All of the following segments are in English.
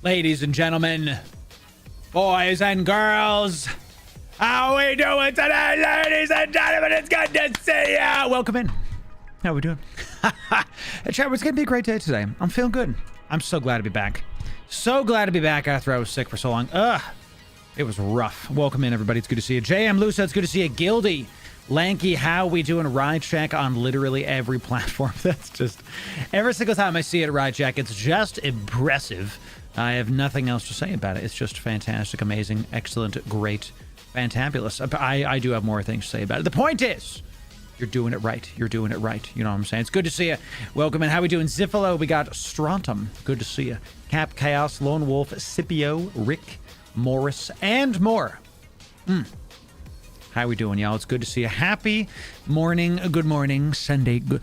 Ladies and gentlemen, boys and girls, how we doing today, ladies and gentlemen? It's good to see ya. Welcome in. How we doing? Chat, it's gonna be a great day today. I'm feeling good. I'm so glad to be back. So glad to be back after I was sick for so long. It was rough. Welcome in, everybody. It's good to see you. JM Lusa, it's good to see you. Gildy, Lanky, how we doing? Ride Check on literally every platform. That's just every single time I see it, Ride Check, it's just impressive. I have nothing else to say about it. It's just fantastic, amazing, excellent, great, fantabulous. I do have more things to say about it. The point is, you're doing it right. You're doing it right. You know what I'm saying? It's good to see you. Welcome in. How we doing? Ziffalo, we got Strontum. Good to see you. Cap Chaos, Lone Wolf, Scipio, Rick, Morris, and more. How we doing, y'all? It's good to see you. Happy morning. Good morning. Sunday. Good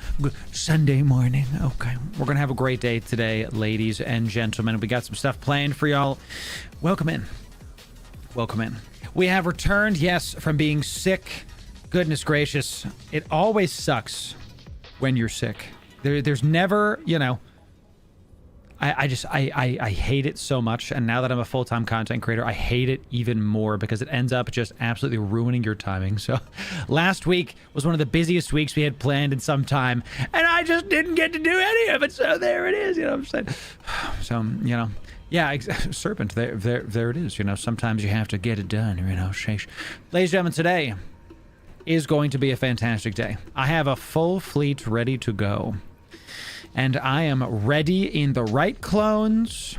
Sunday morning. Okay. We're going to have a great day today, ladies and gentlemen. We got some stuff planned for y'all. Welcome in. Welcome in. We have returned, yes, from being sick. Goodness gracious. It always sucks when you're sick. There's never, you know, I hate it so much, and now that I'm a full-time content creator, I hate it even more because it ends up just absolutely ruining your timing. So last week was one of the busiest weeks we had planned in some time, and I just didn't get to do any of it, so there it is, you know what I'm saying? So, you know, yeah, Serpent, there it is, you know, sometimes you have to get it done, you know, sheesh. Ladies and gentlemen, today is going to be a fantastic day. I have a full fleet ready to go. And I am ready in the right clones.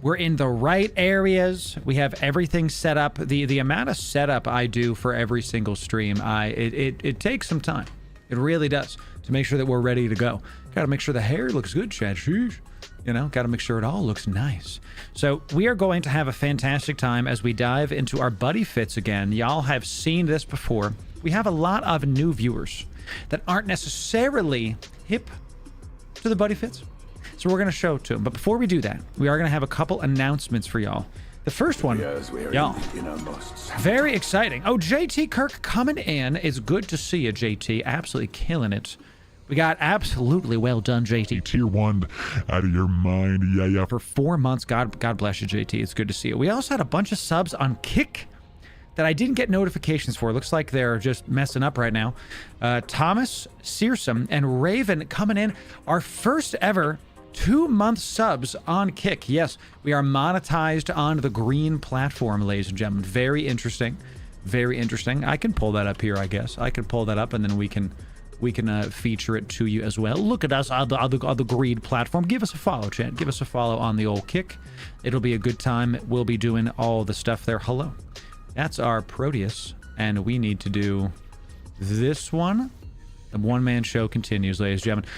We're in the right areas. We have everything set up. The amount of setup I do for every single stream, it takes some time. It really does, to make sure that we're ready to go. Got to make sure the hair looks good, Chad. Sheesh. You know, got to make sure it all looks nice. So we are going to have a fantastic time as we dive into our buddy fits again. Y'all have seen this before. We have a lot of new viewers that aren't necessarily hip to the buddy fits, so we're going to show it to them. But before we do that, we are going to have a couple announcements for y'all. The first one, y'all, very exciting. Oh, JT Kirk coming in. It's good to see you, JT. Absolutely killing it. We got absolutely well done, JT. Tier 1 out of your mind. Yeah. For 4 months. God bless you, JT. It's good to see you. We also had a bunch of subs on Kick that I didn't get notifications for. Looks like they're just messing up right now. Thomas, Searsome, and Raven coming in. Our first ever 2-month subs on Kick. Yes, we are monetized on the green platform, ladies and gentlemen. Very interesting. Very interesting. I can pull that up here, I guess. I can pull that up, and then we can feature it to you as well. Look at us on the green platform. Give us a follow, chat. Give us a follow on the old Kick. It'll be a good time. We'll be doing all the stuff there. Hello. That's our Proteus, and we need to do this one. The one-man show continues, ladies and gentlemen.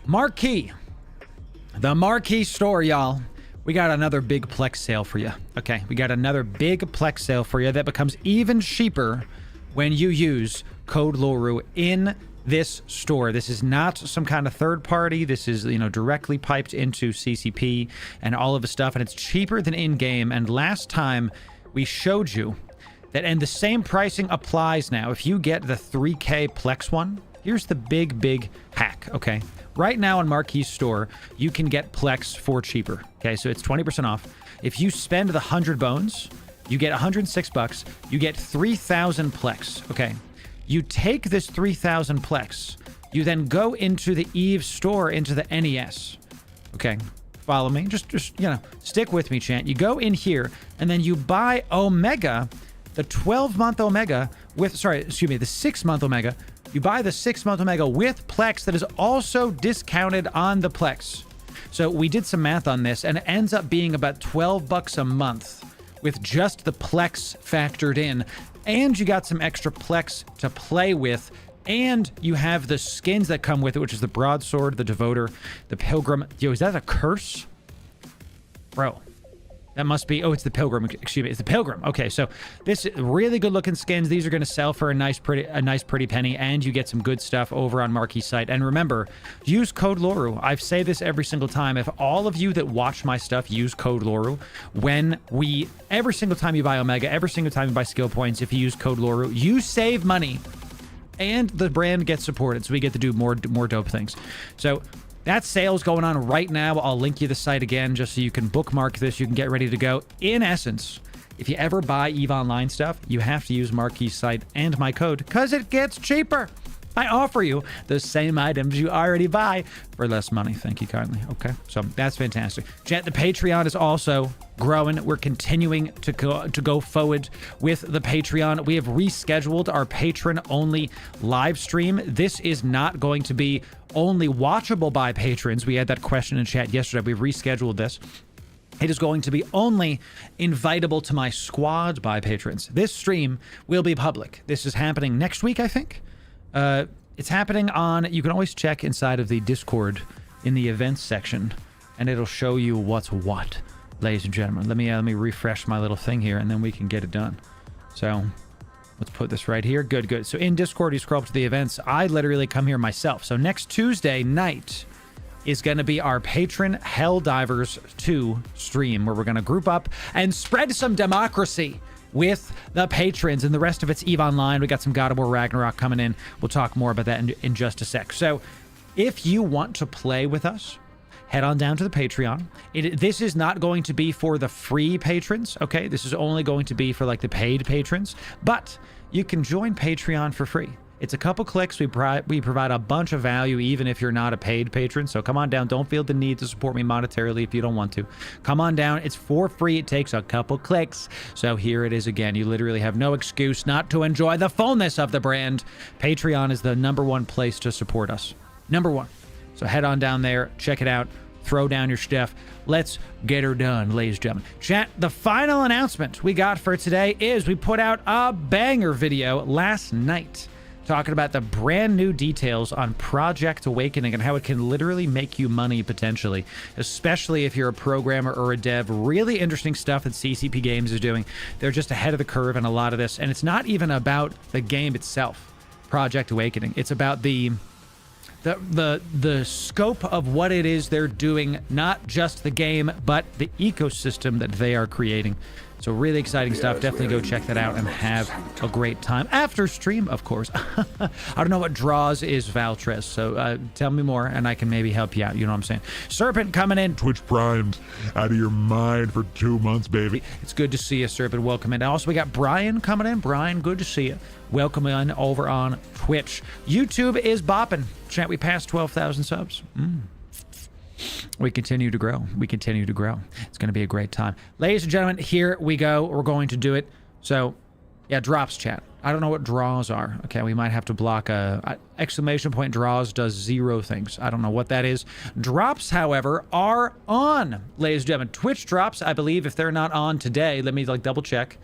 Marquee. The Marquee store, y'all. We got another big Plex sale for you. Okay, we got another big Plex sale for you that becomes even cheaper when you use code Loru in this store. This is not some kind of third party. This is, you know, directly piped into CCP and all of the stuff, and it's cheaper than in-game. And last time we showed you that, and the same pricing applies now. If you get the 3K Plex one, here's the big hack, okay? Right now on Marquee's store, you can get Plex for cheaper, okay? So it's 20% off. If you spend the 100 bones, you get 106 bucks. You get 3,000 Plex, okay? You take this 3,000 Plex. You then go into the Eve store, into the NES, okay? Follow me. Just you know, stick with me, chat. You go in here, and then you buy Omega, the 12-month Omega with, sorry, excuse me, the 6-month Omega. You buy the 6-month Omega with Plex that is also discounted on the Plex. So we did some math on this, and it ends up being about 12 bucks a month with just the Plex factored in. And you got some extra Plex to play with. And you have the skins that come with it, which is the Broadsword, the Devoter, the Pilgrim. Yo, is that a curse? Bro, that must be... Oh, it's the Pilgrim. Excuse me, it's the Pilgrim. Okay, so this really good-looking skins. These are going to sell for a nice pretty penny, and you get some good stuff over on Marquee's site. And remember, use code Loru. I say this every single time. If all of you that watch my stuff use code Loru, every single time you buy Omega, every single time you buy skill points, if you use code Loru, you save money. And the brand gets supported, so we get to do more dope things. So that sale's going on right now. I'll link you the site again just so you can bookmark this. You can get ready to go. In essence, if you ever buy EVE Online stuff, you have to use Marquis' site and my code because it gets cheaper. I offer you the same items you already buy for less money. Thank you kindly. Okay, so that's fantastic. Chat, the Patreon is also growing. We're continuing to go forward with the Patreon. We have rescheduled our patron-only live stream. This is not going to be only watchable by patrons. We had that question in chat yesterday. We've rescheduled this. It is going to be only invitable to my squad by patrons. This stream will be public. This is happening next week, I think. It's happening on, you can always check inside of the Discord in the events section, and it'll show you what's what, ladies and gentlemen. Let me refresh my little thing here, and then we can get it done. So let's put this right here. Good. So in Discord, you scroll up to the events. I literally come here myself. So next Tuesday night is going to be our patron Helldivers 2 stream, where we're going to group up and spread some democracy with the patrons, and the rest of it's EVE Online. We got some God of War Ragnarok coming in. We'll talk more about that in just a sec. So if you want to play with us, head on down to the Patreon. This is not going to be for the free patrons, okay? This is only going to be for like the paid patrons, but you can join Patreon for free. It's a couple clicks. We provide a bunch of value even if you're not a paid patron. So come on down. Don't feel the need to support me monetarily if you don't want to. Come on down. It's for free. It takes a couple clicks. So here it is again. You literally have no excuse not to enjoy the fullness of the brand. Patreon is the #1 place to support us. #1. So head on down there. Check it out. Throw down your stuff. Let's get her done, ladies and gentlemen. Chat, the final announcement we got for today is we put out a banger video last night talking about the brand new details on Project Awakening and how it can literally make you money potentially, especially if you're a programmer or a dev. Really interesting stuff that CCP Games is doing. They're just ahead of the curve in a lot of this, and it's not even about the game itself, Project Awakening. It's about the scope of what it is they're doing, not just the game, but the ecosystem that they are creating. So really exciting stuff. Definitely go check that out and have a great time. After stream, of course. I don't know what draws is, Valtres, so tell me more and I can maybe help you out. You know what I'm saying? Serpent coming in. Twitch Primed out of your mind for 2 months, baby. It's good to see you, Serpent. Welcome in. Also, we got Brian coming in. Brian, good to see you. Welcome in over on Twitch. YouTube is bopping. Chat, we passed 12,000 subs. We continue to grow. We continue to grow. It's going to be a great time. Ladies and gentlemen, here we go. We're going to do it. So, yeah, drops, chat. I don't know what draws are. Okay, we might have to block a exclamation point draws does 0 things. I don't know what that is. Drops, however, are on, ladies and gentlemen. Twitch drops, I believe, if they're not on today, let me double check.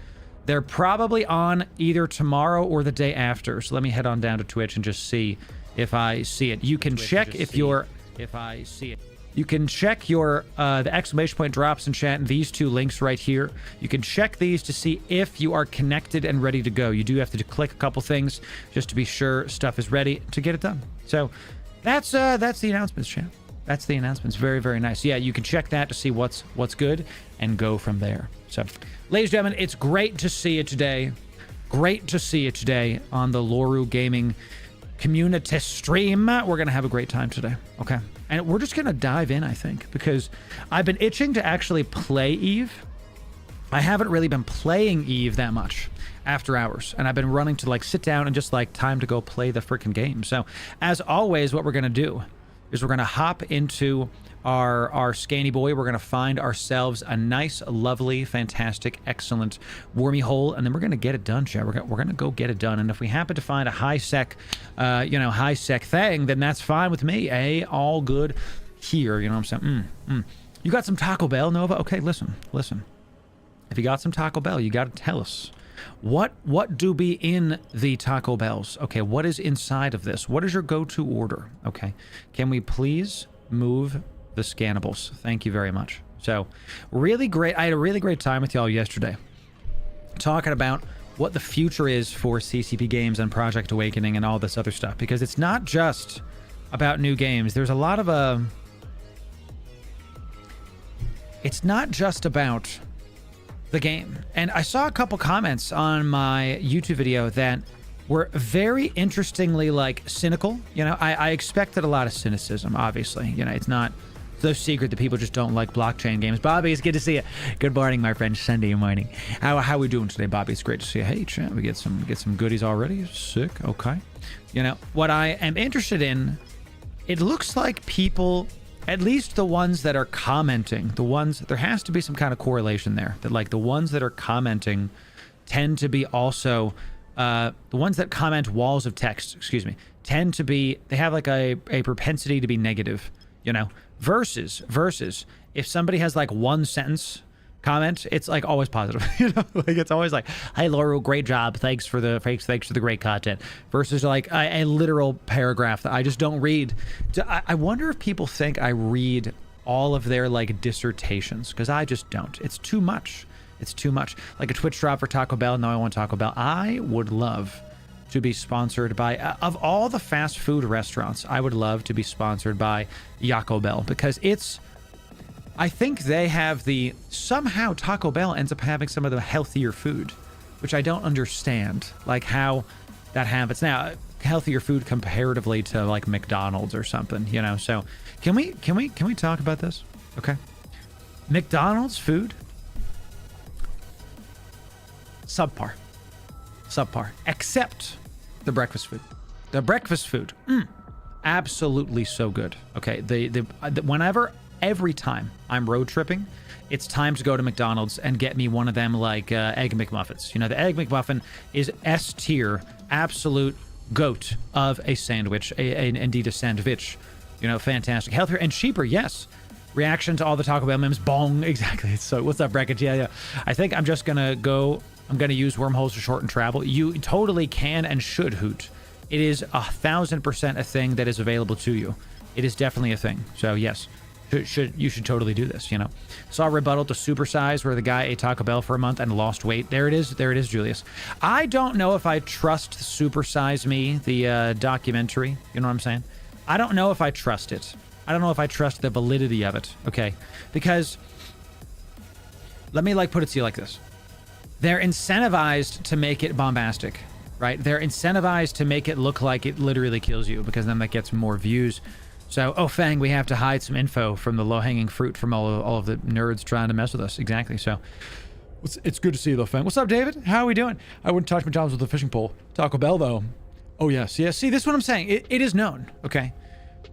They're probably on either tomorrow or the day after. So let me head on down to Twitch and just see if I see it. You can check if you're... If I see it. You can check your the exclamation point drops in chat and these 2 links right here. You can check these to see if you are connected and ready to go. You do have to click a couple things just to be sure stuff is ready to get it done. So that's the announcements, chat. That's the announcements. Very, very nice. Yeah, you can check that to see what's good and go from there. So, ladies and gentlemen, it's great to see you today. Great to see you today on the Loru Gaming community stream. We're gonna have a great time today, okay? And we're just gonna dive in, I think, because I've been itching to actually play EVE. I haven't really been playing EVE that much after hours, and I've been running to sit down and just time to go play the freaking game. So as always, what we're gonna do is we're gonna hop into our scanny boy. We're gonna find ourselves a nice, lovely, fantastic, excellent wormhole, and then we're gonna get it done, chat. We're gonna go get it done. And if we happen to find a high sec, high sec thing, then that's fine with me. All good here. You know what I'm saying? You got some Taco Bell, Nova? Okay, listen. If you got some Taco Bell, you gotta tell us. What do be in the Taco Bells? Okay, what is inside of this? What is your go-to order? Okay, can we please move the scannables? Thank you very much. So, really great. I had a really great time with y'all yesterday, talking about what the future is for CCP Games and Project Awakening and all this other stuff, because it's not just about new games. There's a lot of it's not just about the game. And I saw a couple comments on my YouTube video that were very interestingly like cynical. You know, I expected a lot of cynicism, obviously. You know, it's not no secret that people just don't like blockchain games. Bobby, it's good to see you. Good morning, my friend. Sunday morning. How we doing today, Bobby? It's great to see you. Hey, chat, we get some goodies already. Sick. Okay. You know, what I am interested in, it looks like people, at least the ones that are commenting, there has to be some kind of correlation there, that like the ones that are commenting tend to be also, the ones that comment walls of text, excuse me, tend to be, they have like a propensity to be negative, you know, versus if somebody has like one sentence comment, it's like always positive. You know, like it's always like, hey Loru, great job, thanks for the great content, versus like a literal paragraph that I just don't read. I wonder if people think I read all of their like dissertations, because I just don't. It's too much. It's too much. Like a Twitch drop for Taco Bell. No, I want Taco Bell. I would love to be sponsored by, of all the fast food restaurants, I would love to be sponsored by Taco Bell, because I think they have somehow Taco Bell ends up having some of the healthier food, which I don't understand, like how that happens. Now, healthier food comparatively to like McDonald's or something, you know. So can we talk about this? Okay. McDonald's food, subpar, except the breakfast food. The breakfast food, absolutely so good. Okay, every time I'm road tripping, it's time to go to McDonald's and get me one of them like Egg McMuffins. You know, the Egg McMuffin is S tier, absolute goat of a sandwich, indeed a sandwich. You know, fantastic, healthier and cheaper. Yes. Reaction to all the Taco Bell memes. Bong. Exactly. So what's up, Brackett? Yeah. I think I'm just gonna go. I'm gonna use wormholes to shorten travel. You totally can and should, Hoot. It is 1,000% a thing that is available to you. It is definitely a thing. So yes. You should totally do this, you know. Saw a rebuttal to Supersize where the guy ate Taco Bell for a month and lost weight. There it is, Julius. I don't know if I trust Supersize Me, the documentary. You know what I'm saying? I don't know if I trust it. I don't know if I trust the validity of it, okay? Because, let me like put it to you like this. They're incentivized to make it bombastic, right? They're incentivized to make it look like it literally kills you, because then that gets more views. So, oh, Fang, we have to hide some info from the low-hanging fruit from all of the nerds trying to mess with us. Exactly. So, it's good to see you, though, Fang. What's up, David? How are we doing? I wouldn't touch McDonald's with a fishing pole. Taco Bell, though. Oh, yes. Yeah, see, this is what I'm saying. It is known, okay?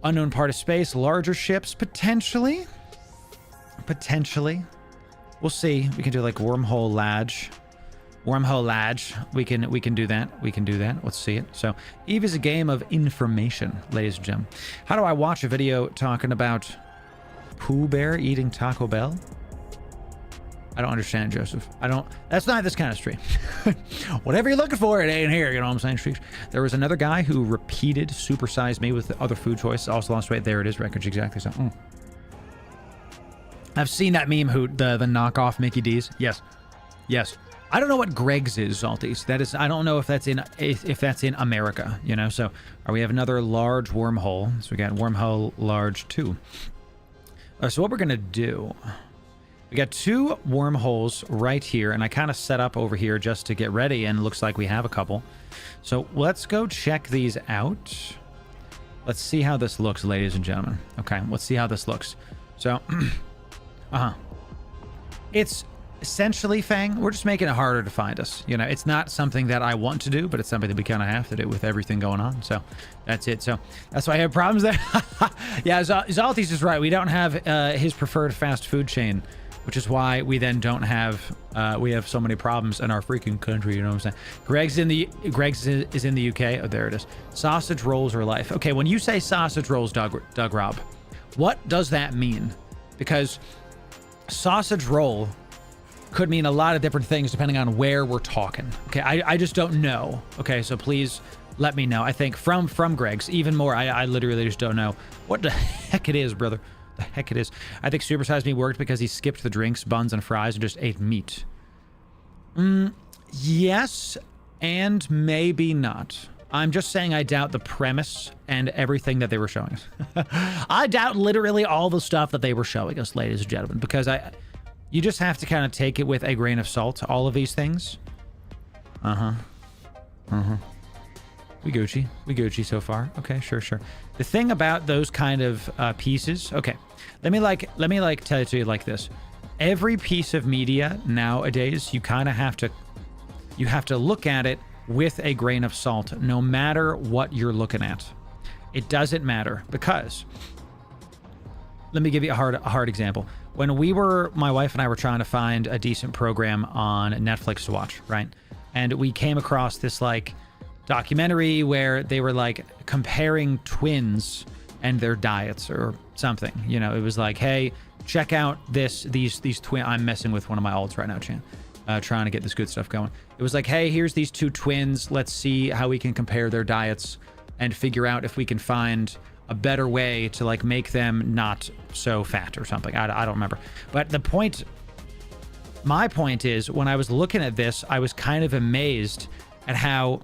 Unknown part of space, larger ships, potentially. Potentially. We'll see. We can do, like, wormhole ladge. Wormhole ladge. We can do that. We can do that. Let's see it. So, Eve is a game of information, ladies and gentlemen. How do I watch a video talking about Pooh Bear eating Taco Bell? I don't understand, Joseph. That's not this kind of stream. Whatever you're looking for, it ain't here. You know what I'm saying? There was another guy who repeated Supersize Me with the other food choices. Also lost weight. There it is. Records exactly. So, I've seen that meme, Hoot, the knockoff Mickey D's. Yes. Yes. I don't know what Greg's is, Salties. That is, I don't know if that's in America, you know. So, we have another large wormhole. So we got wormhole large 2. So what we're gonna do? We got 2 wormholes right here, and I kind of set up over here just to get ready, and it looks like we have a couple. So let's go check these out. Let's see how this looks, ladies and gentlemen. Okay, let's see how this looks. So, it's essentially, Fang, we're just making it harder to find us. You know, it's not something that I want to do, but it's something that we kind of have to do with everything going on. So that's it. So that's why I have problems there. Yeah, Zalti's is right. We don't have his preferred fast food chain, which is why we then don't have, we have so many problems in our freaking country. You know what I'm saying? Greg's is in the UK. Oh, there it is. Sausage rolls are life. Okay, when you say sausage rolls, Doug Rob, what does that mean? Because sausage roll could mean a lot of different things depending on where we're talking. Okay, I just don't know. Okay, so please let me know. I think from Greg's, even more, I literally just don't know what the heck it is, brother. The heck it is. I think Supersize Me worked because he skipped the drinks, buns, and fries and just ate meat. Yes, and maybe not. I'm just saying I doubt the premise and everything that they were showing us. I doubt literally all the stuff that they were showing us, ladies and gentlemen, because you just have to kind of take it with a grain of salt, all of these things. We Gucci so far. Okay, sure. The thing about those kind of pieces, okay, let me tell it to you like this. Every piece of media nowadays, you kind of have to look at it with a grain of salt, no matter what you're looking at. It doesn't matter, because let me give you a hard example. When my wife and I were trying to find a decent program on Netflix to watch, right? And we came across this like documentary where they were like comparing twins and their diets or something. You know, it was like, hey, check out these twin. I'm messing with one of my alts right now, Chan. Trying to get this good stuff going. It was like, hey, here's these two twins. Let's see how we can compare their diets and figure out if we can find a better way to like make them not so fat or something. I don't remember. But my point is, when I was looking at this, I was kind of amazed at how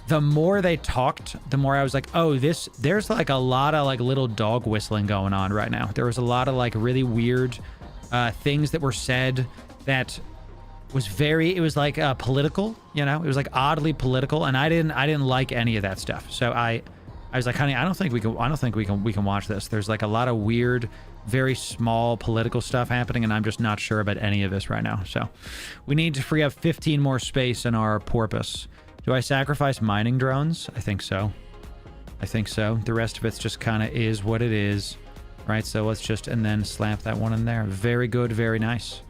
the more they talked, the more I was like, oh, there's like a lot of like little dog whistling going on right now. There was a lot of like really weird things that were said that was it was like political, you know, it was like oddly political, and I didn't like any of that stuff. So I was like, honey, I don't think we can watch this. There's like a lot of weird, very small political stuff happening, and I'm just not sure about any of this right now. So we need to free up 15 more space in our porpoise. Do I sacrifice mining drones? I think so. The rest of it's just kind of is what it is, right? So let's just, and then slap that one in there. Very good, very nice.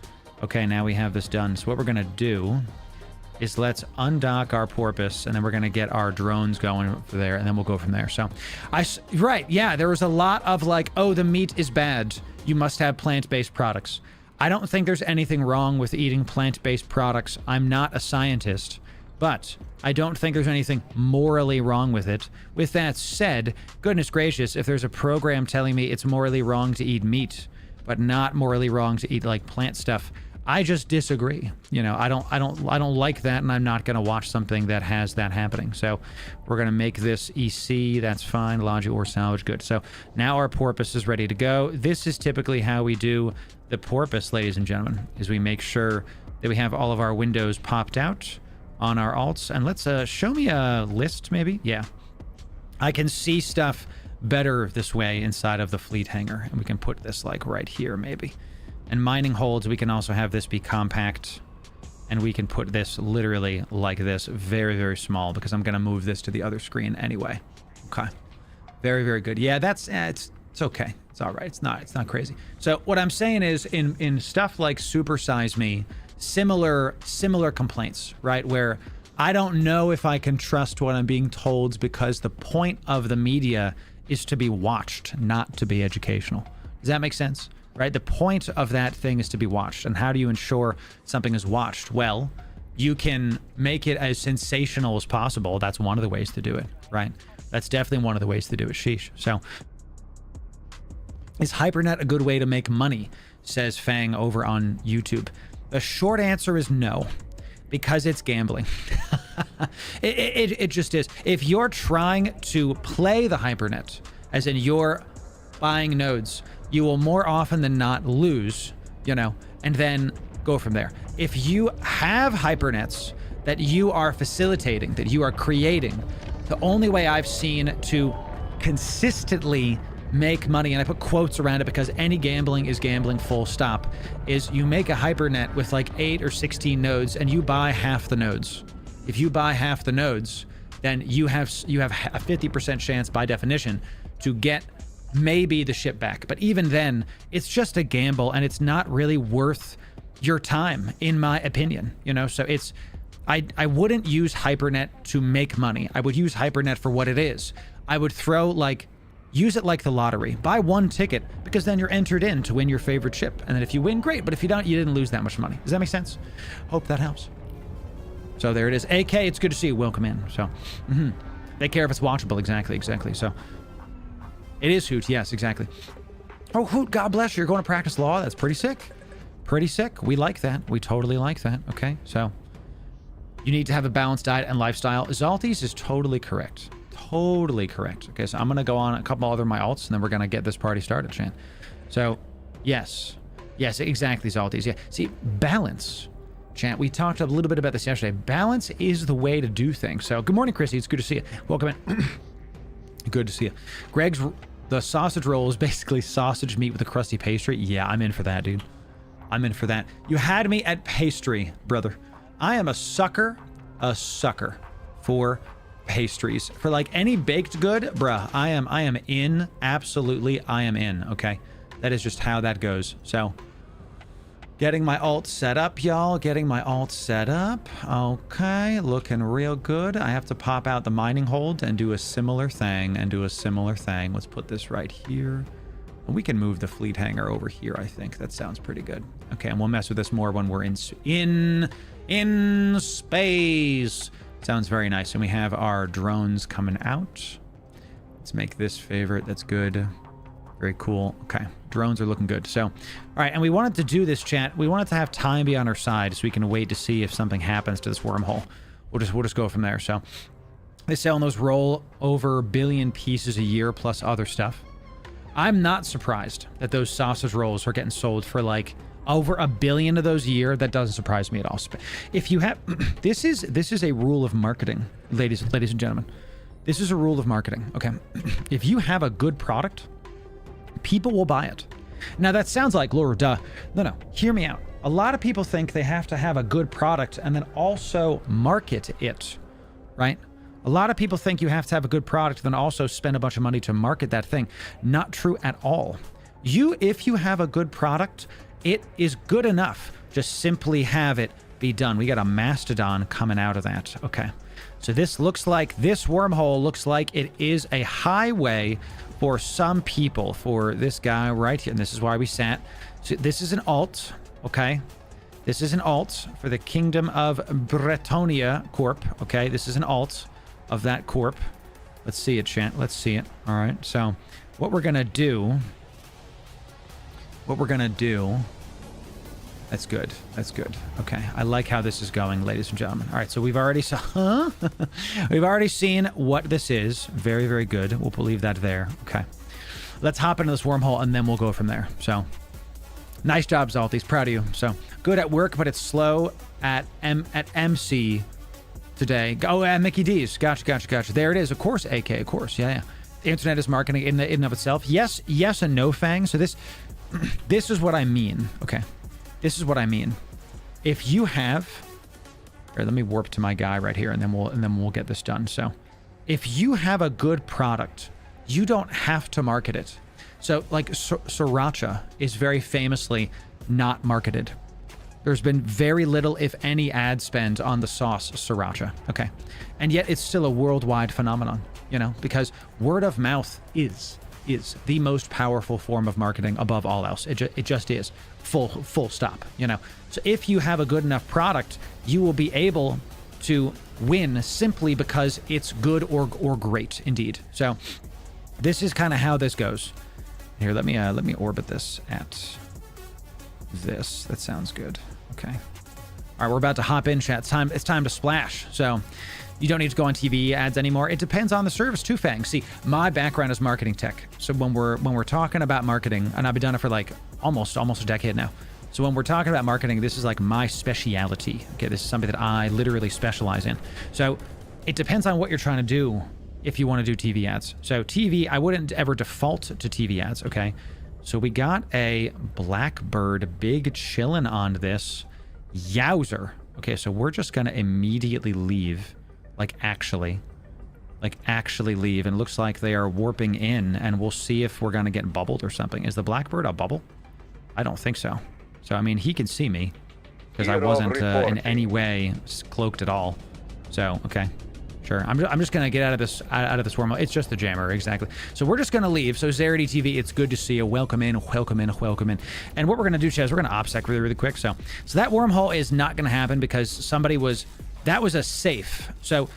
Okay, now we have this done. So what we're gonna do is let's undock our porpoise, and then we're gonna get our drones going there, and then we'll go from there. So right, yeah, there was a lot of like, oh, the meat is bad, you must have plant-based products. I don't think there's anything wrong with eating plant-based products. I'm not a scientist, but I don't think there's anything morally wrong with it. With that said, goodness gracious, if there's a program telling me it's morally wrong to eat meat, but not morally wrong to eat like plant stuff, I just disagree. You know, I don't like that, and I'm not going to watch something that has that happening. So we're going to make this EC. That's fine. Logic or salvage. Good. So now our porpoise is ready to go. This is typically how we do the porpoise, ladies and gentlemen, is we make sure that we have all of our windows popped out on our alts. And let's show me a list, maybe. Yeah. I can see stuff better this way inside of the fleet hangar, and we can put this like right here, maybe. And mining holds, we can also have this be compact, and we can put this literally like this, very, very small, because I'm going to move this to the other screen anyway. Okay. Very, very good. Yeah, that's, it's okay. It's all right. It's not crazy. So what I'm saying is in stuff like Super Size Me, similar complaints, right? Where I don't know if I can trust what I'm being told, because the point of the media is to be watched, not to be educational. Does that make sense? Right? The point of that thing is to be watched. And how do you ensure something is watched? Well, you can make it as sensational as possible. That's one of the ways to do it, right? That's definitely one of the ways to do it. Sheesh. So, is HyperNet a good way to make money? Says Fang over on YouTube. The short answer is no, because it's gambling. It just is. If you're trying to play the HyperNet, as in you're buying nodes, you will more often than not lose, you know, and then go from there. If you have HyperNets that you are facilitating, that you are creating, the only way I've seen to consistently make money, and I put quotes around it because any gambling is gambling full stop, is you make a HyperNet with like 8 or 16 nodes and you buy half the nodes. If you buy half the nodes, then you have a 50% chance by definition to get maybe the ship back. But even then, it's just a gamble, and it's not really worth your time, in my opinion. You know, so it's, I wouldn't use HyperNet to make money. I would use HyperNet for what it is. I would use it like the lottery. Buy one ticket, because then you're entered in to win your favorite ship. And then if you win, great. But if you don't, you didn't lose that much money. Does that make sense? Hope that helps. So there it is. AK, it's good to see you. Welcome in. So, take care if it's watchable. Exactly. So, it is Hoot. Yes, exactly. Oh, Hoot, God bless you. You're going to practice law. That's pretty sick. Pretty sick. We like that. We totally like that. Okay, so you need to have a balanced diet and lifestyle. Zalties is totally correct. Totally correct. Okay, so I'm going to go on a couple other of my alts, and then we're going to get this party started, Shan. So, yes. Yes, exactly, Zalties. Yeah. See, balance Chat, we talked a little bit about this yesterday. Balance is the way to do things. So, good morning, Chrissy. It's good to see you. Welcome in. Good to see you. Greg's, the sausage roll is basically sausage meat with a crusty pastry. Yeah, I'm in for that, dude. I'm in for that. You had me at pastry, brother. I am a sucker for pastries. For like any baked good, bruh, I am in. Absolutely, I am in, okay? That is just how that goes. So, getting my alt set up, y'all. Getting my alt set up. Okay, looking real good. I have to pop out the mining hold and do a similar thing Let's put this right here. We can move the fleet hangar over here, I think. That sounds pretty good. Okay, and we'll mess with this more when we're in space. Sounds very nice. And we have our drones coming out. Let's make this favorite. That's good. Very cool. Okay, drones are looking good. So, all right, and we wanted to do this, chat. We wanted to have time be on our side so we can wait to see if something happens to this wormhole. We'll just go from there. So, they sell those roll over a billion pieces a year plus other stuff. I'm not surprised that those sausage rolls are getting sold for like over a billion of those a year. That doesn't surprise me at all. If you have, this is a rule of marketing, ladies and gentlemen. This is a rule of marketing. Okay, if you have a good product, people will buy it. Now that sounds like Loru, duh. No, hear me out. A lot of people think they have to have a good product and then also market it, right? A lot of people think you have to have a good product and then also spend a bunch of money to market that thing. Not true at all. If you have a good product, it is good enough. Just simply have it be done. We got a mastodon coming out of that. Okay. So this wormhole looks like it is a highway for some people, for this guy right here. And this is why we sat. So this is an alt, okay? This is an alt for the Kingdom of Bretonia Corp, okay? This is an alt of that corp. Let's see it, chat. Let's see it. All right. So what we're going to do... That's good. That's good. Okay. I like how this is going, ladies and gentlemen. All right. So we've already we've already seen what this is. Very, very good. We'll leave that there. Okay. Let's hop into this wormhole and then we'll go from there. So nice job, Zalties. Proud of you. So good at work, but it's slow at MC today. Oh, and Mickey D's. Gotcha. There it is. Of course, AK. Of course. Yeah. The internet is marketing in and of itself. Yes and no, Fang. So this is what I mean. Okay. This is what I mean. If you have, here, let me warp to my guy right here, and then we'll get this done. So, if you have a good product, you don't have to market it. So, like sriracha is very famously not marketed. There's been very little, if any, ad spend on the sauce sriracha. Okay, and yet it's still a worldwide phenomenon. You know, because word of mouth is the most powerful form of marketing above all else. It just is. Full stop, you know. So if you have a good enough product, you will be able to win simply because it's good or great indeed. So this is kind of how this goes. Here, let me orbit this at this. That sounds good. Okay. All right, we're about to hop in, chat. It's time to splash. So you don't need to go on TV ads anymore. It depends on the service too, Fang. See, my background is marketing tech. So when we're talking about marketing, and I've been doing it for like almost a decade now. So when we're talking about marketing, this is like my speciality. Okay, this is something that I literally specialize in. So it depends on what you're trying to do if you want to do TV ads. So TV, I wouldn't ever default to TV ads, okay? So we got a Blackbird big chillin' on this. Yowzer. Okay, so we're just going to immediately leave. Like actually leave, and looks like they are warping in, and we'll see if we're gonna get bubbled or something. Is the Blackbird a bubble? I don't think so. So I mean, he can see me because I wasn't in any way cloaked at all. So okay, sure. I'm just gonna get out of this wormhole. It's just the jammer, exactly. So we're just gonna leave. So Zarity TV, it's good to see you. Welcome in. And what we're gonna do, Chaz, we're gonna OPSEC really quick. So that wormhole is not gonna happen because that was a safe. So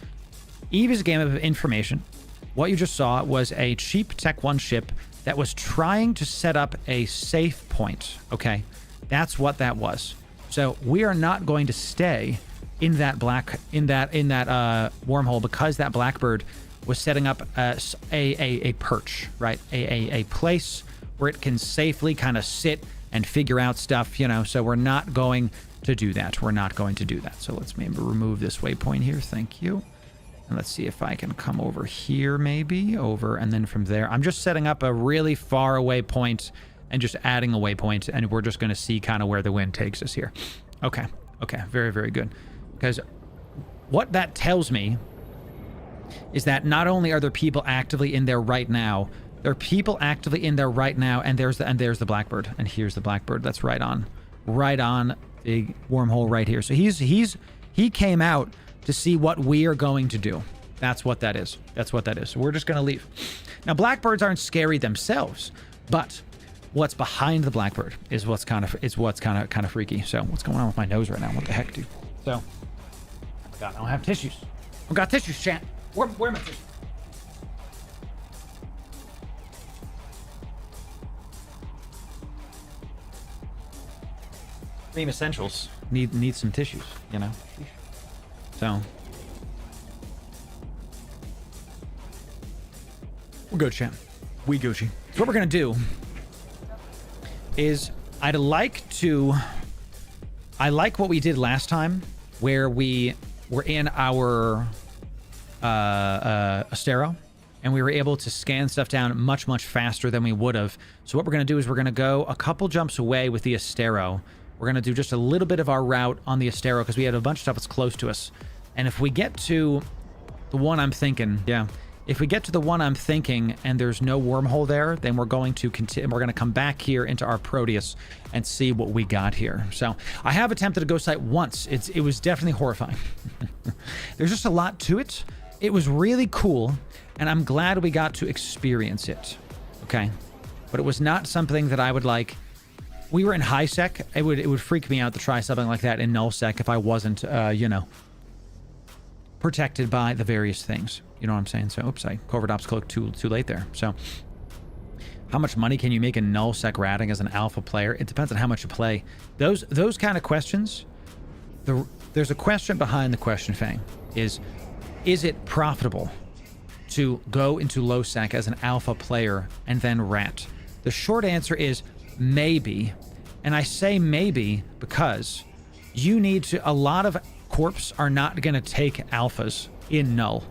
Eve is a game of information. What you just saw was a cheap Tech 1 ship that was trying to set up a safe point. Okay, that's what that was. So we are not going to stay in that wormhole because that Blackbird was setting up a perch, right? A place where it can safely kind of sit and figure out stuff, you know. So we're not going to do that. We're not going to do that. So let's maybe remove this waypoint here. Thank you. And let's see if I can come over here, maybe over, and then from there, I'm just setting up a really far away point and just adding a waypoint, and we're just going to see kind of where the wind takes us here. Okay. Okay. Very, very good. Because what that tells me is that not only are there people actively in there right now, there are people actively in there right now, and there's the blackbird, and here's the blackbird. That's right on the wormhole right here. So he came out to see what we are going to do. That's what that is. That's what that is. So we're just going to leave. Now, blackbirds aren't scary themselves, but what's behind the blackbird is what's kind of freaky. So what's going on with my nose right now? What the heck, dude? So I forgot I don't have tissues. I've got tissues, chat. Where are my tissues? Cream essentials need some tissues, you know. So we're good, champ. We Gucci. So what we're gonna do is I like what we did last time, where we were in our Astero, and we were able to scan stuff down much faster than we would have. So what we're gonna do is we're gonna go a couple jumps away with the Astero. We're going to do just a little bit of our route on the Astero because we have a bunch of stuff that's close to us. And if we get to the one I'm thinking, if we get to the one I'm thinking and there's no wormhole there, then we're going to continue. We're going to come back here into our Proteus and see what we got here. So I have attempted a ghost site once. It was definitely horrifying. There's just a lot to it. It was really cool, and I'm glad we got to experience it. Okay, but it was not something that I would like. We were in high sec. It would freak me out to try something like that in null sec if I wasn't, you know, protected by the various things. You know what I'm saying? So, oops, I covert ops cloak too late there. So, how much money can you make in null sec ratting as an alpha player? It depends on how much you play. Those kind of questions. There's a question behind the question, Fang. Is it profitable to go into low sec as an alpha player and then rat? The short answer is maybe. And I say maybe because you need to, a lot of corps are not going to take alphas in null.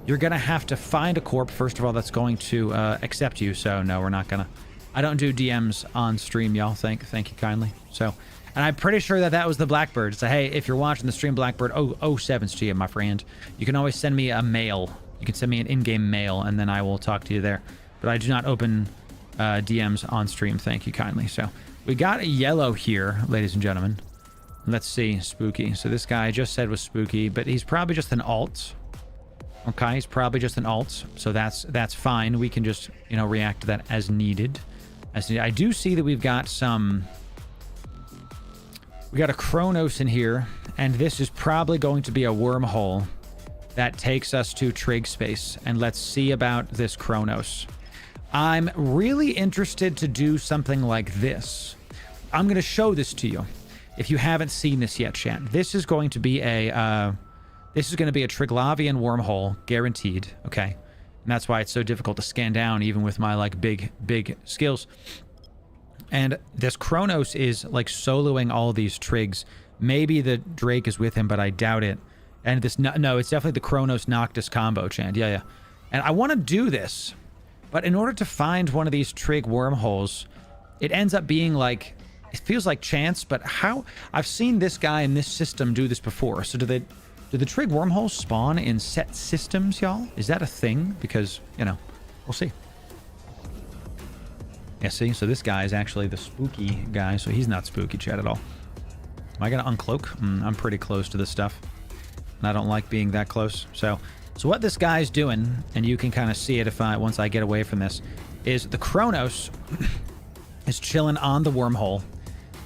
You're going to have to find a corp, first of all, that's going to accept you. So no, we're not going to. I don't do DMs on stream, y'all. Thank you kindly. So, and I'm pretty sure that was the Blackbird. So hey, if you're watching the stream, Blackbird, 07's to you, my friend. You can always send me a mail. You can send me an in-game mail, and then I will talk to you there. But I do not open DMs on stream. Thank you kindly. So we got a yellow here, ladies and gentlemen. Let's see, spooky. So this guy I just said was spooky, but he's probably just an alt. Okay, he's probably just an alt, so that's fine. We can just, you know, react to that as needed. I do see that we've got a Chronos in here, and this is probably going to be a wormhole that takes us to Trig space. And let's see about this Chronos. I'm really interested to do something like this. I'm going to show this to you if you haven't seen this yet, chat. This is going to be a Triglavian wormhole, guaranteed. Okay, and that's why it's so difficult to scan down, even with my like big skills. And this Chronos is like soloing all these trigs. Maybe the Drake is with him, but I doubt it. And this no, it's definitely the Chronos Noctis combo, chat. Yeah. And I want to do this. But in order to find one of these trig wormholes, it ends up being like, it feels like chance, but how? I've seen this guy in this system do this before. So do the trig wormholes spawn in set systems, y'all? Is that a thing? Because, you know, we'll see. Yeah, see? So this guy is actually the spooky guy, so he's not spooky, chat, at all. Am I going to uncloak? I'm pretty close to this stuff, and I don't like being that close. So what this guy's doing, and you can kind of see it once I get away from this, is the Chronos is chilling on the wormhole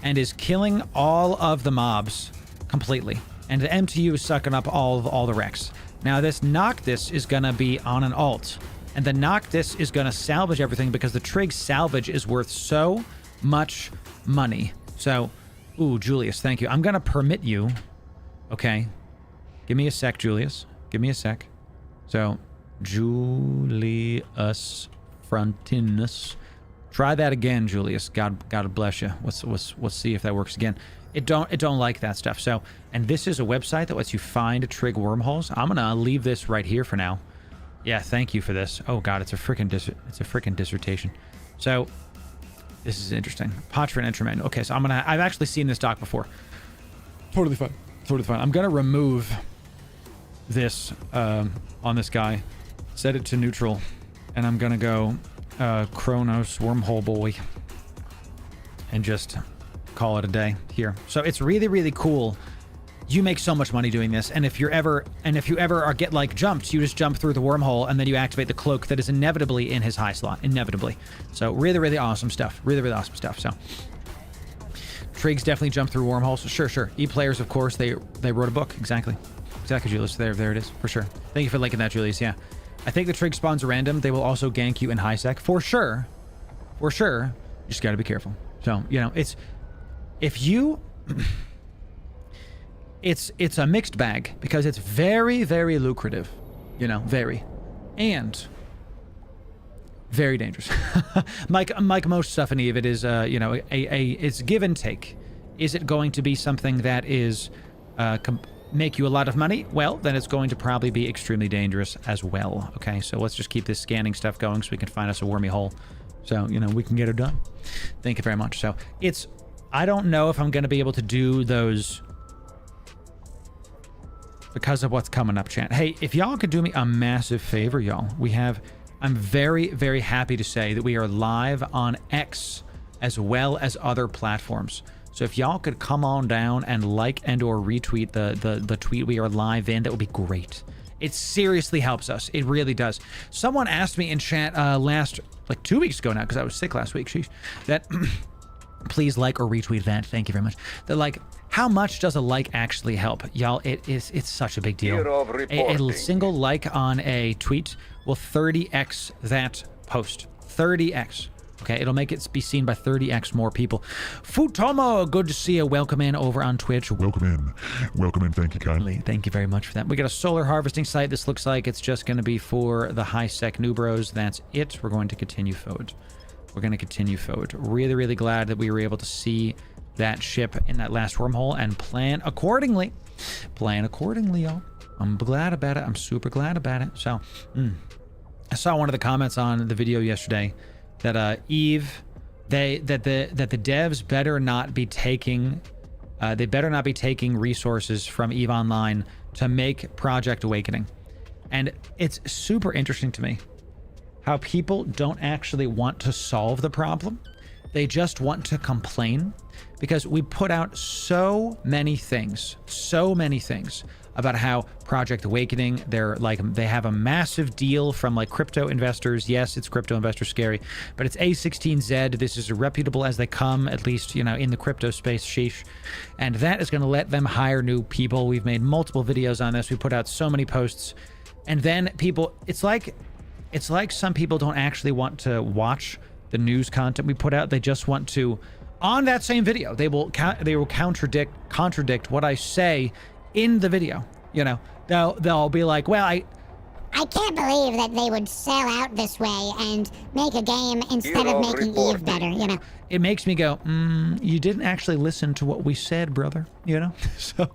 and is killing all of the mobs completely. And the MTU is sucking up all the wrecks. Now this Noctis is going to be on an alt. And the Noctis is going to salvage everything because the Trig salvage is worth so much money. So, ooh, Julius, thank you. I'm going to permit you. Okay. Give me a sec, Julius. Give me a sec. So, Julius Frontinus. Try that again, Julius. God bless you. Let's see if that works again. It don't like that stuff. So, and this is a website that lets you find trig wormholes. I'm gonna leave this right here for now. Yeah, thank you for this. Oh god, it's a freaking dissertation. So this is interesting. Pottery and Enterman. Okay, so I've actually seen this doc before. Totally fine. Totally fine. I'm gonna remove this on this guy, set it to neutral, and I'm gonna go Kronos Wormhole Boy and just call it a day here. So it's really, really cool. You make so much money doing this, and if you ever get like jumped, you just jump through the wormhole and then you activate the cloak that is inevitably in his high slot. Inevitably. So really, really awesome stuff. Really, really awesome stuff. So Trigs definitely jump through wormholes. Sure. E-players, of course, they wrote a book. Exactly, Julius. There it is, for sure. Thank you for linking that, Julius. Yeah. I think the Trig spawns are random. They will also gank you in high sec. For sure. You just gotta be careful. So, you know, it's a mixed bag because it's very, very lucrative, you know, and very dangerous. like most stuff in Eve, it is, you know, it's give and take. Is it going to be something that is make you a lot of money? Well, then it's going to probably be extremely dangerous as well. Okay, so let's just keep this scanning stuff going so we can find us a wormy hole. So, you know, we can get it done. Thank you very much. So I don't know if I'm going to be able to do those because of what's coming up, chat. Hey, if y'all could do me a massive favor, y'all, I'm very, very happy to say that we are live on X as well as other platforms. So if y'all could come on down and like and or retweet the tweet we are live in, that would be great. It seriously helps us. It really does. Someone asked me in chat like 2 weeks ago now, because I was sick last week, sheesh, that please like or retweet that. Thank you very much. That, like, how much does a like actually help? Y'all, it's such a big deal. A single like on a tweet will 30x that post. 30x. Okay, it'll make it be seen by 30x more people. Futomo, good to see you. Welcome in over on Twitch. Welcome in. Thank you kindly. Thank you very much for that. We got a solar harvesting site. This looks like it's just going to be for the high sec new bros. That's it. We're going to continue forward. Really, really glad that we were able to see that ship in that last wormhole and plan accordingly. Y'all. I'm glad about it. I'm super glad about it. So, I saw one of the comments on the video yesterday that Eve, that the devs better not be taking, resources from Eve Online to make Project Awakening. And it's super interesting to me how people don't actually want to solve the problem. They just want to complain, because we put out so many things about how Project Awakening, they have a massive deal from like crypto investors. Yes, it's crypto investor scary, but it's A16Z. This is as reputable as they come, at least, you know, in the crypto space, sheesh. And that is going to let them hire new people. We've made multiple videos on this. We put out so many posts, and then people, it's like some people don't actually want to watch the news content we put out. They just want to, on that same video, they will contradict what I say in the video. You know, they'll be like, well, I can't believe that they would sell out this way and make a game instead of making Eve better, you know. It makes me go, you didn't actually listen to what we said, brother, you know? So,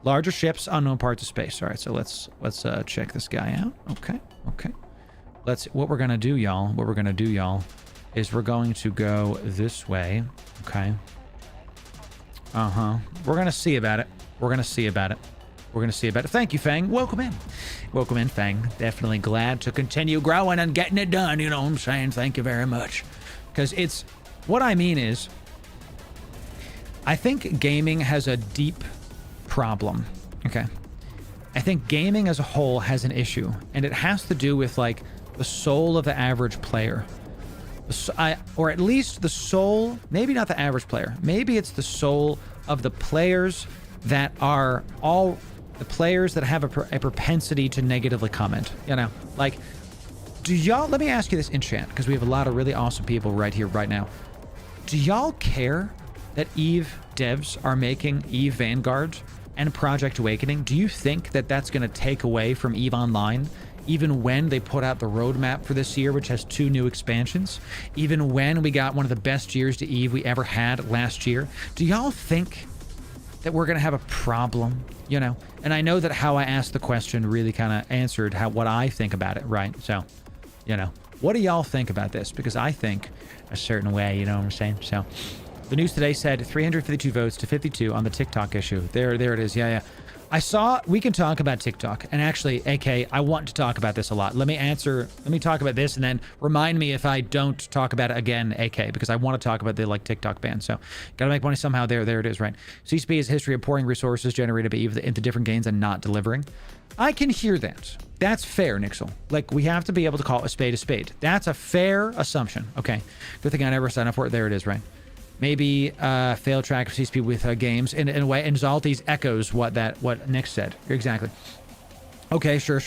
larger ships, unknown parts of space. All right, so let's check this guy out. Okay. What we're gonna do, y'all, is we're going to go this way. Okay. We're gonna see about it. Thank you, Fang. Welcome in, Fang. Definitely glad to continue growing and getting it done. You know what I'm saying? Thank you very much. Because what I mean is, I think gaming has a deep problem. Okay. I think gaming as a whole has an issue, and it has to do with like the soul of the average player. Or at least the soul, maybe not the average player. Maybe it's the soul of the players that are all the players that have a propensity to negatively comment, you know, like, let me ask you this in chat, because we have a lot of really awesome people right here, right now. Do y'all care that Eve devs are making Eve Vanguard and Project Awakening? Do you think that that's going to take away from Eve Online, even when they put out the roadmap for this year, which has 2 new expansions, even when we got one of the best years to Eve we ever had last year? Do y'all think that we're going to have a problem, you know? And I know that how I asked the question really kind of answered what I think about it, right? So, you know, what do y'all think about this? Because I think a certain way, you know what I'm saying? So, the news today said 352 votes to 52 on the TikTok issue. There it is. Yeah. I saw, we can talk about TikTok, and actually, AK, I want to talk about this a lot. Let me talk about this, and then remind me if I don't talk about it again, AK, because I want to talk about the, like, TikTok ban. So, gotta make money somehow. There it is, right? CCP has a history of pouring resources generated by EVE into different games and not delivering. I can hear that. That's fair, Nixel. Like, we have to be able to call a spade a spade. That's a fair assumption. Okay. Good thing I never signed up for it. There it is, right? Maybe fail track of CCP with games in a way, and Zalti's echoes what Nick said. Exactly. Okay, sure.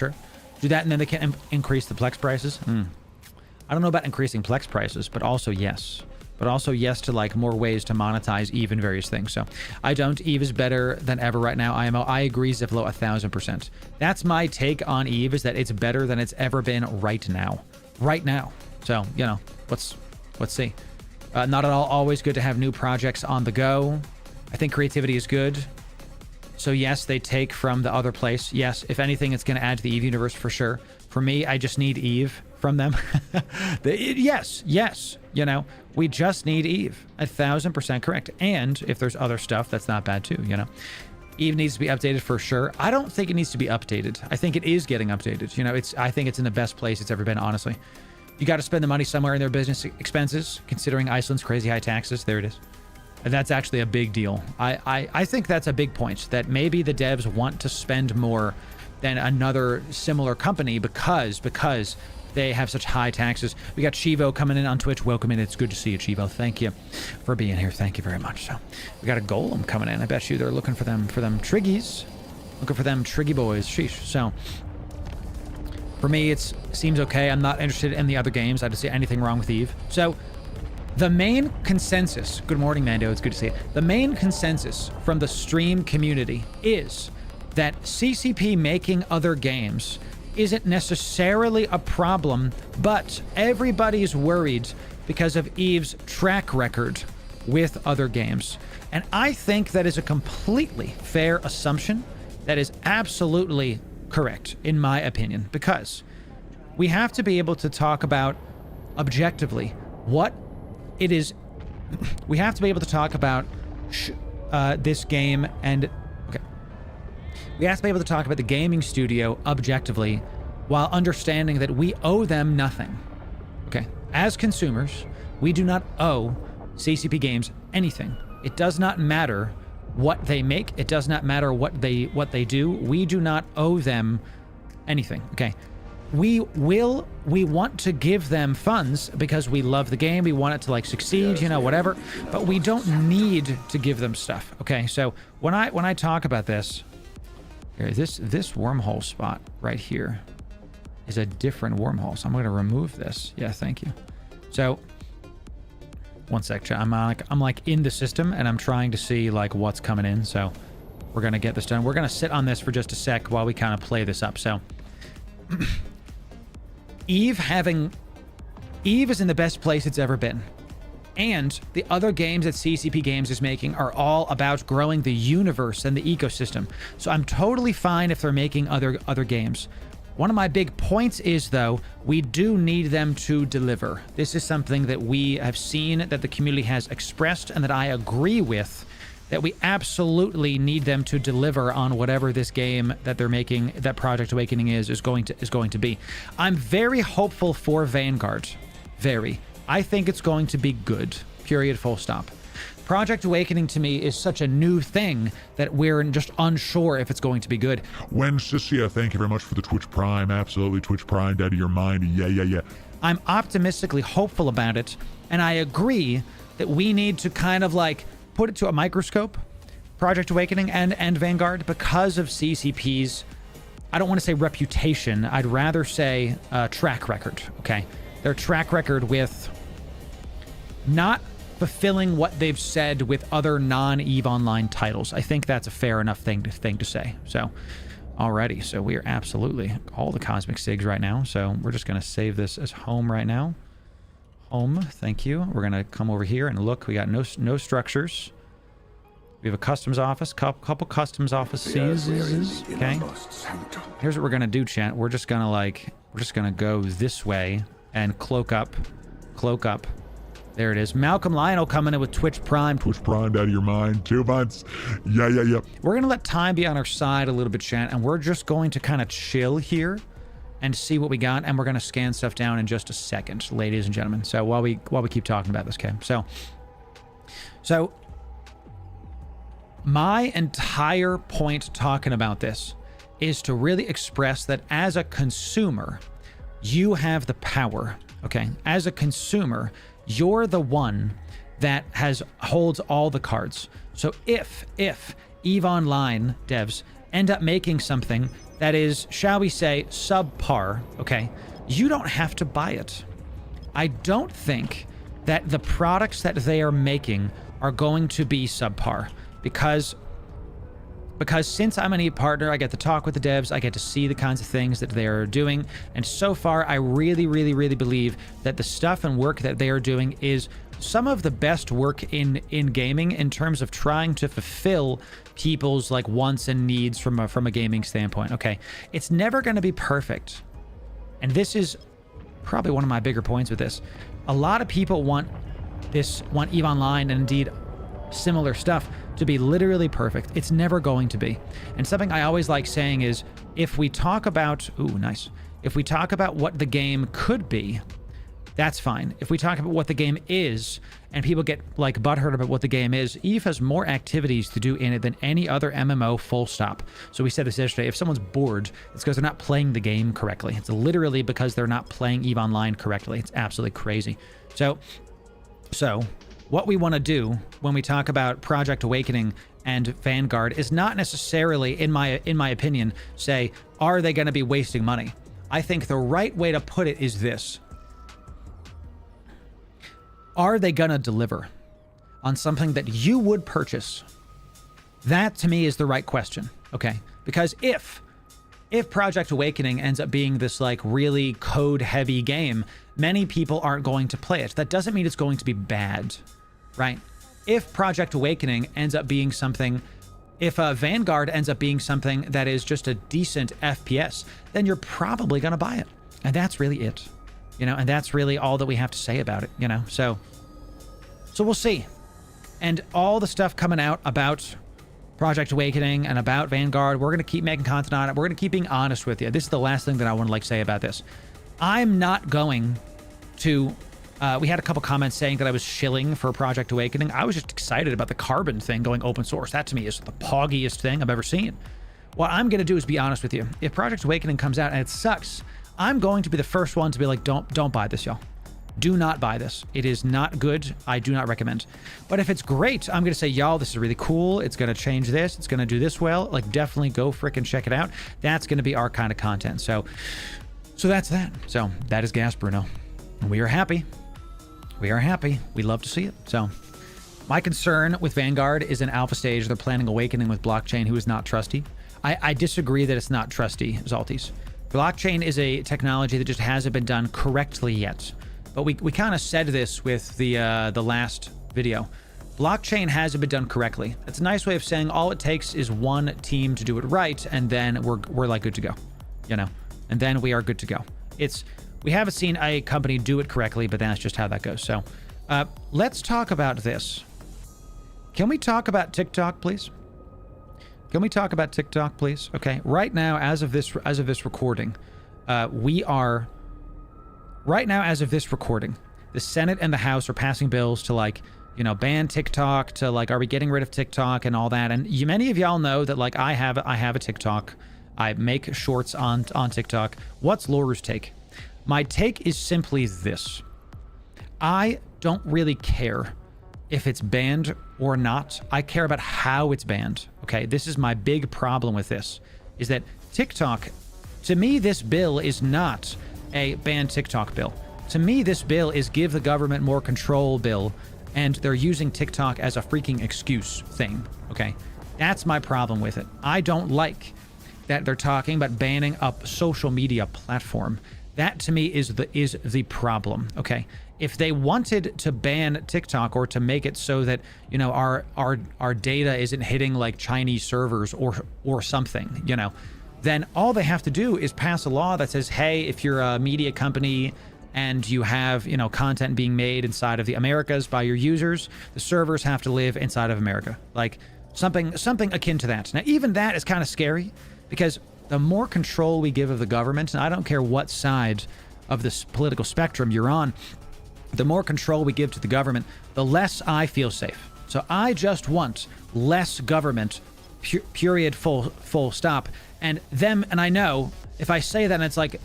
Do that, and then they can increase the Plex prices. I don't know about increasing Plex prices, but also yes. But also yes to, like, more ways to monetize EVE and various things. So I don't. EVE is better than ever right now. IMO, I agree, Ziflo, 1000%. That's my take on EVE, is that it's better than it's ever been right now. Right now. So, you know, let's see. Not at all always good to have new projects on the go. I think creativity is good. So yes, they take from the other place. Yes, if anything, it's going to add to the EVE universe for sure. For me, I just need EVE from them. Yes. You know, we just need EVE. 1000% correct. And if there's other stuff, that's not bad too, you know. EVE needs to be updated for sure. I don't think it needs to be updated. I think it is getting updated. You know, I think it's in the best place it's ever been, honestly. You got to spend the money somewhere in their business expenses, considering Iceland's crazy high taxes. There it is. And that's actually a big deal. I think that's a big point, that maybe the devs want to spend more than another similar company because they have such high taxes. We got Chivo coming in on Twitch. Welcome in. It's good to see you, Chivo. Thank you for being here. Thank you very much. So we got a Golem coming in. I bet you they're looking for them Triggies. Looking for them Triggy boys. Sheesh. So for me, it seems okay. I'm not interested in the other games. I don't see anything wrong with EVE. So the main consensus, good morning, Mando, it's good to see you. The main consensus from the stream community is that CCP making other games isn't necessarily a problem, but everybody's worried because of EVE's track record with other games. And I think that is a completely fair assumption that is absolutely correct, in my opinion, because we have to be able to talk about objectively what it is. We have to be able to talk about this game, and we have to be able to talk about the gaming studio objectively while understanding that we owe them nothing. Okay, as consumers, we do not owe CCP Games anything. It does not matter what they make. It does not matter what they do. We do not owe them anything. Okay. We want to give them funds because we love the game. We want it to, like, succeed, you know, whatever, but we don't need to give them stuff. Okay. So when I talk about this, here, this wormhole spot right here is a different wormhole. So I'm going to remove this. Yeah. Thank you. So one sec, I'm like in the system and I'm trying to see, like, what's coming in. So we're going to get this done. We're going to sit on this for just a sec while we kind of play this up. So EVE is in the best place it's ever been. And the other games that CCP Games is making are all about growing the universe and the ecosystem. So I'm totally fine if they're making other games. One of my big points is, though, we do need them to deliver. This is something that we have seen, that the community has expressed, and that I agree with, that we absolutely need them to deliver on whatever this game that they're making, that Project Awakening is going to be. I'm very hopeful for Vanguard. Very. I think it's going to be good. Period. Full stop. Project Awakening to me is such a new thing that we're just unsure if it's going to be good. When Sissia, thank you very much for the Twitch Prime. Absolutely, Twitch Prime, out of your mind. Yeah. I'm optimistically hopeful about it, and I agree that we need to kind of, like, put it to a microscope, Project Awakening and Vanguard, because of CCP's, I don't want to say reputation, I'd rather say track record, okay? Their track record with not fulfilling what they've said with other non-EVE Online titles. I think that's a fair enough thing to say. So, alrighty, so we are absolutely all the Cosmic Sigs right now, so we're just going to save this as home right now. Home, thank you. We're going to come over here and look. We got no structures. We have a customs office, couple customs offices. Okay. Here's what we're gonna do, chat. We're just gonna go this way and cloak up. There it is. Malcolm Lionel coming in with Twitch Prime. Twitch Prime out of your mind. 2 months. Yeah. We're gonna let time be on our side a little bit, chat, and we're just going to kind of chill here and see what we got, and we're gonna scan stuff down in just a second, ladies and gentlemen. So while we keep talking about this, okay? So my entire point talking about this is to really express that as a consumer, you have the power, okay? As a consumer, you're the one that holds all the cards. So if EVE Online devs end up making something that is, shall we say, subpar, okay, you don't have to buy it. I don't think that the products that they are making are going to be subpar because since I'm an EVE partner, I get to talk with the devs, I get to see the kinds of things that they're doing, and so far I really believe that the stuff and work that they are doing is some of the best work in gaming in terms of trying to fulfill people's like wants and needs from a gaming standpoint. Okay, it's never going to be perfect, and this is probably one of my bigger points with this. A lot of people want EVE Online and indeed similar stuff to be literally perfect. It's never going to be. And something I always like saying is, if we talk about, if we talk about what the game could be, that's fine. If we talk about what the game is, and people get like butthurt about what the game is, EVE has more activities to do in it than any other MMO, full stop. So we said this yesterday, if someone's bored, it's because they're not playing the game correctly. It's literally because they're not playing EVE Online correctly. It's absolutely crazy. So what we want to do when we talk about Project Awakening and Vanguard is not necessarily, in my opinion, say, are they going to be wasting money? I think the right way to put it is this. Are they going to deliver on something that you would purchase? That, to me, is the right question, okay? Because if Project Awakening ends up being this like really code-heavy game, many people aren't going to play it. That doesn't mean it's going to be bad, right? If Project Awakening ends up being something, if Vanguard ends up being something that is just a decent FPS, then you're probably going to buy it. And that's really it, you know, and that's really all that we have to say about it, you know? So we'll see. And all the stuff coming out about Project Awakening and about Vanguard, we're going to keep making content on it. We're going to keep being honest with you. This is the last thing that I want to like say about this. I'm not going to, we had a couple comments saying that I was shilling for Project Awakening. I was just excited about the carbon thing going open source. That to me is the poggiest thing I've ever seen. What I'm going to do is be honest with you. If Project Awakening comes out and it sucks, I'm going to be the first one to be like, don't buy this, y'all. Do not buy this. It is not good. I do not recommend. But if it's great, I'm going to say, y'all, this is really cool. It's going to change this. It's going to do this well. Like, definitely go frickin' check it out. That's going to be our kind of content. So that's that. So that is Gas Bruno. We are happy. We are happy. We love to see it. So my concern with Vanguard is in alpha stage. They're planning Awakening with blockchain, who is not trusty. I disagree that it's not trusty, Zalties. Blockchain is a technology that just hasn't been done correctly yet. But we kind of said this with the last video. Blockchain hasn't been done correctly. It's a nice way of saying all it takes is one team to do it right, and then we're like good to go, you know. And then we are good to go. We haven't seen a company do it correctly, but that's just how that goes. So let's talk about this. Can we talk about TikTok, please? Can we talk about TikTok, please? Okay. Right now, as of this recording, Right now, as of this recording, the Senate and the House are passing bills to, like, you know, ban TikTok, to, like, are we getting rid of TikTok and all that? And many of y'all know that, like, I have a TikTok. I make shorts on TikTok. What's Loru's take? My take is simply this. I don't really care if it's banned or not. I care about how it's banned, okay? This is my big problem with this, is that TikTok, to me, this bill is not a ban TikTok bill. To me, this bill is give the government more control bill, and they're using TikTok as a freaking excuse thing, okay? That's my problem with it. I don't like that they're talking about banning a social media platform. That to me is the problem, okay? if they wanted to ban TikTok or to make it so that, you know, our data isn't hitting like Chinese servers or something, you know, then all they have to do is pass a law that says, hey, if you're a media company and you have, you know, content being made inside of the Americas by your users, the servers have to live inside of America. Like something akin to that. Now, even that is kind of scary because the more control we give of the government, and I don't care what side of this political spectrum you're on, the more control we give to the government, the less I feel safe. So I just want less government, period, full stop. And I know if I say that, and it's like,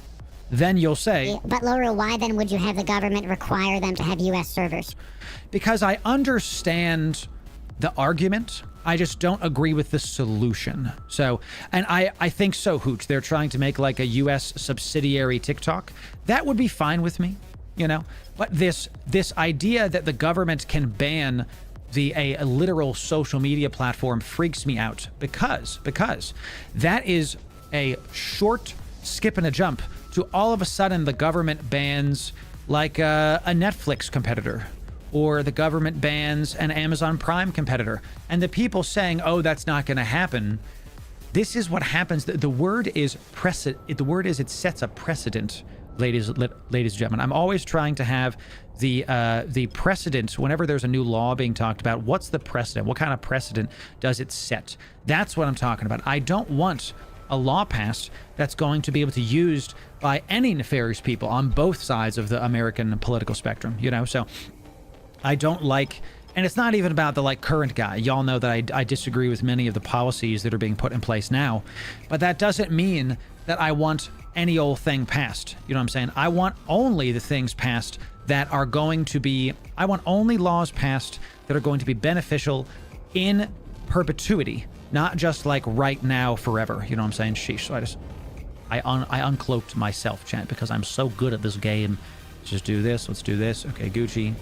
then you'll say... But Loru, why then would you have the government require them to have U.S. servers? Because I understand the argument. I just don't agree with the solution. So, and I think so, Hooch. They're trying to make like a U.S. subsidiary TikTok. That would be fine with me, you know? But this idea that the government can ban a literal social media platform freaks me out because that is a short skip and a jump to all of a sudden the government bans like a Netflix competitor, or the government bans an Amazon Prime competitor, and the people saying, oh, that's not going to happen. This is what happens. The word is it sets a precedent, ladies and gentlemen. I'm always trying to have the precedent whenever there's a new law being talked about. What's the precedent? What kind of precedent does it set? That's what I'm talking about. I don't want a law passed that's going to be able to be used by any nefarious people on both sides of the American political spectrum, you know? So I don't like, and it's not even about the like current guy. Y'all know that I disagree with many of the policies that are being put in place now, but that doesn't mean that I want any old thing passed. You know what I'm saying? I want only the things passed that are going to be, I want only laws passed that are going to be beneficial in perpetuity, not just like right now forever. You know what I'm saying? Sheesh. So I uncloaked myself, chat, because I'm so good at this game. Let's just do this. Let's do this. Okay, Gucci.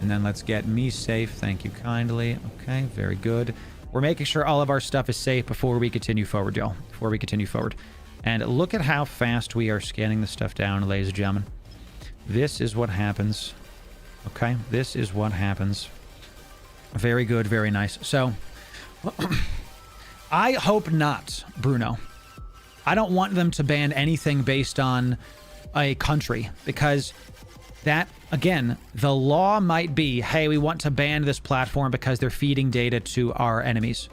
And then let's get me safe. Thank you kindly. Okay, very good. We're making sure all of our stuff is safe before we continue forward, y'all. Before we continue forward. And look at how fast we are scanning this stuff down, ladies and gentlemen. This is what happens. Okay, this is what happens. Very good, very nice. So, I hope not, Bruno. I don't want them to ban anything based on a country, because that, again, the law might be, hey, we want to ban this platform because they're feeding data to our enemies.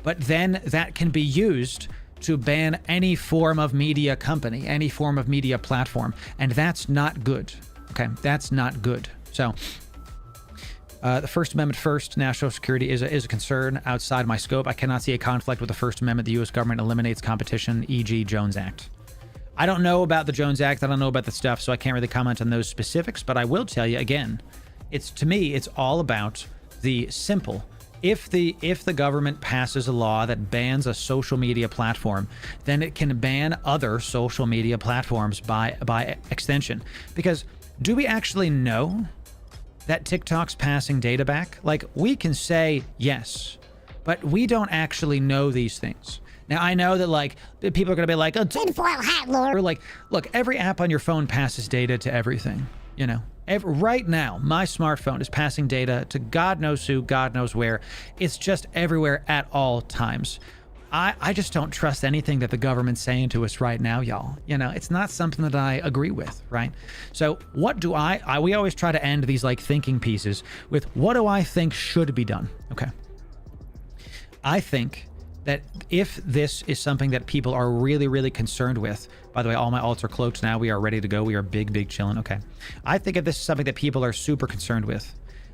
But then that can be used to ban any form of media company, any form of media platform. And that's not good. Okay, that's not good. So the First Amendment first, national security is a concern outside my scope. I cannot see a conflict with the First Amendment. The U.S. government eliminates competition, e.g. Jones Act. I don't know about the Jones Act. I don't know about the stuff, so I can't really comment on those specifics. But I will tell you, again, to me, it's all about the simple. If the government passes a law that bans a social media platform, then it can ban other social media platforms by extension. Because do we actually know that TikTok's passing data back? Like, we can say yes, but we don't actually know these things. Now, I know that, like, people are going to be like, oh, tinfoil hat, Lord. or like, look, every app on your phone passes data to everything, you know? Right now, my smartphone is passing data to God knows who, God knows where. It's just everywhere at all times. I just don't trust anything that the government's saying to us right now, y'all. You know, it's not something that I agree with, right? So what do we always try to end these like thinking pieces with, what do I think should be done? Okay. I think that if this is something that people are really, really concerned with, by the way, all my alts are cloaked now. We are ready to go. We are big chilling. Okay. I think if this is something that people are super concerned with,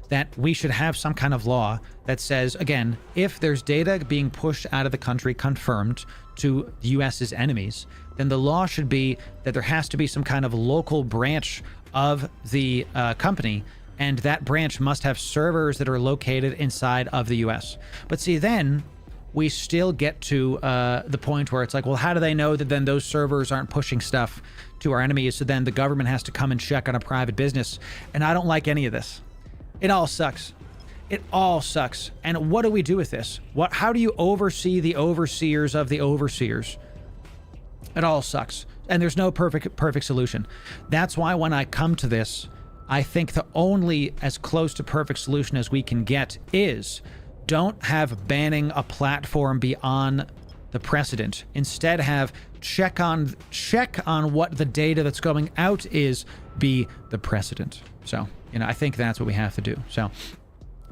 that we should have some kind of law that says, again, if there's data being pushed out of the country confirmed to the US's enemies, then the law should be that there has to be some kind of local branch of the company, and that branch must have servers that are located inside of the US. But see, then we still get to the point where it's like, well, how do they know that then those servers aren't pushing stuff to our enemies? So then the government has to come and check on a private business. And I don't like any of this. It all sucks. It all sucks. And what do we do with this? How do you oversee the overseers of the overseers? It all sucks. And there's no perfect solution. That's why when I come to this, I think the only as close to perfect solution as we can get is don't have banning a platform be on the precedent. Instead, have check on what the data that's going out is be the precedent. So, you know, I think that's what we have to do. So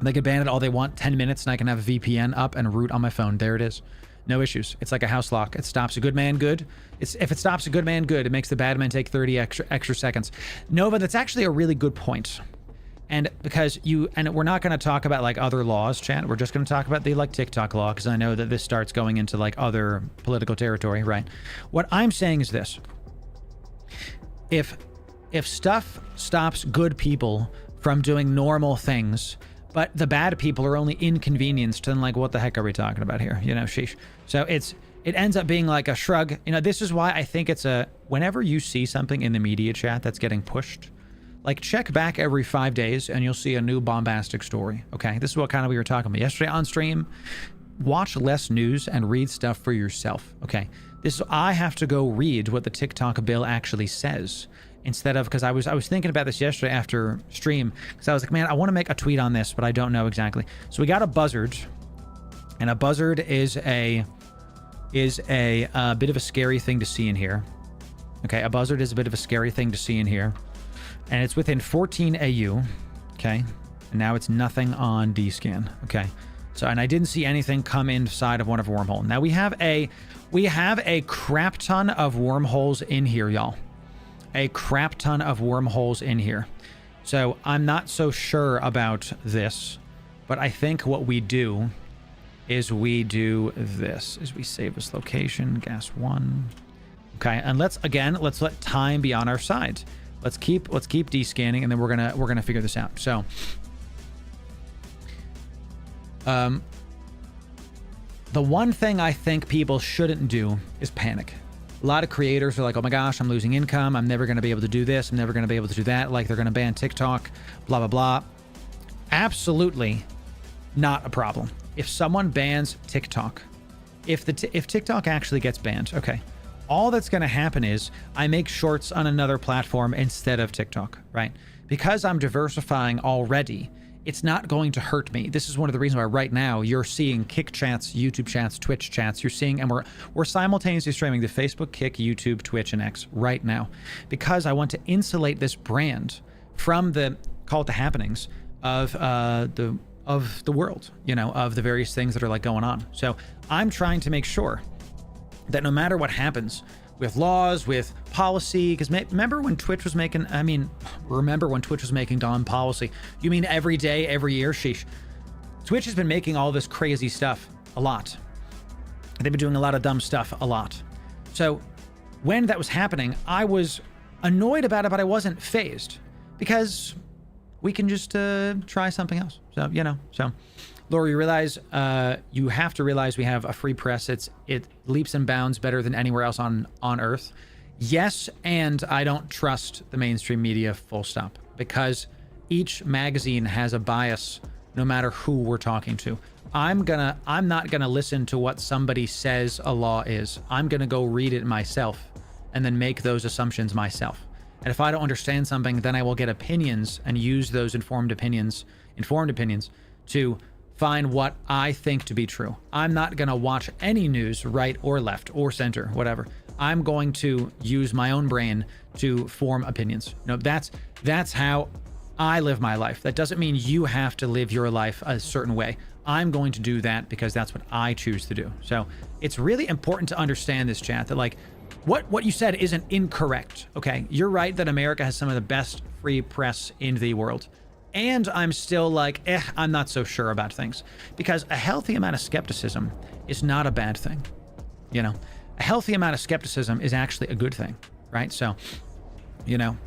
they can ban it all they want, 10 minutes, and I can have a VPN up and root on my phone. There it is. No issues. It's like a house lock. It stops a good man good. If it stops a good man good, it makes the bad man take 30 extra seconds. Nova, that's actually a really good point. And because we're not going to talk about like other laws, chat. We're just going to talk about the like TikTok law, because I know that this starts going into like other political territory, right? What I'm saying is this. If stuff stops good people from doing normal things, but the bad people are only inconvenienced, then like what the heck are we talking about here? You know, sheesh. So it ends up being like a shrug. You know, this is why I think it's whenever you see something in the media chat that's getting pushed, like check back every 5 days and you'll see a new bombastic story. Okay, this is what kind of we were talking about yesterday on stream. Watch less news and read stuff for yourself. Okay, I have to go read what the TikTok bill actually says, instead of, because I was thinking about this yesterday after stream, because I was like, man, I want to make a tweet on this, but I don't know exactly. So we got a buzzard, and a buzzard is a bit of a scary thing to see in here. Okay, a buzzard is a bit of a scary thing to see in here. And it's within 14 AU, okay? And now it's nothing on DScan, okay? So, and I didn't see anything come inside of one of Wormhole. Now we have a crap ton of wormholes in here, y'all. A crap ton of wormholes in here. So I'm not so sure about this, but I think what we do is we do this, is we save this location, gas 1. Okay, and let's let time be on our side. Let's keep descanning, and then we're gonna figure this out. So, the one thing I think people shouldn't do is panic. A lot of creators are like, oh my gosh, I'm losing income. I'm never gonna be able to do this. I'm never gonna be able to do that. Like they're gonna ban TikTok, blah blah blah. Absolutely not a problem. If someone bans TikTok, if TikTok actually gets banned, okay. All that's going to happen is I make shorts on another platform instead of TikTok, right? Because I'm diversifying already, it's not going to hurt me. This is one of the reasons why right now you're seeing Kick chats, YouTube chats, Twitch chats. You're seeing, and we're simultaneously streaming to Facebook, Kick, YouTube, Twitch, and X right now, because I want to insulate this brand from the, call it the happenings of the world, you know, of the various things that are like going on. So I'm trying to make sure that no matter what happens with laws, with policy, because remember when Twitch was making Dom policy? You mean every day, every year? Sheesh. Twitch has been making all this crazy stuff a lot. They've been doing a lot of dumb stuff a lot. So when that was happening, I was annoyed about it, but I wasn't phased, because we can just try something else. So, you know, so Loru, you have to realize we have a free press. It leaps and bounds better than anywhere else on Earth. Yes, and I don't trust the mainstream media, full stop, because each magazine has a bias no matter who we're talking to. I'm not gonna listen to what somebody says a law is. I'm gonna go read it myself and then make those assumptions myself. And if I don't understand something, then I will get opinions and use those informed opinions to find what I think to be true. I'm not going to watch any news, right or left or center, whatever. I'm going to use my own brain to form opinions. No, that's how I live my life. That doesn't mean you have to live your life a certain way. I'm going to do that because that's what I choose to do. So it's really important to understand this, chat, that like what you said isn't incorrect. Okay, you're right that America has some of the best free press in the world. And I'm still like, I'm not so sure about things, because a healthy amount of skepticism is not a bad thing. You know, a healthy amount of skepticism is actually a good thing, right? So, you know,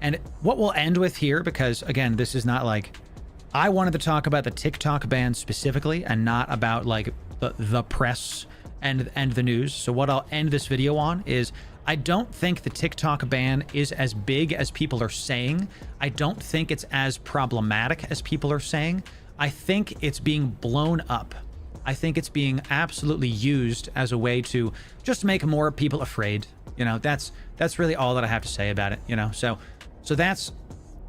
and what we'll end with here, because again, this is not like, I wanted to talk about the TikTok ban specifically and not about like the press and the news. So what I'll end this video on is, I don't think the TikTok ban is as big as people are saying. I don't think it's as problematic as people are saying. I think it's being blown up. I think it's being absolutely used as a way to just make more people afraid. You know, that's really all that I have to say about it, you know. So that's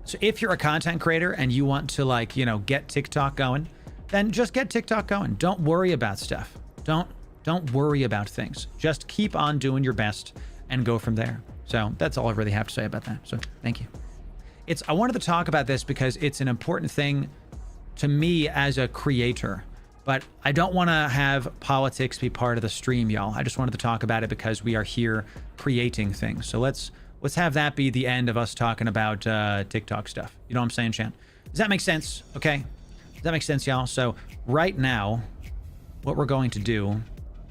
So if you're a content creator and you want to like, you know, get TikTok going, then just get TikTok going. Don't worry about stuff. Don't worry about things. Just keep on doing your best and go from there. So that's all I really have to say about that. So thank you. I wanted to talk about this because it's an important thing to me as a creator, but I don't want to have politics be part of the stream, y'all. I just wanted to talk about it because we are here creating things. So let's have that be the end of us talking about TikTok stuff. You know what I'm saying, Chan? Does that make sense? Okay. Does that make sense, y'all? So right now, what we're going to do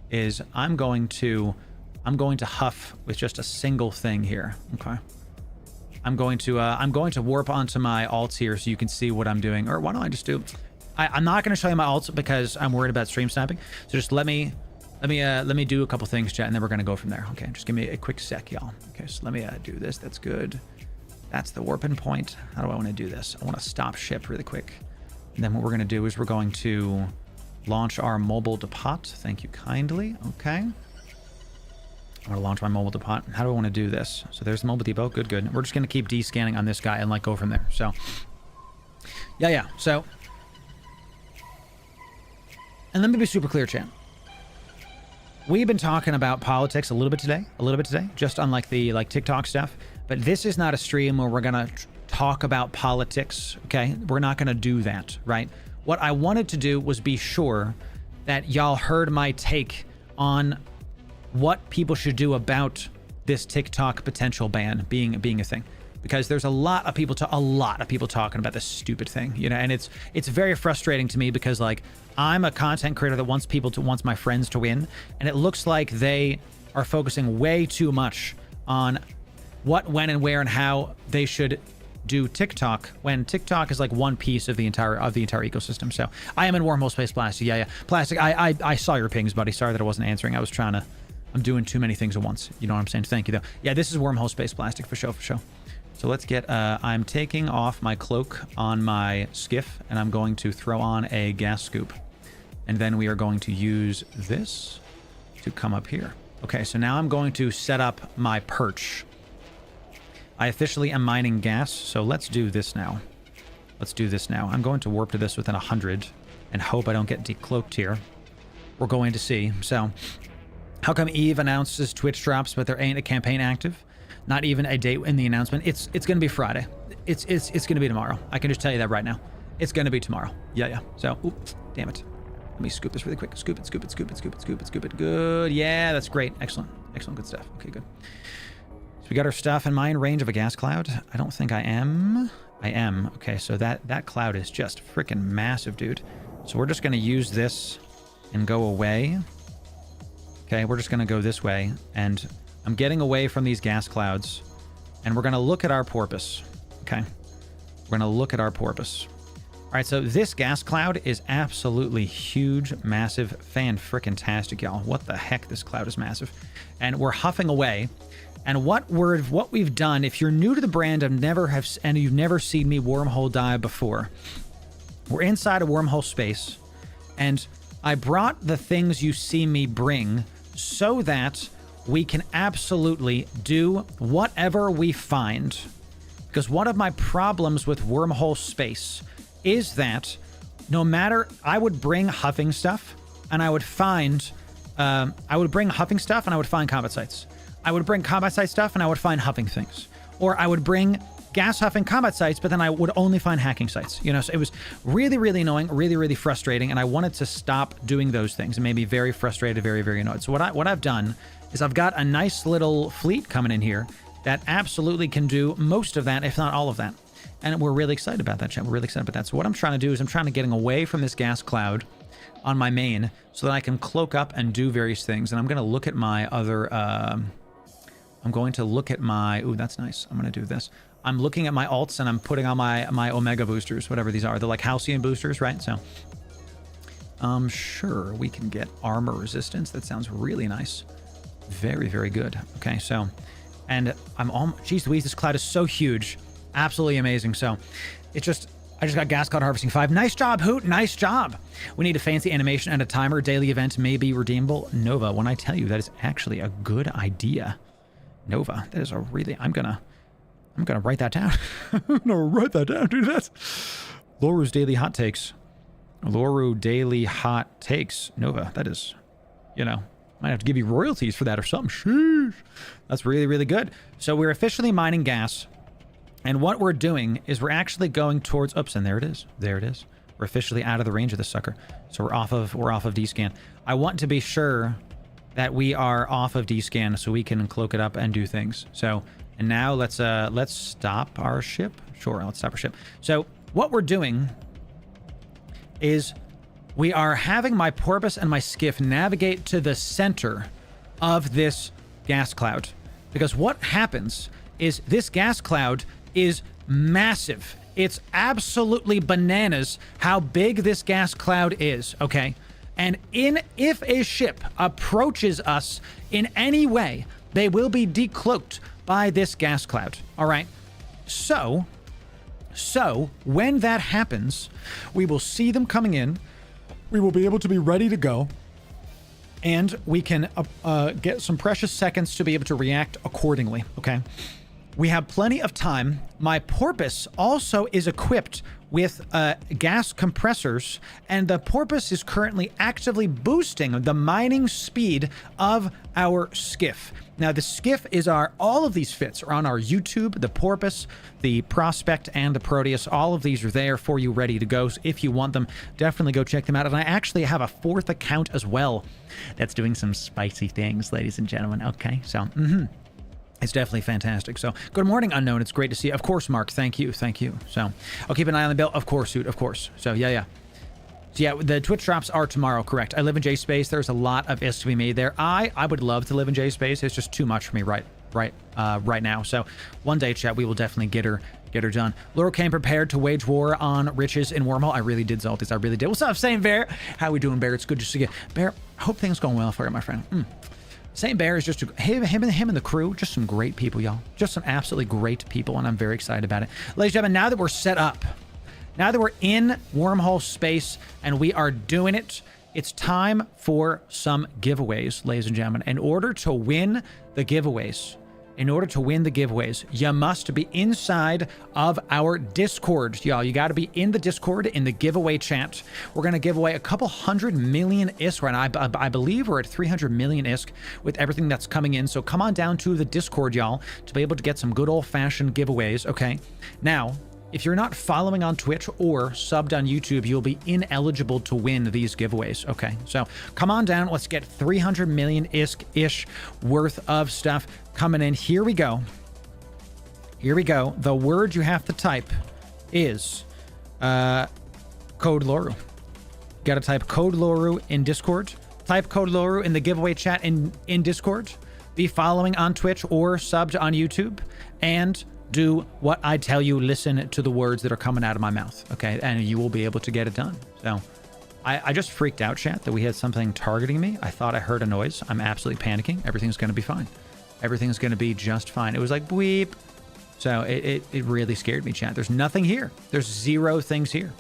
is I'm going to huff with just a single thing here. Okay. I'm going to warp onto my alts here so you can see what I'm doing. Or why don't I just do? I'm not going to show you my alts because I'm worried about stream snapping. So just let me do a couple things, chat, and then we're going to go from there. Okay, just give me a quick sec, y'all. Okay, so let me do this. That's good. That's the warping point. How do I want to do this? I want to stop ship really quick. And then what we're going to do is we're going to launch our mobile depot. Thank you kindly. Okay. I'm going to launch my mobile depot. How do I want to do this? So there's the mobile depot. Good, good. We're just going to keep descanning on this guy and like go from there. So, yeah. So, and let me be super clear, chat. We've been talking about politics a little bit today, just on like the TikTok stuff. But this is not a stream where we're going to talk about politics, okay? We're not going to do that, right? What I wanted to do was be sure that y'all heard my take on what people should do about this TikTok potential ban being a thing, because there's a lot of people talking about this stupid thing, you know, and it's very frustrating to me because like I'm a content creator that wants my friends to win, and it looks like they are focusing way too much on what, when, and where and how they should do TikTok when TikTok is like one piece of the entire ecosystem. So I am in Wormhole Space Plastic. Yeah. Plastic, I saw your pings, buddy. Sorry that I wasn't answering. I'm doing too many things at once. You know what I'm saying? Thank you though. Yeah, this is Wormhole Space Plastic for sure. So let's get, I'm taking off my cloak on my skiff and I'm going to throw on a gas scoop. And then we are going to use this to come up here. Okay, so now I'm going to set up my perch. I officially am mining gas, so let's do this now. I'm going to warp to this within 100 and hope I don't get decloaked here. We're going to see. So, how come Eve announces Twitch drops, but there ain't a campaign active? Not even a date in the announcement. It's going to be Friday. It's going to be tomorrow. I can just tell you that right now. It's going to be tomorrow. Yeah. So, oops, damn it. Let me scoop this really quick. Scoop it. Good. Yeah, that's great. Excellent. Good stuff. Okay, good. So we got our stuff. Am I in range of a gas cloud? I don't think I am. I am. Okay, so that cloud is just freaking massive, dude. So we're just going to use this and go away. Okay, we're just going to go this way. And I'm getting away from these gas clouds. And we're going to look at our porpoise. Okay, we're going to look at our porpoise. All right, so this gas cloud is absolutely huge, massive, fan-frickin-tastic, y'all. What the heck? This cloud is massive. And we're huffing away. And what we've done, if you're new to the brand and you've never seen me wormhole dive before, we're inside a wormhole space, and I brought the things you see me bring so that we can absolutely do whatever we find. Because one of my problems with wormhole space is that no matter, I would bring huffing stuff and I would find, combat sites. I would bring combat site stuff and I would find huffing things. Or I would bring gas huffing combat sites, but then I would only find hacking sites. You know, so it was really, really annoying, really, really frustrating. And I wanted to stop doing those things. It made me very frustrated, very, very annoyed. So what I've done is I've got a nice little fleet coming in here that absolutely can do most of that, if not all of that. And we're really excited about that, chat. We're really excited about that. So what I'm trying to do is I'm trying to get away from this gas cloud on my main so that I can cloak up and do various things. And I'm going to look at my other... Ooh, that's nice. I'm going to do this. I'm looking at my alts and I'm putting on my Omega boosters, whatever these are. They're like Halcyon boosters, right? So, sure, we can get armor resistance. That sounds really nice. Very, very good. Okay, so... And geez Louise, this cloud is so huge. Absolutely amazing. So I just got gas cloud harvesting 5. Nice job, Hoot. Nice job. We need a fancy animation and a timer. Daily event may be redeemable. Nova, when I tell you that is actually a good idea. Nova, that is a really, I'm gonna I'm gonna write that down. I'm gonna write that down, dude. That's Loru's Daily Hot Takes. Loru Daily Hot Takes. Nova, that is, you know, might have to give you royalties for that or something. Sheesh. That's really, really good. So we're officially mining gas. And what we're doing is we're actually going towards, oops, and there it is. There it is. We're officially out of the range of this sucker. So we're off of D-scan. I want to be sure that we are off of D-scan so we can cloak it up and do things. So, and now let's stop our ship. Sure, let's stop our ship. So what we're doing is we are having my porpoise and my skiff navigate to the center of this gas cloud. Because what happens is this gas cloud is massive. It's absolutely bananas how big this gas cloud is, okay? And if a ship approaches us in any way, they will be decloaked by this gas cloud, all right? So when that happens, we will see them coming in. We will be able to be ready to go. And we can get some precious seconds to be able to react accordingly, okay? We have plenty of time. My porpoise also is equipped with gas compressors, and the porpoise is currently actively boosting the mining speed of our skiff. Now, the skiff is all of these fits are on our YouTube, the porpoise, the prospect, and the Proteus. All of these are there for you, ready to go. So if you want them, definitely go check them out. And I actually have a fourth account as well that's doing some spicy things, ladies and gentlemen. Okay, so, it's definitely fantastic. So, good morning, Unknown. It's great to see you. Of course, Mark. Thank you. Thank you. So, I'll keep an eye on the bill. Of course, dude. Of course. So, yeah. So, yeah, the Twitch drops are tomorrow, correct. I live in J-Space. There's a lot of IS to be made there. I would love to live in J-Space. It's just too much for me right now. So, one day, chat, we will definitely get her done. Loru came prepared to wage war on riches in Wormhole. I really did, Zaltis. I really did. What's up, Saint Bear? How we doing, Bear? It's good to see you. Bear, hope things going well for you, my friend. Saint Bear is just him and the crew, just some great people, y'all. Just some absolutely great people, and I'm very excited about it. Ladies and gentlemen, now that we're set up, now that we're in Wormhole space and we are doing it, it's time for some giveaways, ladies and gentlemen. In order to win the giveaways, you must be inside of our Discord, y'all. You got to be in the Discord, in the giveaway chat. We're going to give away a couple 100 million ISK right now. I believe we're at 300 million ISK with everything that's coming in. So come on down to the Discord, y'all, to be able to get some good old-fashioned giveaways, okay? Now, if you're not following on Twitch or subbed on YouTube, you'll be ineligible to win these giveaways, okay? So come on down. Let's get 300 million ISK-ish worth of stuff coming in. Here we go. The word you have to type is code Loru. Got to type code Loru in Discord. Type code Loru in the giveaway chat in Discord. Be following on Twitch or subbed on YouTube. And do what I tell you. Listen to the words that are coming out of my mouth, okay? And you will be able to get it done. So I just freaked out, chat, that we had something targeting me. I thought I heard a noise. I'm absolutely panicking. Everything's going to be fine. Everything's going to be just fine. It was like bleep. So it really scared me, chat. There's nothing here. There's zero things here.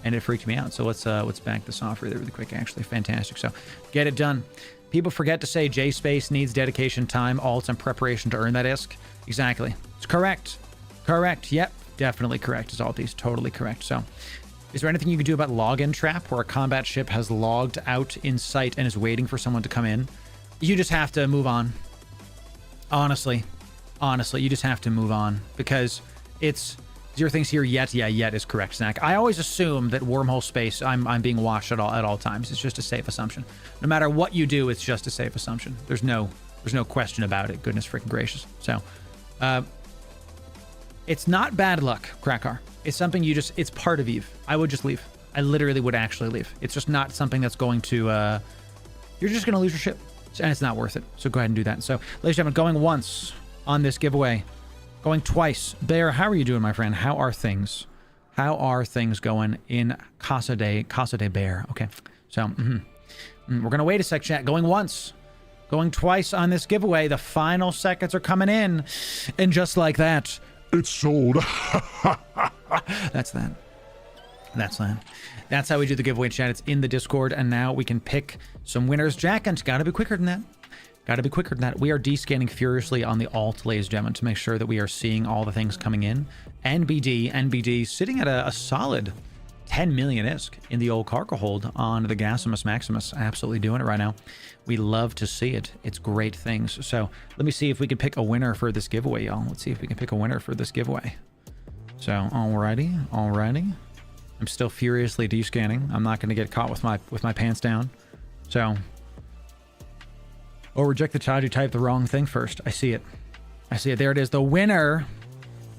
And it freaked me out. So let's back this off really quick. Actually, fantastic. So get it done. People forget to say J-Space needs dedication, time, alts, and preparation to earn that ISK. Exactly. It's correct. Correct. Yep. Definitely correct. Zaltis. Totally correct. So is there anything you can do about login trap where a combat ship has logged out in sight and is waiting for someone to come in? You just have to move on. Honestly, you just have to move on because it's zero things here yet. Yeah, yet is correct, Snack. I always assume that wormhole space, I'm being watched at all times. It's just a safe assumption. No matter what you do, it's just a safe assumption. There's no question about it. Goodness freaking gracious. So, it's not bad luck, Krakar. It's something it's part of Eve. I would just leave. I literally would actually leave. It's just not something that's going to, you're just going to lose your ship. And it's not worth it. So go ahead and do that. So, ladies and gentlemen, going once on this giveaway. Going twice. Bear, how are you doing, my friend? How are things? How are things going in Casa de Bear? Okay. So, we're going to wait a sec, chat. Going once. Going twice on this giveaway. The final seconds are coming in. And just like that, it's sold. That's that. That's how we do the giveaway, chat. It's in the Discord, and now we can pick some winners. Jack, and it's got to be quicker than that. Got to be quicker than that. We are descanning furiously on the alt, ladies and gentlemen, to make sure that we are seeing all the things coming in. NBD sitting at a solid 10 million ISK in the old cargo hold on the Gasimus Maximus. Absolutely doing it right now. We love to see it. It's great things. So let me see if we can pick a winner for this giveaway, y'all. Let's see if we can pick a winner for this giveaway. So, alrighty. I'm still furiously descanning. I'm not going to get caught with my pants down. So, reject the child who typed the wrong thing first. I see it. There it is. The winner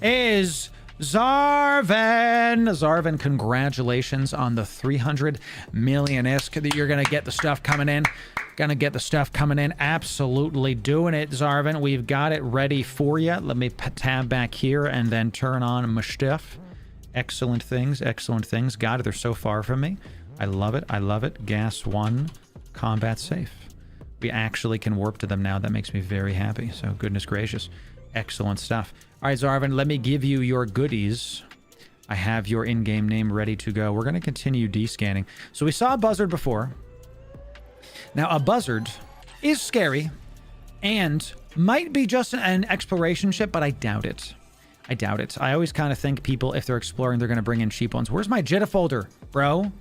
is Zarvan. Zarvan, congratulations on the 300 million ISK that you're going to get the stuff coming in. Absolutely doing it, Zarvan. We've got it ready for you. Let me tab back here and then turn on my stuff. Excellent things. God, they're so far from me. I love it. Gas 1, combat safe. We actually can warp to them now. That makes me very happy. So, goodness gracious. Excellent stuff. All right, Zarvan, let me give you your goodies. I have your in-game name ready to go. We're going to continue descanning. So we saw a buzzard before. Now, a buzzard is scary and might be just an exploration ship, but I doubt it. I always kind of think people, if they're exploring, they're going to bring in cheap ones. Where's my Jitta folder, bro?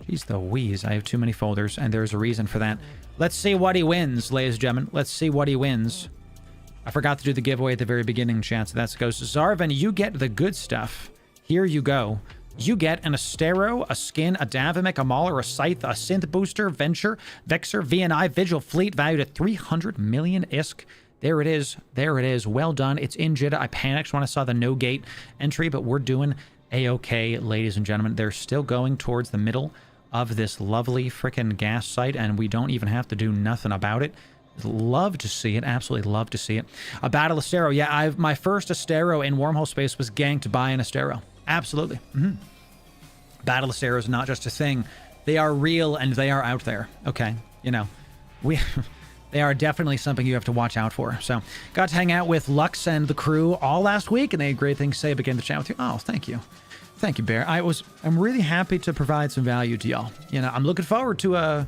Jeez, the wheeze. I have too many folders, and there's a reason for that. Let's see what he wins, ladies and gentlemen. Let's see what he wins. I forgot to do the giveaway at the very beginning, chat, so that goes. Zarvan, you get the good stuff. Here you go. You get an Astero, a Skin, a Davimic, a Mauler, a Scythe, a Synth Booster, Venture, Vexer, VNI, Vigil Fleet, valued at 300 million ISK. There it is. Well done. It's in Jitta. I panicked when I saw the no gate entry, but we're doing A-okay, ladies and gentlemen. They're still going towards the middle of this lovely freaking gas site, and we don't even have to do nothing about it. Love to see it. Absolutely love to see it. A Battle Astero. Yeah, my first Astero in Wormhole space was ganked by an Astero. Absolutely. Battle Astero is not just a thing. They are real and they are out there. Okay. They are definitely something you have to watch out for. So, got to hang out with Lux and the crew all last week, and they had great things to say. Began to chat with you. Oh, thank you. Thank you, Bear. I'm really happy to provide some value to y'all. I'm looking forward to the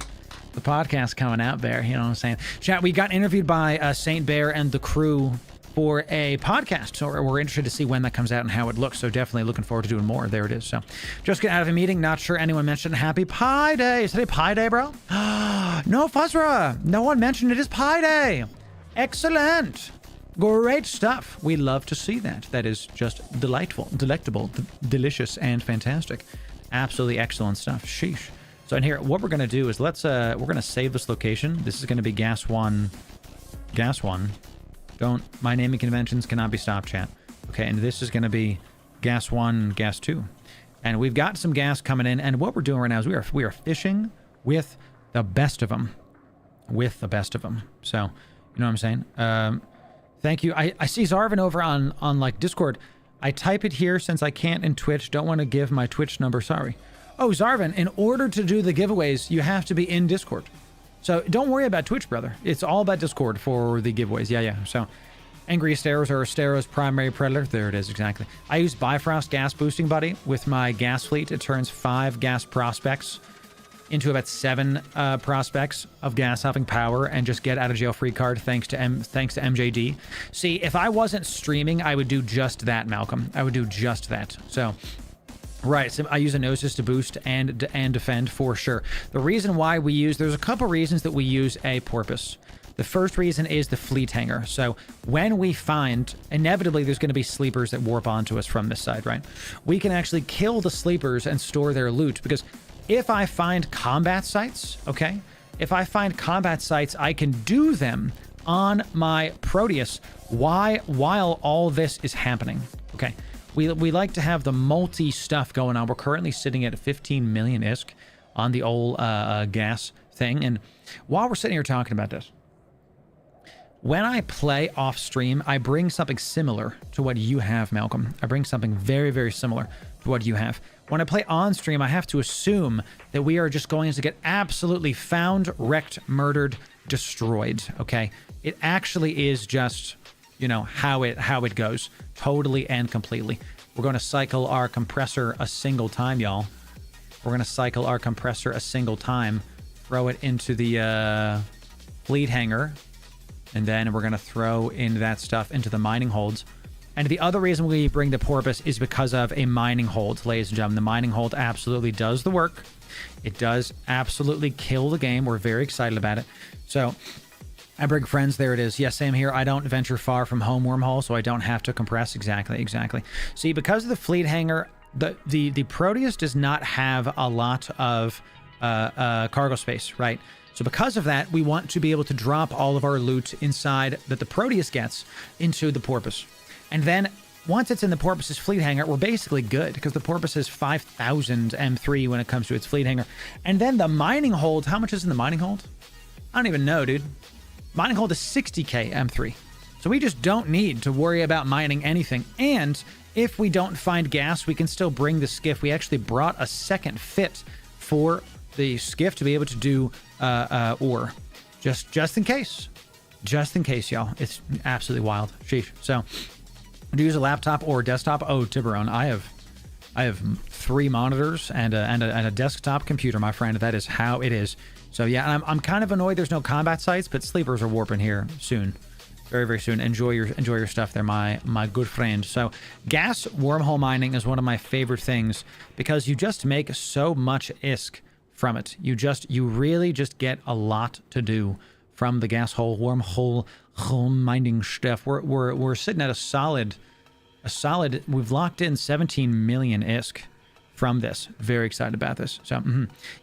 podcast coming out, Bear. You know what I'm saying? Chat, we got interviewed by Saint Bear and the crew for a podcast. So we're interested to see when that comes out and how it looks. So definitely looking forward to doing more. There it is. So just getting out of a meeting. Not sure anyone mentioned Happy Pi Day. Is today Pi Day, bro? No, Fuzzra. No one mentioned it is Pi Day. Excellent. Great stuff. We love to see that. That is just delightful, delectable, delicious, and fantastic. Absolutely excellent stuff. Sheesh. So in here, what we're going to do is we're going to save this location. This is going to be Gas 1. My naming conventions cannot be stopped, chat. Okay, and this is going to be Gas 1, Gas 2. And we've got some gas coming in, and what we're doing right now is we are fishing with the best of them. So, you know what I'm saying? Thank you. I see Zarvan over on like Discord. I type it here since I can't in Twitch. Don't want to give my Twitch number. Sorry. Oh, Zarvan, in order to do the giveaways, you have to be in Discord. So don't worry about Twitch, brother. It's all about Discord for the giveaways. Yeah. So Angry Asteros are Astero's primary predator. There it is, exactly. I use Bifrost Gas Boosting Buddy with my gas fleet. It turns 5 gas prospects into about 7 prospects of gas having power and just get out of jail free card thanks to MJD. See, if I wasn't streaming, I would do just that, Malcolm. I would do just that. So, right, so I use a Gnosis to boost and defend for sure. The reason why there's a couple reasons that we use a Porpoise. The first reason is the fleet hanger. So when we find, inevitably there's going to be sleepers that warp onto us from this side, right? We can actually kill the sleepers and store their loot, because if I find combat sites, okay? If I find combat sites, I can do them on my Proteus while all this is happening, okay? We like to have the multi stuff going on. We're currently sitting at 15 million ISK on the old gas thing. And while we're sitting here talking about this, when I play off stream, I bring something similar to what you have, Malcolm. I bring something very, very similar to what you have. When I play on stream, I have to assume that we are just going to get absolutely found, wrecked, murdered, destroyed, okay? It actually is just, how it goes, totally and completely. We're going to cycle our compressor a single time, y'all. We're going to cycle our compressor a single time, throw it into the fleet hangar. And then we're going to throw in that stuff into the mining holds. And the other reason we bring the porpoise is because of a mining hold, ladies and gentlemen. The mining hold absolutely does the work. It does absolutely kill the game. We're very excited about it. So I bring friends. There it is. Yes, same here. I don't venture far from home wormhole, so I don't have to compress. Exactly. See, because of the fleet hangar, the Proteus does not have a lot of cargo space, right? So because of that, we want to be able to drop all of our loot inside that the Proteus gets into the porpoise. And then once it's in the porpoise's fleet hangar, we're basically good because the porpoise is 5,000 M3 when it comes to its fleet hangar. And then the mining hold, how much is in the mining hold? I don't even know, dude. Mining hold is 60k M3. So we just don't need to worry about mining anything. And if we don't find gas, we can still bring the skiff. We actually brought a second fit for the skiff to be able to do ore. Just in case. Just in case, y'all. It's absolutely wild. Sheesh. So do you use a laptop or desktop? Oh, Tiburon, I have 3 monitors and a desktop computer, my friend. That is how it is. So yeah, I'm kind of annoyed there's no combat sites, but sleepers are warping here soon. Very, very soon. Enjoy your stuff there, my good friend. So gas wormhole mining is one of my favorite things because you just make so much ISK from it. You really just get a lot to do from the gas hole wormhole mining stuff. We're sitting at a solid. We've locked in 17 million ISK from this. Very excited about this. So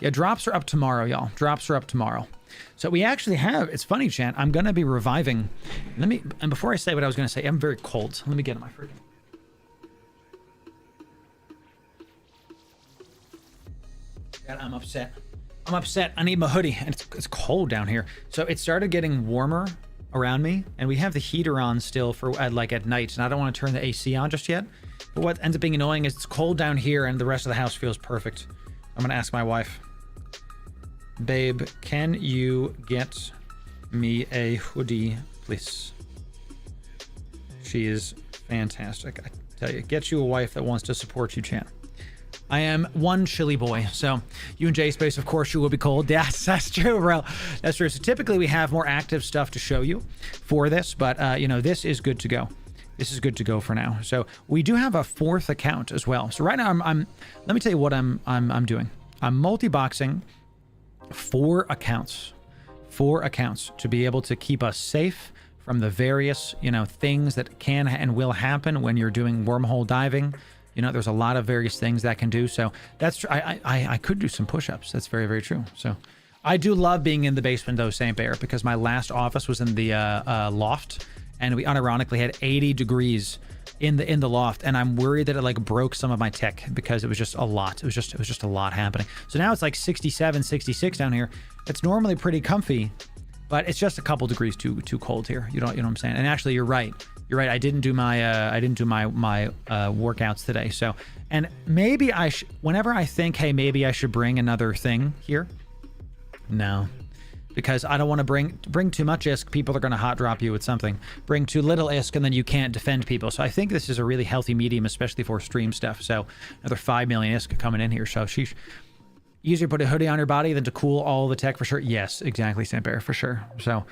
yeah, drops are up tomorrow, y'all. Drops are up tomorrow. So we actually have. It's funny, chat. I'm gonna be reviving. And before I say what I was gonna say, I'm very cold. Let me get in my freaking. I'm upset. I need my hoodie, and it's cold down here. So it started getting warmer around me, and we have the heater on still for like at night, and I don't want to turn the AC on just yet. But what ends up being annoying is it's cold down here, and the rest of the house feels perfect. I'm gonna ask my wife, babe, can you get me a hoodie, please? She is fantastic. I tell you, get you a wife that wants to support you, chan. I am one chilly boy, so you and J-Space, of course, you will be cold. Yes, that's true, bro. That's true. So typically we have more active stuff to show you for this, but you know, this is good to go. This is good to go for now. So we do have a 4th account as well. So right now let me tell you what I'm doing. I'm multi-boxing 4 accounts to be able to keep us safe from the various, you know, things that can and will happen when you're doing wormhole diving. You know, there's a lot of various things that can do. So that's I could do some push-ups. That's very, very true. So I do love being in the basement though, St. Bear, because my last office was in the loft, and we unironically had 80 degrees in the loft, and I'm worried that it like broke some of my tech because it was just a lot. It was just a lot happening. So now it's like 67, 66 down here. It's normally pretty comfy, but it's just a couple degrees too cold here. You know what I'm saying? And actually, you're right. You're right. I didn't do my workouts today. So, and maybe whenever I think, hey, maybe I should bring another thing here. No, because I don't want to bring too much ISK. People are going to hot drop you with something. Bring too little ISK, and then you can't defend people. So I think this is a really healthy medium, especially for stream stuff. So another 5 million ISK coming in here. So sheesh. Easier to put a hoodie on your body than to cool all the tech for sure. Yes, exactly, St. Bear, for sure. So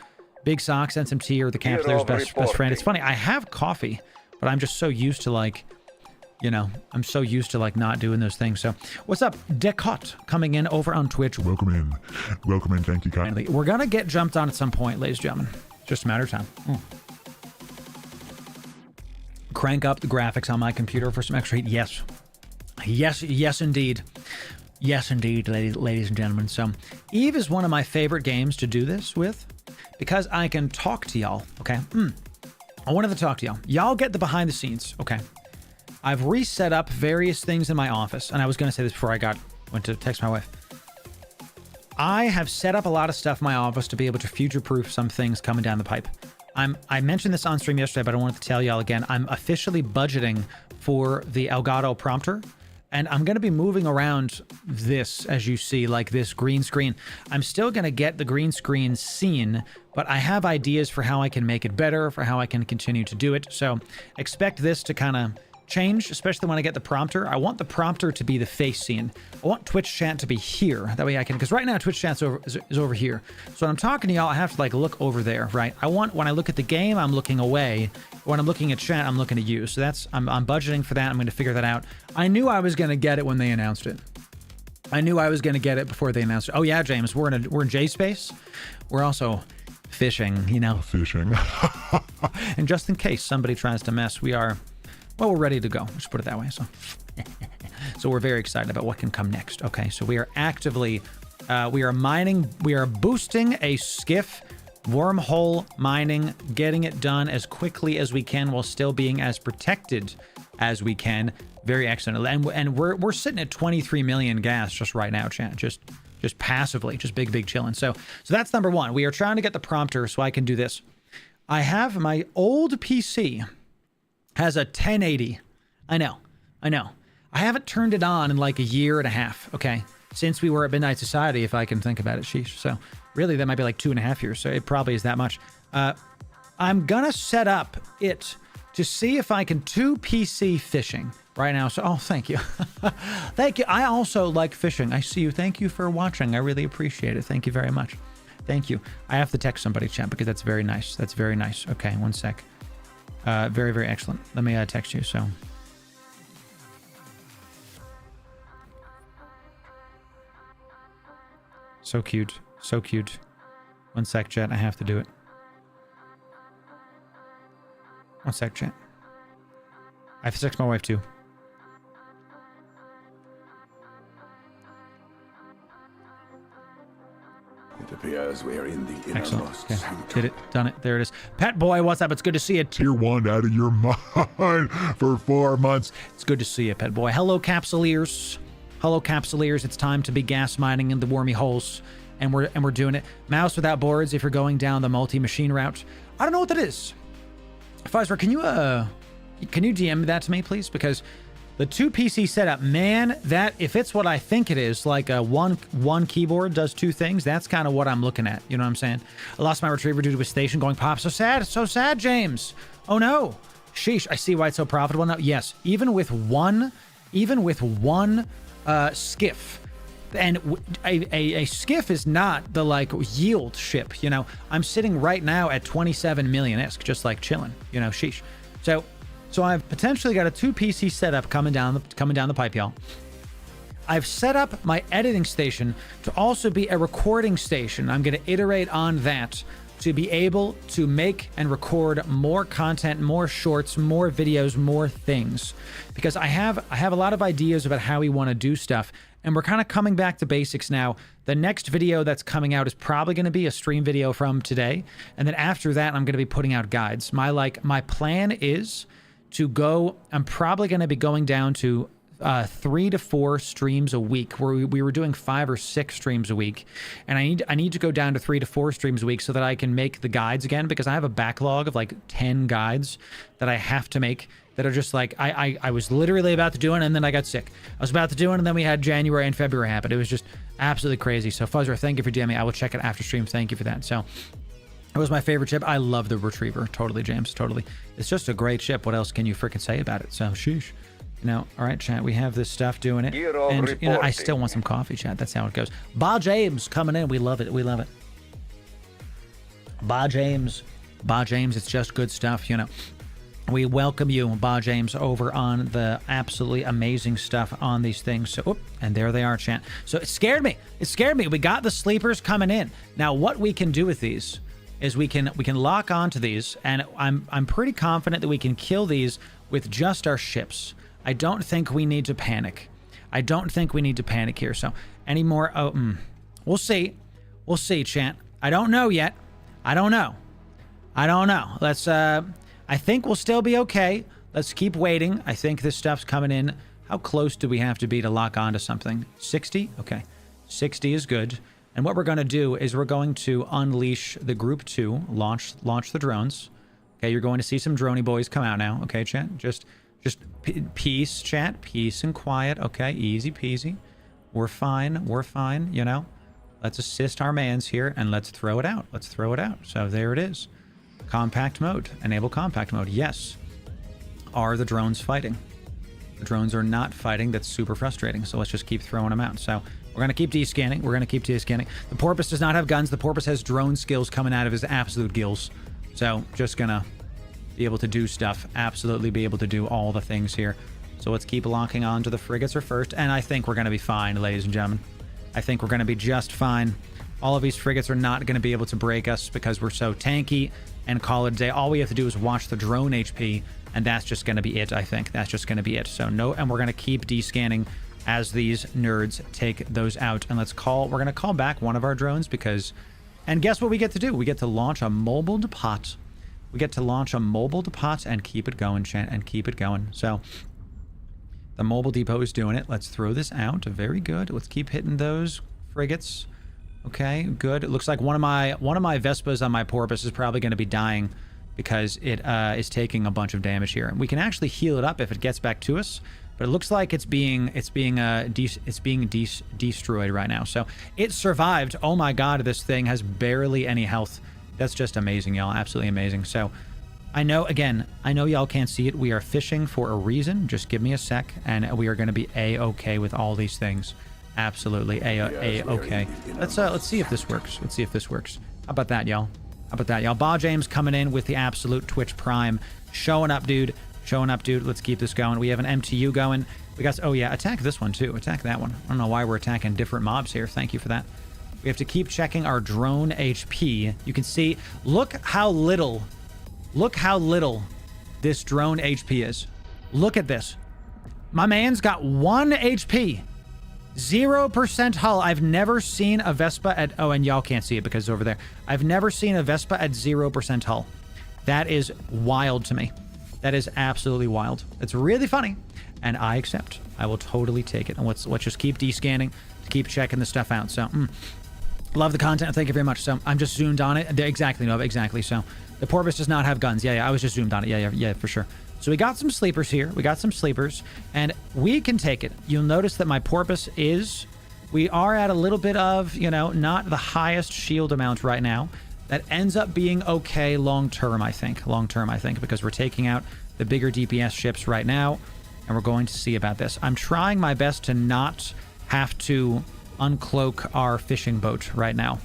big socks and some tea are the camp player's best friend. It's funny, I have coffee, but I'm just so used to like, you know, I'm so used to like not doing those things. So what's up, Decot, coming in over on Twitch. Welcome in. Thank you, kindly. We're gonna get jumped on at some point, ladies and gentlemen. Just a matter of time. Crank up the graphics on my computer for some extra heat. Yes indeed. Yes indeed, ladies and gentlemen. So Eve is one of my favorite games to do this with because I can talk to y'all. Okay, I wanted to talk to y'all. Y'all get the behind the scenes. Okay, I've reset up various things in my office, and I was going to say this before I went to text my wife. I have set up a lot of stuff in my office to be able to future-proof some things coming down the pipe. I mentioned this on stream yesterday, but I wanted to tell y'all again. I'm officially budgeting for the Elgato prompter, and I'm going to be moving around this, as you see, like this green screen. I'm still going to get the green screen scene, but I have ideas for how I can make it better, for how I can continue to do it. So expect this to kind of change, especially when I get the prompter. I want the prompter to be the face scene. I want Twitch chat to be here. That way I can, because right now Twitch chat is over here. So when I'm talking to y'all, I have to like look over there, right? I want, when I look at the game, I'm looking away. When I'm looking at chat, I'm looking at you. So that's, I'm budgeting for that. I'm going to figure that out. I knew I was going to get it when they announced it. I knew I was going to get it before they announced it. Oh yeah, James, we're in J space. We're also fishing, you know. Fishing. And just in case somebody tries to mess, we're ready to go. Let's put it that way. So we're very excited about what can come next. Okay, so we are actively, we are mining, we are boosting a skiff, wormhole mining, getting it done as quickly as we can while still being as protected as we can. Very excellent. And we're sitting at 23 million gas just right now, chat. Just passively, just big chilling. So that's number one. We are trying to get the prompter so I can do this. I have my old PC has a 1080. I know. I haven't turned it on in like a year and a half. Okay, since we were at Midnight Society, if I can think about it. Sheesh. So really, that might be like 2.5 years. So it probably is that much. I'm gonna set up it to see if I can 2 PC fishing right now. So, oh, thank you. Thank you. I also like fishing. I see you. Thank you for watching. I really appreciate it. Thank you very much. Thank you. I have to text somebody, chat, because that's very nice. That's very nice. Okay, one sec. Very excellent. Let me text you. So cute. So cute. One sec, chat. I have to do it. One sec, chat. I have to text my wife too. It appears we are in the Excellent. innermost Okay. sanctum. Did it. Done it. There it is. Pet boy, what's up? It's good to see you. Tier 1 out of your mind for 4 months. It's good to see you, pet boy. Hello, Capsuleers. Hello, Capsuleers. It's time to be gas mining in the wormy holes, and we're doing it. Mouse without boards if you're going down the multi-machine route. I don't know what that is. Pfizer, can you DM that to me, please? Because the 2 PC setup, man, that if it's what I think it is, like a one keyboard does 2 things, that's kind of what I'm looking at. You know what I'm saying? I lost my retriever due to a station going pop. So sad, James. Oh no. Sheesh. I see why it's so profitable now. Yes, even with one skiff. And a skiff is not the like yield ship, you know. I'm sitting right now at 27 million-esque, just like chilling, you know. Sheesh. So I've potentially got a 2 PC setup coming down the pipe, y'all. I've set up my editing station to also be a recording station. I'm going to iterate on that to be able to make and record more content, more shorts, more videos, more things. Because I have a lot of ideas about how we want to do stuff, and we're kind of coming back to basics now. The next video that's coming out is probably going to be a stream video from today, and then after that, I'm going to be putting out guides. My plan is to go. I'm probably going to be going down to 3 to 4 streams a week, where we were doing 5 or 6 streams a week, and I need to go down to 3 to 4 streams a week so that I can make the guides again, because I have a backlog of like 10 guides that I have to make that are just like I was literally about to do it, and then I got sick. I was about to do it, and then we had January and February happen. It was just absolutely crazy. So Fuzzra, thank you for DMing. I will check it after stream. Thank you for that. So it was my favorite ship. I love the Retriever. Totally, James. Totally. It's just a great ship. What else can you freaking say about it? So sheesh. Now, all right, chat, we have this stuff doing it. And, you know, I still want some coffee, chat. That's how it goes. Ba James coming in. We love it. We love it. Ba James. It's just good stuff, you know. We welcome you, Ba James, over on the absolutely amazing stuff on these things. So, and there they are, chat. So it scared me. We got the sleepers coming in. Now, what we can do with these is we can lock onto these, and I'm pretty confident that we can kill these with just our ships. I don't think we need to panic. Here. So any more? We'll see. Chat. I don't know yet. I don't know. Let's. I think we'll still be okay. Let's keep waiting. I think this stuff's coming in. How close do we have to be to lock onto something? 60? Okay. 60 is good. And what we're going to do is we're going to unleash the group 2, launch the drones. Okay, you're going to see some droney boys come out now. Okay, chat. Just peace, chat. Peace and quiet. Okay, easy peasy. We're fine, you know. Let's assist our mans here, and let's throw it out. So there it is. Compact mode. Enable compact mode. Yes. Are the drones fighting? The drones are not fighting. That's super frustrating. So let's just keep throwing them out. So we're going to keep descanning. We're going to keep descanning. The porpoise does not have guns. The porpoise has drone skills coming out of his absolute gills. So just going to be able to do stuff. Absolutely be able to do all the things here. So let's keep locking on to the frigates first. And I think we're going to be fine, ladies and gentlemen. I think we're going to be just fine. All of these frigates are not going to be able to break us because we're so tanky, and call it a day. All we have to do is watch the drone HP, and that's just going to be it, I think. That's just going to be it. So no, and we're going to keep descanning as these nerds take those out. And we're going to call back one of our drones because, and guess what we get to do? We get to launch a mobile depot. We get to launch a mobile depot and keep it going, chat, and keep it going. So the mobile depot is doing it. Let's throw this out. Very good. Let's keep hitting those frigates. Okay, good. It looks like one of my Vespas on my porpoise is probably going to be dying because it is taking a bunch of damage here. And we can actually heal it up if it gets back to us, but it looks like it's being destroyed right now. So it survived. Oh my god, this thing has barely any health. That's just amazing, y'all. Absolutely amazing. So I know y'all can't see it. We are fishing for a reason. Just give me a sec, and we are going to be a-okay with all these things. Absolutely a-okay. Let's see if this works. Let's see if this works. How about that, y'all? How about that, y'all? Ba James coming in with the absolute Twitch Prime. Showing up, dude. Showing up, dude. Let's keep this going. We have an MTU going. We got... Oh, yeah. Attack this one, too. Attack that one. I don't know why we're attacking different mobs here. Thank you for that. We have to keep checking our drone HP. You can see... Look how little this drone HP is. Look at this. My man's got 1 HP. 0% hull. I've never seen a Vespa at... Oh, and y'all can't see it because it's over there. I've never seen a Vespa at 0% hull. That is wild to me. That is absolutely wild. It's really funny. And I accept. I will totally take it. And let's just keep descanning to keep checking the stuff out. So, love the content. Thank you very much. So, I'm just zoomed on it. Exactly, Nova. Exactly. So, the porpoise does not have guns. Yeah, I was just zoomed on it. Yeah, for sure. So we got some sleepers here. We got some sleepers, and we can take it. You'll notice that my porpoise is... We are at a little bit of, not the highest shield amount right now. That ends up being okay long-term, I think. Long-term, I think, because we're taking out the bigger DPS ships right now, and we're going to see about this. I'm trying my best to not have to uncloak our fishing boat right now.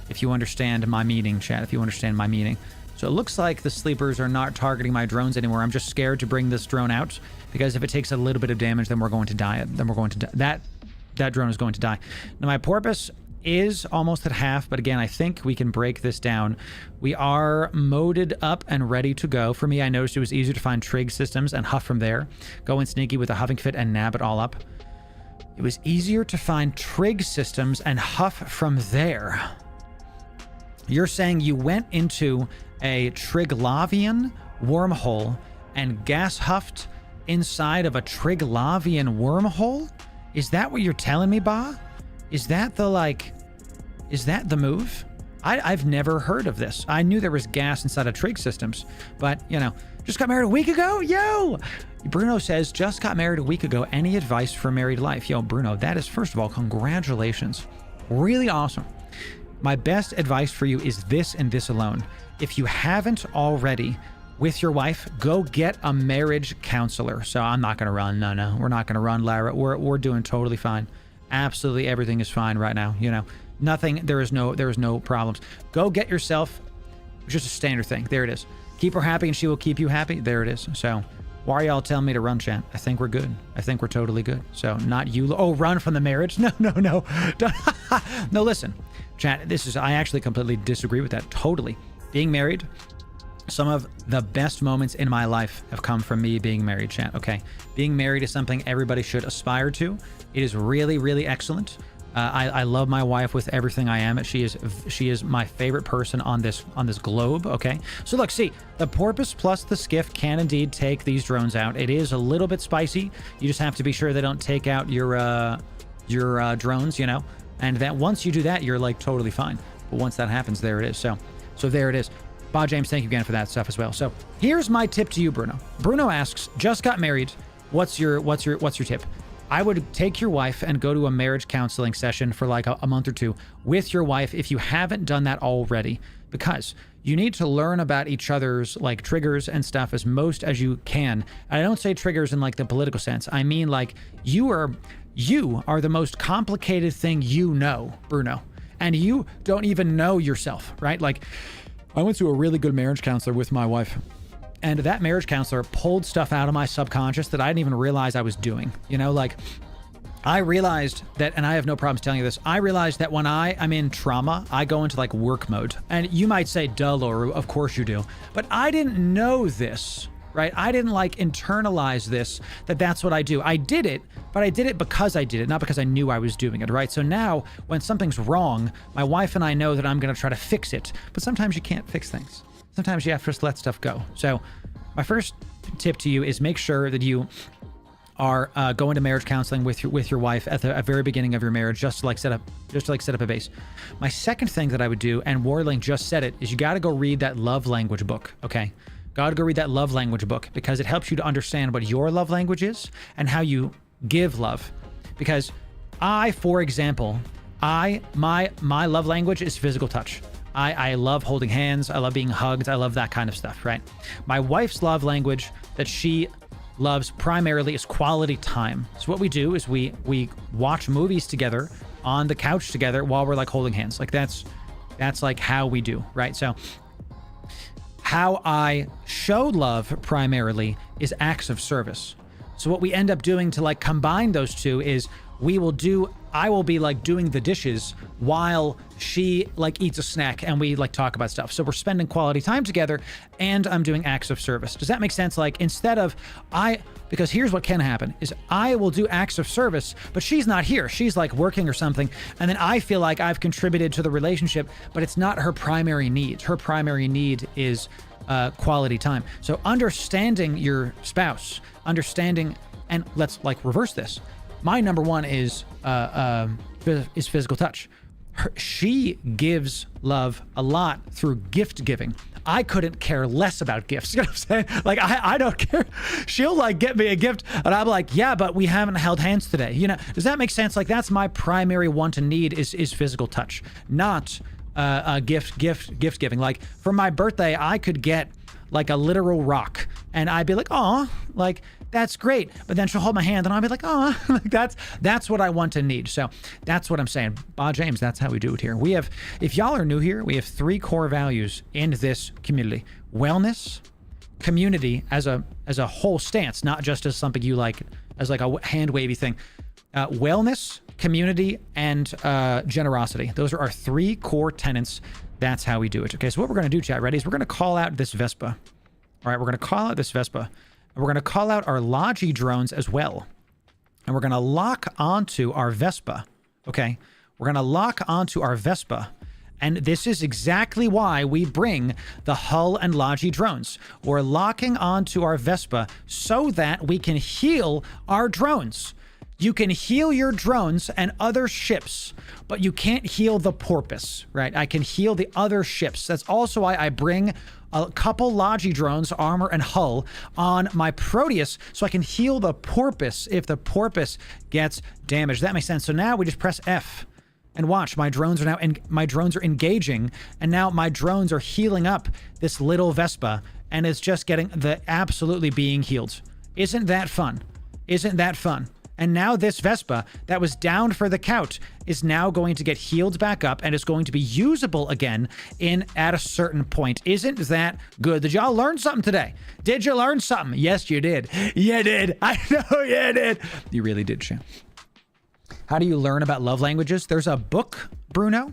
If you understand my meaning, chat. If you understand my meaning. So it looks like the sleepers are not targeting my drones anymore. I'm just scared to bring this drone out because if it takes a little bit of damage, then we're going to die. Then we're going to die. That drone is going to die. Now my porpoise is almost at half, but again, I think we can break this down. We are moded up and ready to go. For me, I noticed it was easier to find trig systems and huff from there. Go in sneaky with a huffing fit and nab it all up. It was easier to find trig systems and huff from there. You're saying you went into a Triglavian wormhole and gas huffed inside of a Triglavian wormhole? Is that what you're telling me, Ba? Is that the move? I've never heard of this. I knew there was gas inside of trig systems, but, just got married a week ago? Yo! Bruno says, just got married a week ago. Any advice for married life? Yo, Bruno, that is, first of all, congratulations. Really awesome. My best advice for you is this and this alone. If you haven't already, with your wife, go get a marriage counselor. So I'm not going to run. No, we're not going to run, Lara. We're doing totally fine. Absolutely everything is fine right now. Nothing, there is no problems. Go get yourself just a standard thing. There it is. Keep her happy and she will keep you happy. There it is. So why are y'all telling me to run, chat? I think we're good. I think we're totally good. So not you. Oh, run from the marriage? No. No, listen, chat, I actually completely disagree with that. Totally. Being married, some of the best moments in my life have come from me being married, chat. Okay. Being married is something everybody should aspire to. It is really, really excellent. I love my wife with everything I am. She is my favorite person on this globe. Okay. So look, see, the porpoise plus the skiff can indeed take these drones out. It is a little bit spicy. You just have to be sure they don't take out your drones, and that once you do that, you're like totally fine. But once that happens, there it is. So there it is. Bob James, thank you again for that stuff as well. So here's my tip to you, Bruno. Bruno asks, just got married. What's your tip? I would take your wife and go to a marriage counseling session for like a month or two with your wife if you haven't done that already. because you need to learn about each other's like triggers and stuff as most as you can. And I don't say triggers in like the political sense. I mean like you are the most complicated thing you know, Bruno. And you don't even know yourself, right? Like I went to a really good marriage counselor with my wife. And that marriage counselor pulled stuff out of my subconscious that I didn't even realize I was doing. You know, like I realized that, and I have no problems telling you this, I realized that when I'm in trauma, I go into like work mode. And you might say, duh, Loru, of course you do. But I didn't know this, right? I didn't like internalize this, that's what I do. I did it, but I did it because I did it, not because I knew I was doing it, right? So now when something's wrong, my wife and I know that I'm going to try to fix it. But sometimes you can't fix things. Sometimes you have to just let stuff go. So my first tip to you is make sure that you are going to marriage counseling with your wife at the very beginning of your marriage, just to set up a base. My second thing that I would do, and Warling just said it, is you got to go read that love language book. Okay, got to go read that love language book because it helps you to understand what your love language is and how you give love. Because for example, my love language is physical touch. I love holding hands. I love being hugged. I love that kind of stuff, right? My wife's love language that she loves primarily is quality time. So what we do is we watch movies together on the couch together while we're like holding hands. Like that's like how we do, right? So how I show love primarily is acts of service. So what we end up doing to like combine those two is I will be like doing the dishes while she like eats a snack and we like talk about stuff. So we're spending quality time together and I'm doing acts of service. Does that make sense? Like instead of because here's what can happen is I will do acts of service, but she's not here. She's like working or something. And then I feel like I've contributed to the relationship, but it's not her primary need. Her primary need is quality time. So understanding your spouse, and let's like reverse this. My number one is physical touch. She gives love a lot through gift giving. I couldn't care less about gifts. You know what I'm saying? Like, I don't care. She'll like get me a gift and I'm like, yeah, but we haven't held hands today. You know, does that make sense? Like that's my primary want and need is physical touch, not gift giving. Like for my birthday, I could get like a literal rock and I'd be like, oh, like that's great. But then she'll hold my hand and I'll be like, oh, like that's what I want and need. So that's what I'm saying. James, that's how we do it here. We have, if y'all are new here, we have 3 core values in this community: wellness, community as a whole stance, not just as something you like, as like a hand wavy thing. Wellness, community, and generosity. Those are our 3 core tenets. That's how we do it. Okay, so what we're going to do, chat, ready, is we're going to call out this Vespa. All right, we're going to call out this Vespa. And we're going to call out our Logi drones as well. And we're going to lock onto our Vespa. Okay, we're going to lock onto our Vespa. And this is exactly why we bring the Hull and Logi drones. We're locking onto our Vespa so that we can heal our drones. You can heal your drones and other ships, but you can't heal the porpoise, right? I can heal the other ships. That's also why I bring a couple Logi drones, armor and hull, on my Proteus so I can heal the porpoise if the porpoise gets damaged. That makes sense. So now we just press F and watch. My drones are engaging, and now my drones are healing up this little Vespa, and it's just getting absolutely being healed. Isn't that fun? Isn't that fun? And now this Vespa that was down for the count is now going to get healed back up and is going to be usable again at a certain point. Isn't that good? Did y'all learn something today? Did you learn something? Yes, you did. You did. I know you did. You really did, Shan. How do you learn about love languages? There's a book, Bruno.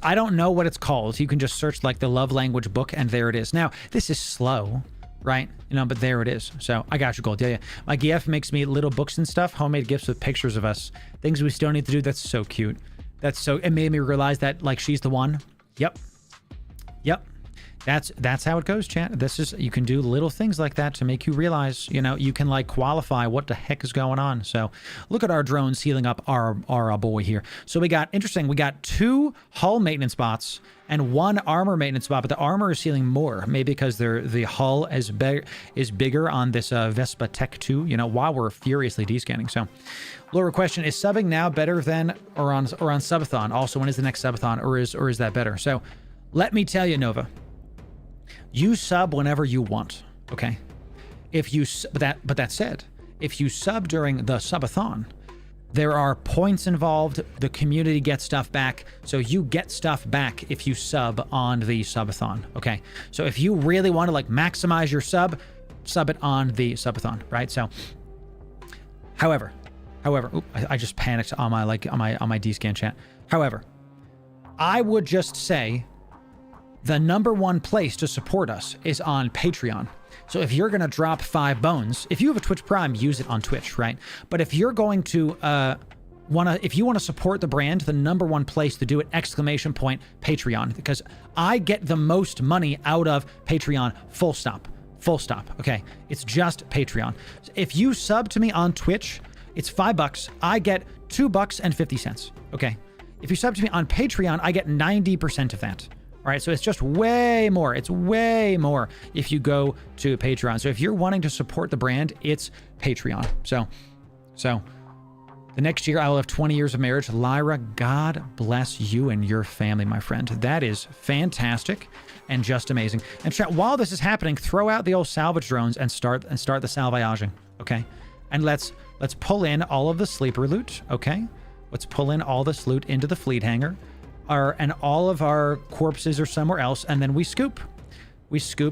I don't know what it's called. You can just search like the love language book and there it is. Now, this is slow, right? You know, but there it is. So I got you, Gold. Yeah. My GF makes me little books and stuff, homemade gifts with pictures of us, things we still need to do. That's so cute. It made me realize that like she's the one. Yep. That's how it goes, chat. You can do little things like that to make you realize, you know, you can like qualify what the heck is going on. So look at our drones healing up our boy here. So we got 2 hull maintenance bots and 1 armor maintenance bot, but the armor is healing more, maybe because the hull is bigger on this Vespa Tech 2, you know, while we're furiously descanning. So Loru question, is subbing now better than or on subathon? Also, when is the next subathon, or is that better? So Let me tell you, Nova, you sub whenever you want, okay? If you, but that said, if you sub during the subathon, there are points involved. The community gets stuff back. So you get stuff back if you sub on the subathon. Okay. So if you really want to like maximize your sub it on the subathon, right? So, however, I just panicked on my, on my D-Scan chat. However, I would just say the number one place to support us is on Patreon. So if you're going to drop 5 bones, if you have a Twitch Prime, use it on Twitch, right? But if you're going to if you want to support the brand, the number one place to do it, Patreon, because I get the most money out of Patreon, full stop, okay? It's just Patreon. If you sub to me on Twitch, it's $5. I get $2.50, okay? If you sub to me on Patreon, I get 90% of that. All right, so it's just way more. It's way more if you go to Patreon. So if you're wanting to support the brand, it's Patreon. So the next year I will have 20 years of marriage. Lyra, God bless you and your family, my friend. That is fantastic and just amazing. And while this is happening, throw out the old salvage drones and start the salvaging, okay? And let's pull in all of the sleeper loot, okay? Let's pull in all this loot into the fleet hangar. And all of our corpses are somewhere else, and then we scoop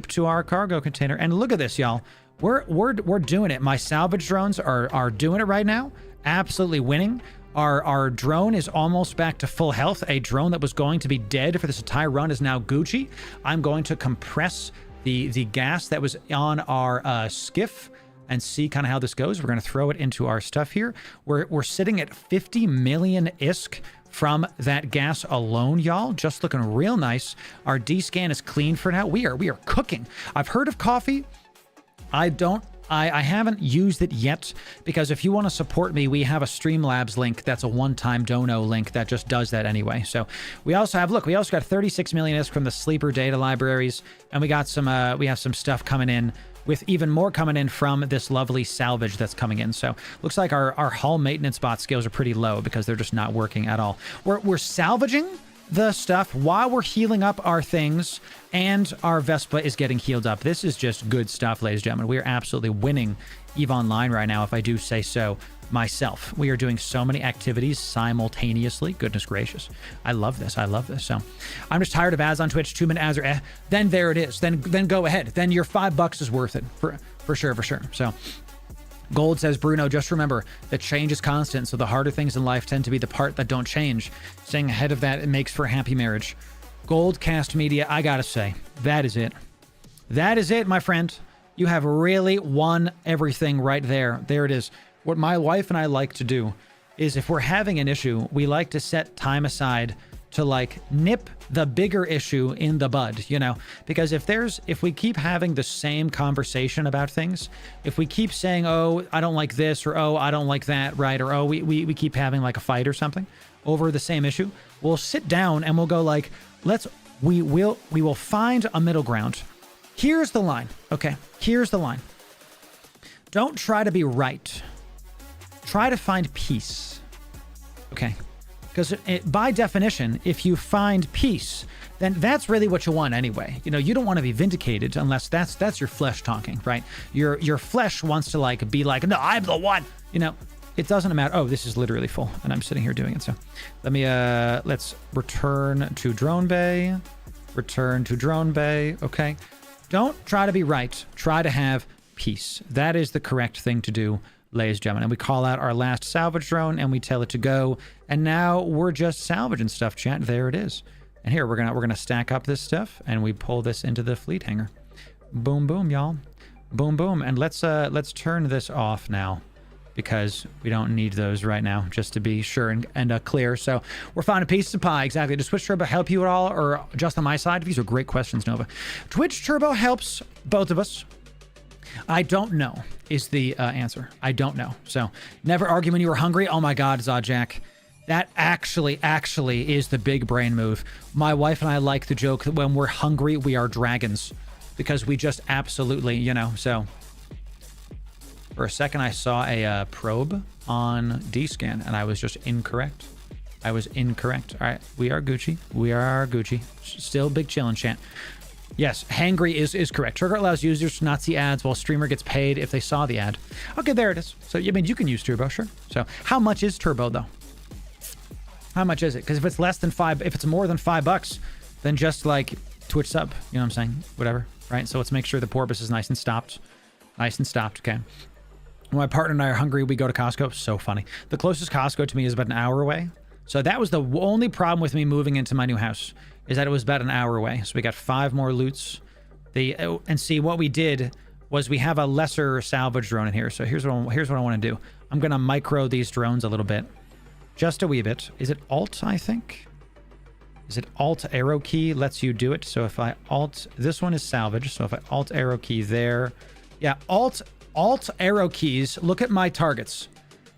to our cargo container. And look at this, y'all. We're doing it. My salvage drones are doing it right now, absolutely winning. Our drone is almost back to full health. A drone that was going to be dead for this entire run is now Gucci. I'm going to compress the gas that was on our skiff and see kind of how this goes. We're going to throw it into our stuff here. We're sitting at 50 million ISK from that gas alone, y'all. Just looking real nice. Our D-Scan is clean for now. We are cooking. I've heard of coffee. I haven't used it yet, because if you want to support me, we have a Streamlabs link that's a one-time dono link that just does that anyway. So we also got 36 million ISK from the sleeper data libraries, and we have some stuff coming in, with even more coming in from this lovely salvage that's coming in. So looks like our hull maintenance bot skills are pretty low because they're just not working at all. We're salvaging the stuff while we're healing up our things, and our Vespa is getting healed up. This is just good stuff, ladies and gentlemen. We are absolutely winning EVE Online right now, if I do say so myself. We are doing so many activities simultaneously. Goodness gracious. I love this. So I'm just tired of ads on Twitch. 2-minute ads are then there it is. Then go ahead. Then your $5 is worth it for sure. So Gold says, Bruno, just remember that change is constant, so the harder things in life tend to be the part that don't change. Staying ahead of that, it makes for a happy marriage. Goldcast Media, I gotta say, that is it. That is it, my friend. You have really won everything right there. There it is. What my wife and I like to do is, if we're having an issue, we like to set time aside to like nip the bigger issue in the bud, you know, because if we keep having the same conversation about things, if we keep saying, oh, I don't like this, or oh, I don't like that, right, or oh, we keep having like a fight or something over the same issue, we'll sit down and we'll go like, we will find a middle ground. Here's the line. Okay, here's the line. Don't try to be right. Try to find peace. Okay. Because by definition, if you find peace, then that's really what you want anyway. You know, you don't want to be vindicated unless that's your flesh talking, right? Your flesh wants to like be like, no, I'm the one. You know, it doesn't matter. Oh, this is literally full, and I'm sitting here doing it. So let me let's return to drone bay. Return to drone bay. Okay. Don't try to be right. Try to have peace. That is the correct thing to do, ladies and gentlemen. And we call out our last salvage drone and we tell it to go. And now we're just salvaging stuff, chat. There it is. And here we're gonna stack up this stuff and we pull this into the fleet hangar. Boom, boom, y'all. Boom, boom. And let's turn this off now, because we don't need those right now, just to be sure and clear. So we're finding pieces of pie. Exactly. Does Twitch Turbo help you at all, or just on my side? These are great questions, Nova. Twitch Turbo helps both of us. I don't know is the answer. I don't know. So never argue when you were hungry. Oh my God, Zodjack. That actually is the big brain move. My wife and I like the joke that when we're hungry, we are dragons, because we just absolutely, you know, so. For a second, I saw a probe on D-Scan, and I was just incorrect. I was incorrect. All right, we are Gucci. We are Gucci. Still big chillin' chant. Yes, hangry is correct. Trigger allows users to not see ads while streamer gets paid if they saw the ad. Okay, there it is. So, I mean, you can use Turbo, sure. So, how much is Turbo, though? How much is it? Because if it's less than if it's more than $5, then just like Twitch sub, you know what I'm saying? Whatever, right? So let's make sure the porpoise is nice and stopped. Nice and stopped, okay. When my partner and I are hungry, we go to Costco. So funny. The closest Costco to me is about an hour away. So that was the only problem with me moving into my new house, is that it was about an hour away. So we got 5 more loots. And see, what we did was we have a lesser salvage drone in here. So here's what I want to do. I'm going to micro these drones a little bit. Just a wee bit. Is it Alt, I think? Is it Alt arrow key lets you do it? So if I Alt, this one is salvage. So if I Alt arrow key there. Yeah, Alt arrow keys. Look at my targets.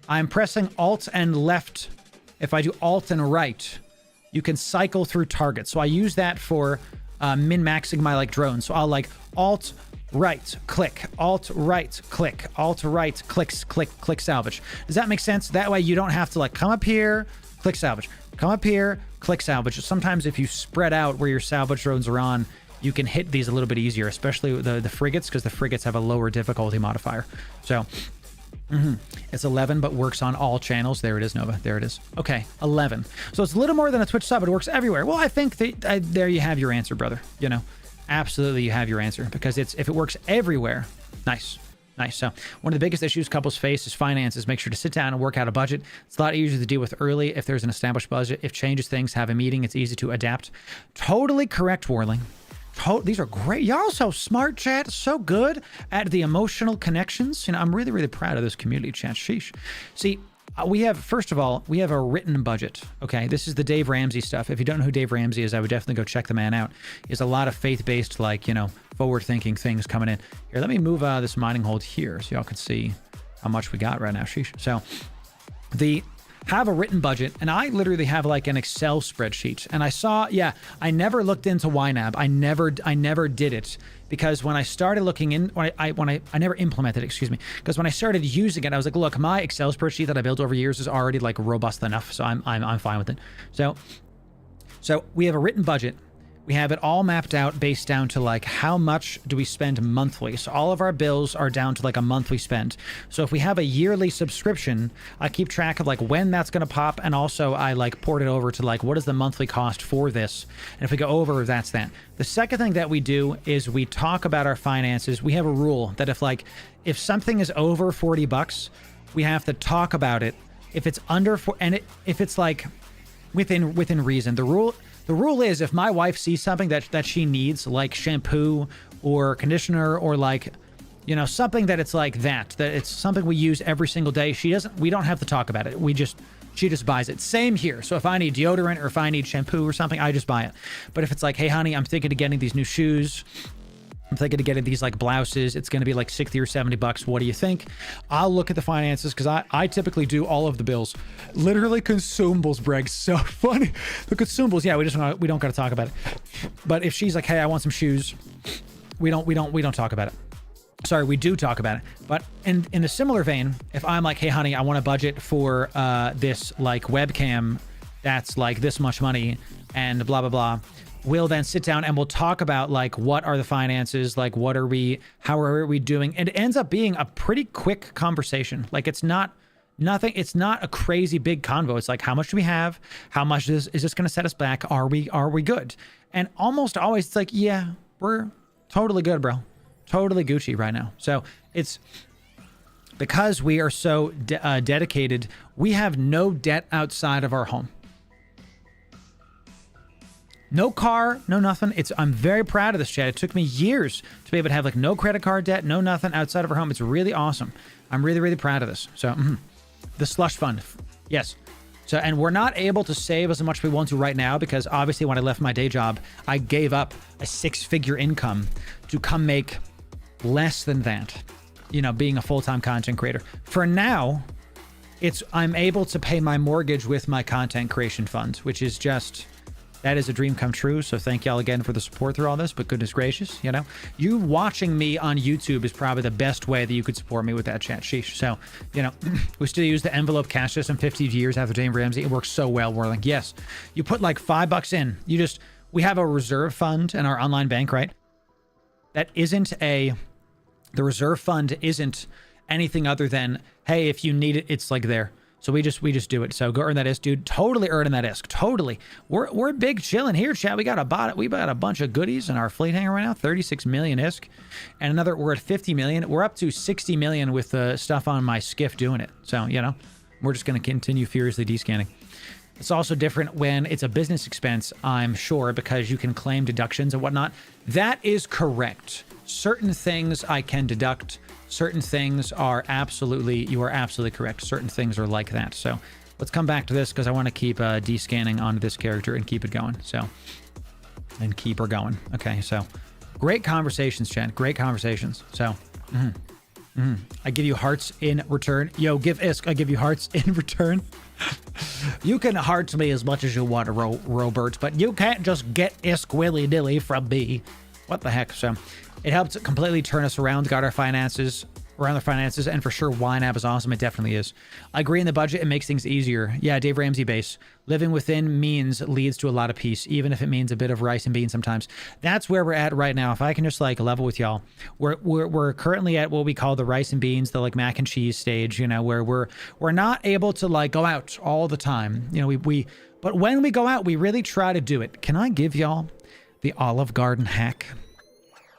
I'm pressing Alt and left. If I do Alt and right, you can cycle through targets. So I use that for min-maxing my like drones. So I'll like Alt right click, Alt right click, Alt right clicks, click salvage. Does that make sense? That way you don't have to like come up here, click salvage, come up here, click salvage. Sometimes if you spread out where your salvage drones are on, you can hit these a little bit easier, especially the frigates, because the frigates have a lower difficulty modifier. So it's 11, but works on all channels. There it is, Nova. There it is. Okay, 11. So it's a little more than a Twitch sub. It works everywhere. Well, I think there you have your answer, brother. You know, absolutely you have your answer, because if it works everywhere, nice. Nice. So one of the biggest issues couples face is finances. Make sure to sit down and work out a budget. It's a lot easier to deal with early if there's an established budget. If changes things, have a meeting. It's easy to adapt. Totally correct, Warling. These are great. Y'all so smart, chat. So good at the emotional connections. You know, I'm really, really proud of this community, chat. Sheesh. See, first of all, we have a written budget. Okay, this is the Dave Ramsey stuff. If you don't know who Dave Ramsey is, I would definitely go check the man out. He has a lot of faith-based, like, you know, forward-thinking things coming in. Here, let me move this mining hold here so y'all can see how much we got right now. Sheesh. So, have a written budget, and I literally have like an Excel spreadsheet. And I saw, I never looked into YNAB. I never did it, because when I started looking in, I never implemented it, excuse me. Because when I started using it, I was like, look, my Excel spreadsheet that I built over years is already like robust enough, so I'm fine with it. So we have a written budget. We have it all mapped out based down to like how much do we spend monthly. So all of our bills are down to like a monthly spend. So if we have a yearly subscription, I keep track of like when that's going to pop. And also I like port it over to like, what is the monthly cost for this? And if we go over, that's that. The second thing that we do is we talk about our finances. We have a rule that if something is over $40, we have to talk about it. If it's under if it's like within reason, the rule is, if my wife sees something that she needs, like shampoo or conditioner, or like, you know, something that it's like that it's something we use every single day, we don't have to talk about it. She just buys it. Same here. So if I need deodorant or if I need shampoo or something, I just buy it. But if it's like, hey honey, I'm thinking of getting these new shoes, I'm thinking of getting these like blouses, it's going to be like 60 or 70 bucks. What do you think? I'll look at the finances, because I typically do all of the bills. Literally consumables, Breg. So funny. The consumables, yeah, we don't got to talk about it. But if she's like, hey, I want some shoes, we don't talk about it. Sorry, we do talk about it. But in a similar vein, if I'm like, hey honey, I want a budget for this like webcam that's like this much money and blah blah blah, we'll then sit down and we'll talk about like, what are the finances, like how are we doing? And it ends up being a pretty quick conversation. Like it's not a crazy big convo. It's like, how much do we have? How much is this going to set us back? Are we good? And almost always it's like, yeah, we're totally good, bro. Totally Gucci right now. So it's because we are so dedicated, we have no debt outside of our home. No car, no nothing. I'm very proud of this, chat. It took me years to be able to have like no credit card debt, no nothing outside of our home. It's really awesome. I'm really, really proud of this. So the slush fund. Yes. So, and we're not able to save as much as we want to right now, because obviously when I left my day job, I gave up a 6-figure income to come make less than that, you know, being a full-time content creator. For now, I'm able to pay my mortgage with my content creation fund, which is just That is a dream come true. So thank y'all again for the support through all this. But goodness gracious, you know, you watching me on YouTube is probably the best way that you could support me with that chat. Sheesh. So, you know, we still use the envelope cash system 50 years after Dave Ramsey. It works so well. We're like, yes, you put like $5 in. We have a reserve fund in our online bank, right? That isn't the reserve fund isn't anything other than, hey, if you need it, it's like there. So we just do it. So go earn that ISK, dude. Totally earning that ISK. Totally. We're big chilling here, chat. We got a bunch of goodies in our fleet hangar right now. 36 million ISK. And we're at 50 million. We're up to 60 million with the stuff on my skiff doing it. So, you know, we're just going to continue furiously descanning. It's also different when it's a business expense, I'm sure, because you can claim deductions and whatnot. That is correct. Certain things I can deduct. Certain things you are absolutely correct. Certain things are like that. So let's come back to this because I want to keep descanning onto this character and keep it going. So, and keep her going. Okay, so great conversations, Chen. Great conversations. So, I give you hearts in return. Yo, give ISK. I give you hearts in return. You can heart me as much as you want, Robert, but you can't just get ISK willy-nilly from me. What the heck? So it helped completely turn us around, got our finances, and for sure, YNAB is awesome. It definitely is. I agree in the budget. It makes things easier. Yeah, Dave Ramsey base. Living within means leads to a lot of peace, even if it means a bit of rice and beans sometimes. That's where we're at right now. If I can just like level with y'all, we're currently at what we call the rice and beans, the like mac and cheese stage, you know, where we're not able to like go out all the time. You know, but when we go out, we really try to do it. Can I give y'all the Olive Garden hack?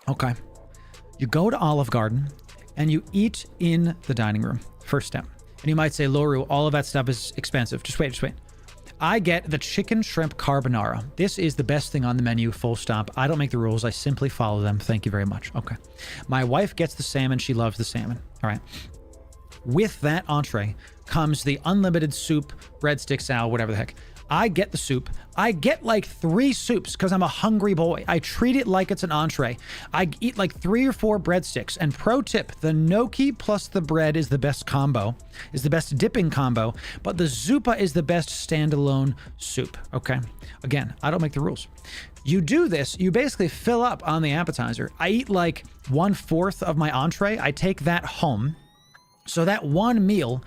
Okay. You go to Olive Garden and you eat in the dining room. First step. And you might say, Loru, all of that stuff is expensive. Just wait. I get the chicken shrimp carbonara. This is the best thing on the menu, full stop. I don't make the rules. I simply follow them. Thank you very much. Okay. My wife gets the salmon. She loves the salmon. All right. With that entree comes the unlimited soup, breadstick, salad, whatever the heck. I get the soup. I get like 3 soups because I'm a hungry boy. I treat it like it's an entree. I eat like 3 or 4 breadsticks. And pro tip, the gnocchi plus the bread is the best combo, is the best dipping combo, but the zuppa is the best standalone soup, okay? Again, I don't make the rules. You do this, you basically fill up on the appetizer. I eat like 1/4 of my entree. I take that home. So that one meal...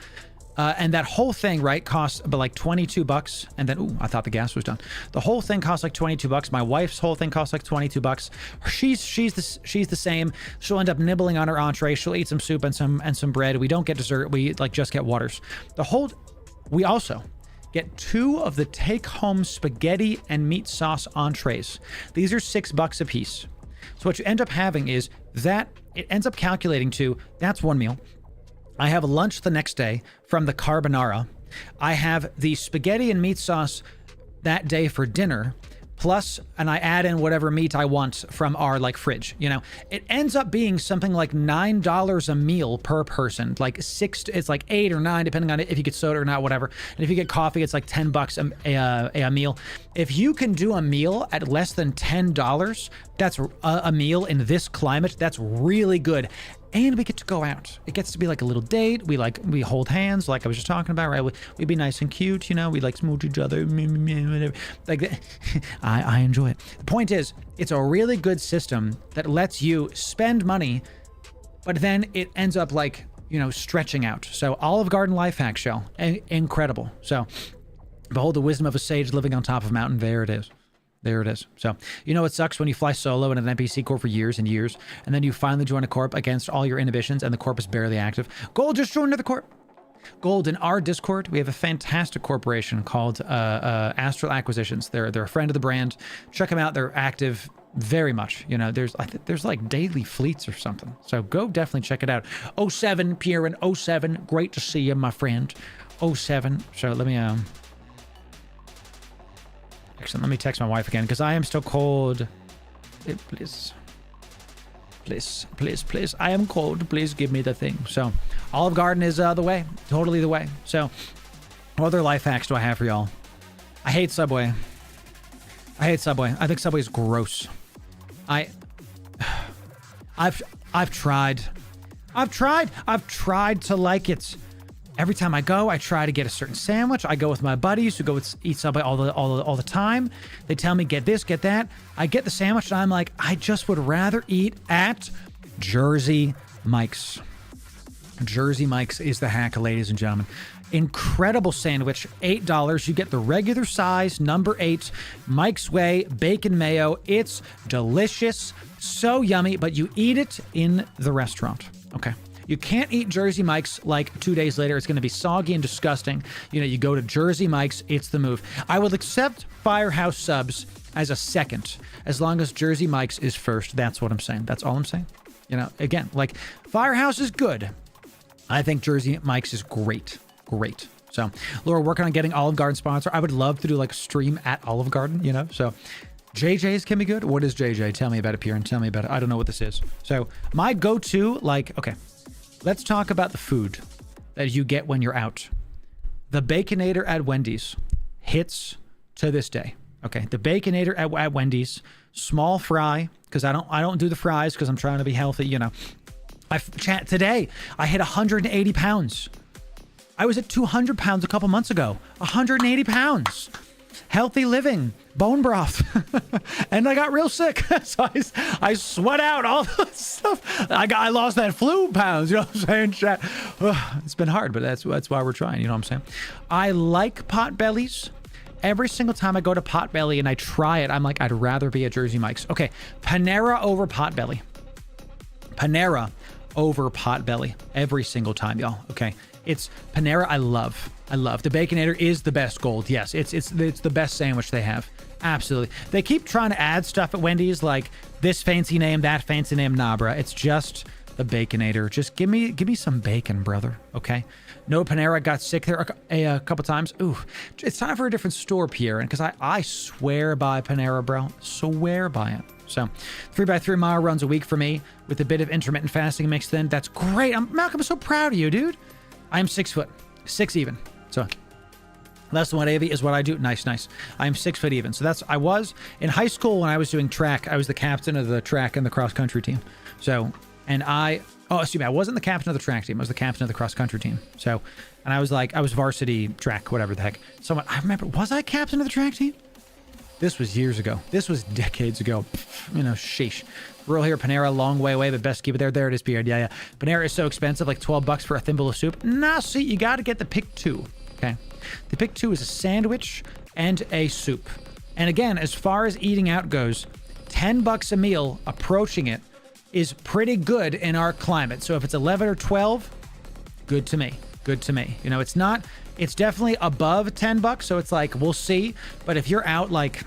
and that whole thing, right, costs about like $22. And then, I thought the gas was done. The whole thing costs like $22. My wife's whole thing costs like $22. She's the same. She'll end up nibbling on her entree. She'll eat some soup and some bread. We don't get dessert. We like just get waters. We also get 2 of the take-home spaghetti and meat sauce entrees. These are $6 a piece. So what you end up having is that it ends up calculating to, that's one meal. I have lunch the next day from the carbonara. I have the spaghetti and meat sauce that day for dinner, plus, and I add in whatever meat I want from our like fridge, you know. It ends up being something like $9 a meal per person, like it's like 8 or 9, depending on if you get soda or not, whatever. And if you get coffee, it's like $10 a meal. If you can do a meal at less than $10, that's a meal in this climate. That's really good. And we get to go out. It gets to be like a little date. We hold hands, like I was just talking about, right? We'd be nice and cute, you know. We like smooch each other, like that. I enjoy it. The point is, it's a really good system that lets you spend money, but then it ends up like, you know, stretching out. So Olive Garden life hack show, incredible. So behold the wisdom of a sage living on top of a mountain. There it is. There it is. So, you know, it sucks when you fly solo in an NPC corp for years and years, and then you finally join a corp against all your inhibitions, and the corp is barely active. Gold, just joined the corp. Gold, in our Discord, we have a fantastic corporation called Astral Acquisitions. They're a friend of the brand. Check them out. They're active very much. You know, there's like daily fleets or something. So go definitely check it out. 07, Pierre, 07. Great to see you, my friend. 07. So let me Excellent. Let me text my wife again because I am still cold. Please. I am cold. Please give me the thing. So, Olive Garden is the way. Totally the way. So, what other life hacks do I have for y'all? I hate Subway. I think Subway is gross. I've tried to like it. Every time I go, I try to get a certain sandwich. I go with my buddies who eat Subway all the time. They tell me, get this, get that. I get the sandwich, and I'm like, I just would rather eat at Jersey Mike's. Jersey Mike's is the hack, ladies and gentlemen. Incredible sandwich, $8. You get the regular size, number 8, Mike's Way, bacon mayo. It's delicious, so yummy, but you eat it in the restaurant, okay? You can't eat Jersey Mike's like 2 days later. It's going to be soggy and disgusting. You know, you go to Jersey Mike's, it's the move. I will accept Firehouse subs as a second, as long as Jersey Mike's is first. That's what I'm saying. That's all I'm saying. You know, again, like Firehouse is good. I think Jersey Mike's is great. Great. So, Laura, working on getting Olive Garden sponsor. I would love to do like a stream at Olive Garden, you know? So, JJ's can be good. What is JJ? Tell me about it, Pierre, and tell me about it. I don't know what this is. So, my go-to, like, okay. Let's talk about the food that you get when you're out. The Baconator at Wendy's hits to this day. Okay, the Baconator at Wendy's, small fry, because I don't do the fries because I'm trying to be healthy, you know. Today, I hit 180 pounds. I was at 200 pounds a couple months ago. 180 pounds. Healthy living, bone broth. And I got real sick. So I sweat out all this stuff. I lost that flu pounds, you know what I'm saying, chat? It's been hard, but that's why we're trying, you know what I'm saying? I like Potbellies. Every single time I go to Potbelly and I try it, I'm like, I'd rather be at Jersey Mike's. Okay, Panera over Potbelly. Panera over Potbelly every single time, y'all. Okay, it's Panera. I love. The Baconator is the best gold. Yes, it's the best sandwich they have. Absolutely. They keep trying to add stuff at Wendy's, like this fancy name, that fancy name. Nah, bruh. It's just the Baconator. Just give me some bacon, brother. Okay. No, Panera got sick there a couple times. Ooh, it's time for a different store, Pierre. And because I swear by Panera, bro. Swear by it. So 3x3 mile runs a week for me with a bit of intermittent fasting mixed in. That's great. Malcolm, I'm so proud of you, dude. I am 6 foot, 6 even. So less than 180 is what I do. Nice. I am 6 foot even. So I was in high school when I was doing track. I was the captain of the track and the cross country team. So, I wasn't the captain of the track team. I was the captain of the cross country team. So, and I was varsity track, whatever the heck. So I remember, was I captain of the track team? This was years ago. This was decades ago. You know, sheesh. Real here, Panera, long way away, but best keep it there. There it is, Beard. Yeah. Panera is so expensive, like $12 for a thimble of soup. Nah, see, you got to get the Pick 2. Okay. The Pick 2 is a sandwich and a soup. And again, as far as eating out goes, $10 a meal, approaching it, is pretty good in our climate. So if it's 11 or 12, good to me. Good to me. You know, it's definitely above $10, so it's like, we'll see. But if you're out, like,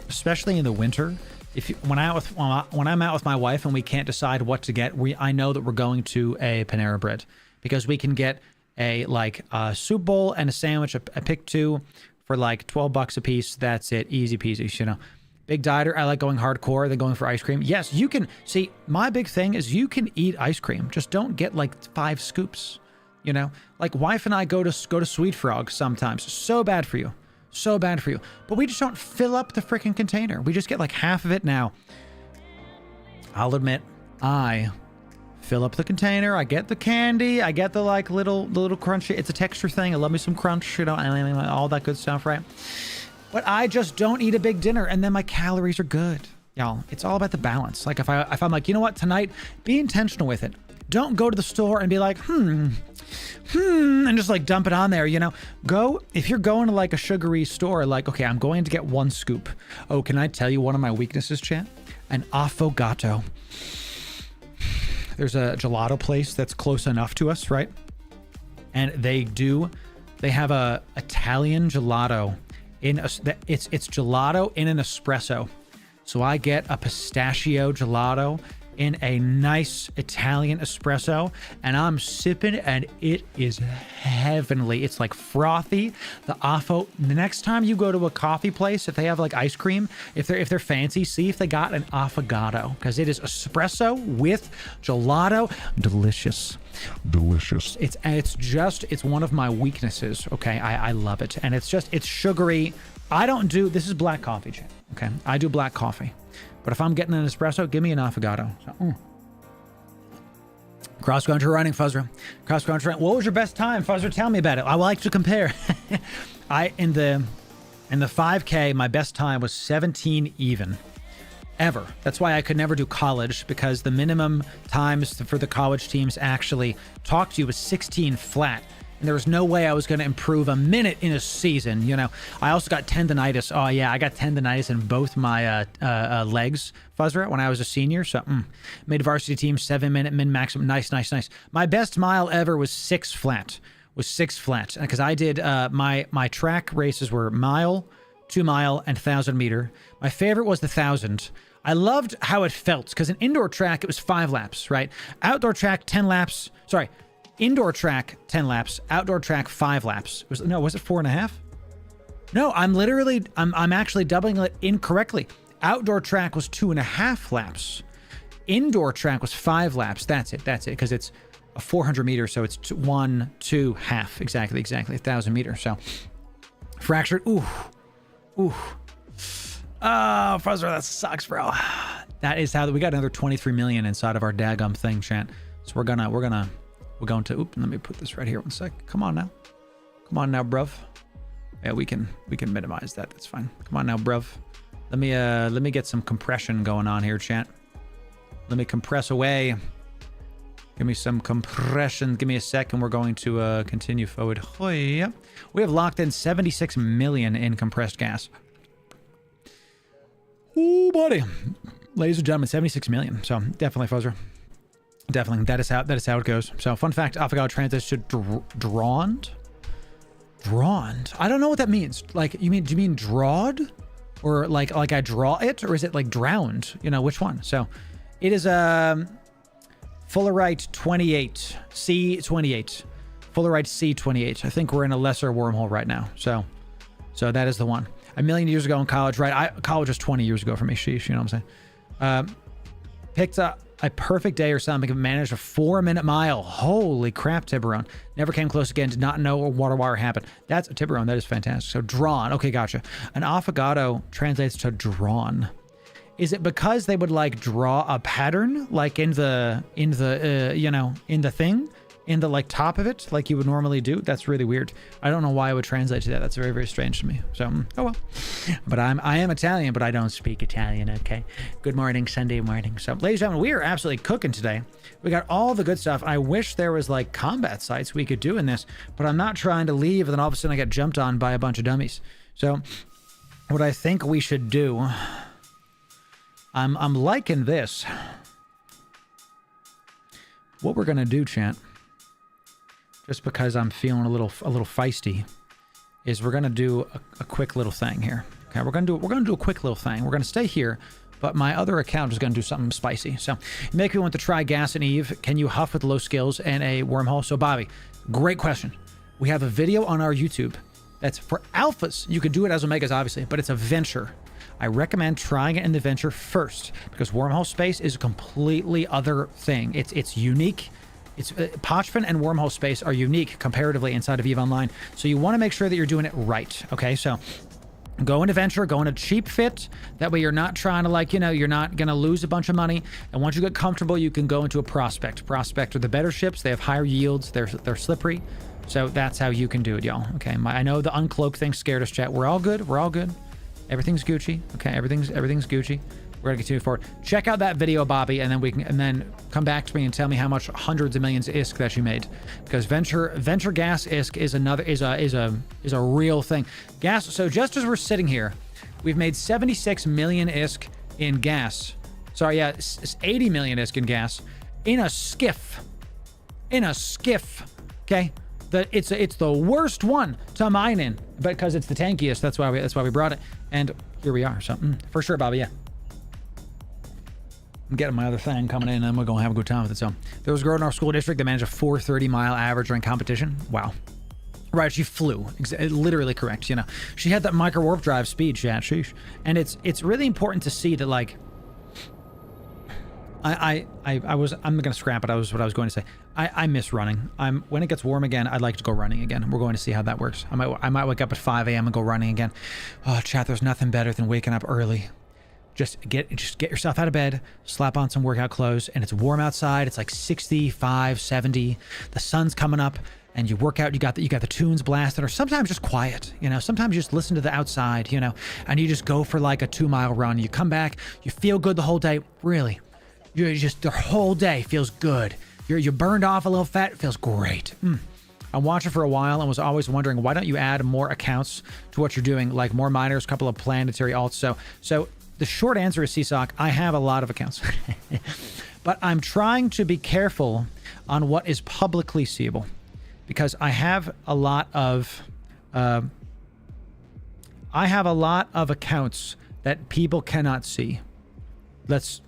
especially in the winter, when I'm out with my wife and we can't decide what to get, I know that we're going to a Panera Bread because we can get a soup bowl and a sandwich, a Pick 2 for like $12 a piece. That's it. Easy peasy, you know. Big dieter. I like going hardcore than going for ice cream. Yes, you can. See, my big thing is you can eat ice cream. Just don't get like 5 scoops. You know, like wife and I go to Sweet Frog sometimes. So bad for you. So bad for you. But we just don't fill up the freaking container. We just get like half of it now. I'll admit, I fill up the container. I get the candy. I get the like little crunchy. It's a texture thing. I love me some crunch, you know, all that good stuff, right? But I just don't eat a big dinner and then my calories are good. Y'all, it's all about the balance. Like if I'm like, you know what, tonight, be intentional with it. Don't go to the store and be like, and just like dump it on there, you know. If you're going to like a sugary store, like, okay, I'm going to get 1 scoop. Oh, can I tell you one of my weaknesses, chat? An affogato. There's a gelato place that's close enough to us, right? And they have a Italian gelato it's gelato in an espresso. So I get a pistachio gelato in a nice Italian espresso and I'm sipping and it is heavenly. It's like frothy. The next time you go to a coffee place, if they have like ice cream, if they're fancy, see if they got an affogato because it is espresso with gelato. Delicious. It's one of my weaknesses. Okay. I love it. And it's sugary. This is black coffee, chat. Okay. I do black coffee. But if I'm getting an espresso, give me an affogato. So, Cross country running, Fuzzra. Cross country running. What was your best time, Fuzzra? Tell me about it. I would like to compare. In the 5K, my best time was 17 even. Ever. That's why I could never do college, because the minimum times for the college teams actually talk to you was 16 flat. And there was no way I was going to improve a minute in a season. You know, I also got tendonitis. Oh yeah, I got tendonitis in both my legs, Fuzzra, when I was a senior. So made a varsity team, 7-minute min maximum. Nice. My best mile ever was 6 flat. Because I did my track races were mile, 2 mile, and 1,000 meter. My favorite was the 1,000. I loved how it felt, because in indoor track it was 5 laps, right? Outdoor track 10 laps. Sorry. Indoor track, 10 laps. Outdoor track, 5 laps. Was it 4.5? No, I'm actually doubling it incorrectly. Outdoor track was 2.5 laps. Indoor track was 5 laps. That's it, because it's a 400 meter, so it's 1, 2, half. Exactly, 1,000 meters. So, fractured. Ooh. Oh, Fuzzra, that sucks, bro. That is how we got another 23 million inside of our daggum thing, chat. So we're going to, let me put this right here 1 sec. Come on now, bruv. Yeah, we can minimize that. That's fine. Come on now, bruv. Let me get some compression going on here, chat. Let me compress away. Give me some compression. Give me a second. We're going to continue forward. Oh, yeah. We have locked in 76 million in compressed gas. Oh, buddy. Ladies and gentlemen, 76 million. So definitely, Fuzzra. Definitely. That is how it goes. So fun fact, affogato translates to drawned? Drawned. I don't know what that means. Like, do you mean drawed? Or like I draw it? Or is it like drowned? You know, which one? So it is Fullerite 28. C28. Fullerite C28. I think we're in a lesser wormhole right now. So that is the one. A million years ago in college, right? College was 20 years ago for me. Sheesh, you know what I'm saying? Picked up a perfect day or something, managed a 4-minute mile. Holy crap, Tiburon. Never came close again, did not know a water wire happened. That's a Tiburon, that is fantastic. So drawn, okay, gotcha. An affogato translates to drawn. Is it because they would like draw a pattern like in the thing? In the like top of it, like you would normally do? That's really weird. I don't know why I would translate to that. That's very, very strange to me. So, oh well. But I am Italian, but I don't speak Italian, okay? Good morning, Sunday morning. So, ladies and gentlemen, we are absolutely cooking today. We got all the good stuff. I wish there was like combat sites we could do in this, but I'm not trying to leave and then all of a sudden I get jumped on by a bunch of dummies. So, what I think we should do, I'm liking this. What we're gonna do, chat, just because I'm feeling a little feisty, is we're gonna do a quick little thing here. Okay, we're gonna do a quick little thing. We're gonna stay here, but my other account is gonna do something spicy. So, you make me want to try Gas and Eve. Can you huff with low skills and a wormhole? So, Bobby, great question. We have a video on our YouTube that's for alphas. You could do it as omegas, obviously, but it's a venture. I recommend trying it in the venture first, because wormhole space is a completely other thing. It's unique. It's Pochfin and wormhole space are unique comparatively inside of EVE Online. So you want to make sure that you're doing it right. Okay, so go into venture, go into cheap fit. That way you're not trying to like, you're not going to lose a bunch of money. And once you get comfortable, you can go into a prospect. Prospect are the better ships. They have higher yields. They're slippery. So that's how you can do it, y'all. Okay, I know the uncloak thing scared us, chat. We're all good. We're all good. Everything's Gucci. Okay, everything's Gucci. We're gonna continue forward. Check out that video, Bobby, and then come back to me and tell me how much hundreds of millions ISK that you made, because venture gas ISK is a real thing. Gas. So just as we're sitting here, we've made 76 million ISK in gas. Sorry, yeah, 80 million ISK in gas in a skiff. Okay, it's the worst one to mine in, because it's the tankiest. That's why we brought it, and here we are. So for sure, Bobby. Yeah. I'm getting my other thing coming in, and then we're going to have a good time with it. So there was a girl in our school district that managed a 430-mile average during competition. Wow. Right, she flew. Literally correct, She had that micro warp drive speed, chat. Sheesh. And it's really important to see that, like, I'm gonna scrap it. What I was going to say. I miss running. When it gets warm again, I'd like to go running again. We're going to see how that works. I might wake up at 5 a.m. and go running again. Oh, chat, there's nothing better than waking up early. Just get yourself out of bed, slap on some workout clothes, and it's warm outside. It's like 65, 70. The sun's coming up, and you work out. You got the tunes blasted, or sometimes just quiet. You know, sometimes you just listen to the outside. You know, and you just go for like a 2-mile run. You come back, you feel good the whole day. Really, you just the whole day feels good. You burned off a little fat. It feels great. I'm watching for a while and was always wondering, why don't you add more accounts to what you're doing, like more miners, a couple of planetary alts. So the short answer is, CSOC, I have a lot of accounts. But I'm trying to be careful on what is publicly seeable, because I have a lot of accounts that people cannot see. Let's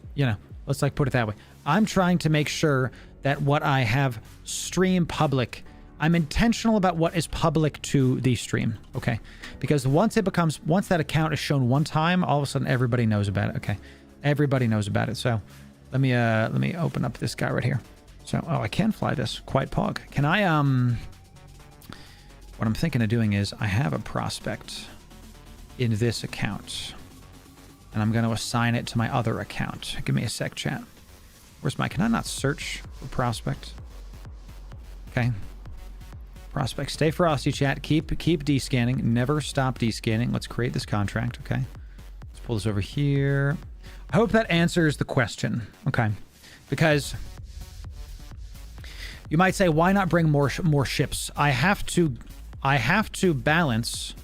like put it that way. I'm trying to make sure that what I have stream public, I'm intentional about what is public to the stream, okay? Because once that account is shown one time, all of a sudden everybody knows about it, okay? Everybody knows about it. So let me open up this guy right here. So, I can fly this. Quite pog. Can I, what I'm thinking of doing is I have a prospect in this account, and I'm going to assign it to my other account. Give me a sec, chat. Where's can I not search for prospect? Okay. Prospect. Stay frosty, chat. Keep de-scanning. Never stop de-scanning. Let's create this contract, okay? Let's pull this over here. I hope that answers the question, okay? Because you might say, why not bring more ships? I have to balance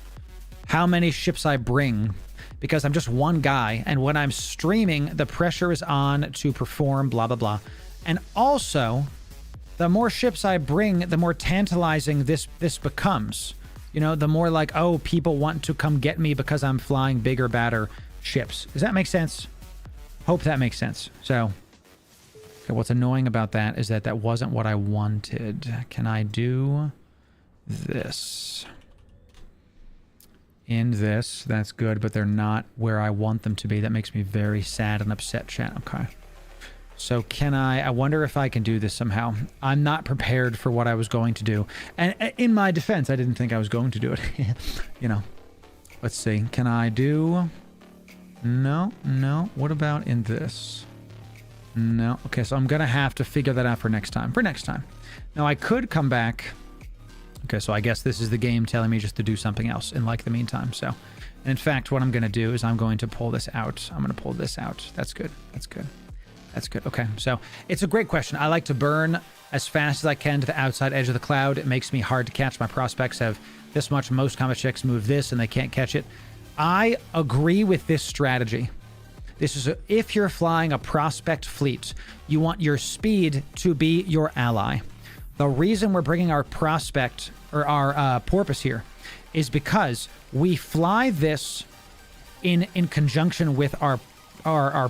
how many ships I bring, because I'm just one guy, and when I'm streaming, the pressure is on to perform, blah, blah, blah. And also, the more ships I bring, the more tantalizing this becomes. You know, the more like, oh, people want to come get me because I'm flying bigger, badder ships. Does that make sense? Hope that makes sense. So, okay, what's annoying about that is that wasn't what I wanted. Can I do this? In this, that's good, but they're not where I want them to be. That makes me very sad and upset, chat. Okay. So can I wonder if I can do this somehow. I'm not prepared for what I was going to do. And in my defense, I didn't think I was going to do it. You know, let's see. Can I do? No. What about in this? No. Okay, so I'm going to have to figure that out for next time. Now, I could come back. Okay, so I guess this is the game telling me just to do something else in like the meantime. So, and in fact, what I'm going to do is I'm going to pull this out. I'm going to pull this out. That's good. Okay, so it's a great question. I like to burn as fast as I can to the outside edge of the cloud. It makes me hard to catch. My prospects have this much. Most combat checks move this and they can't catch it. I agree with this strategy. This is if you're flying a prospect fleet, you want your speed to be your ally. The reason we're bringing our prospect or our porpoise here is because we fly this in conjunction with our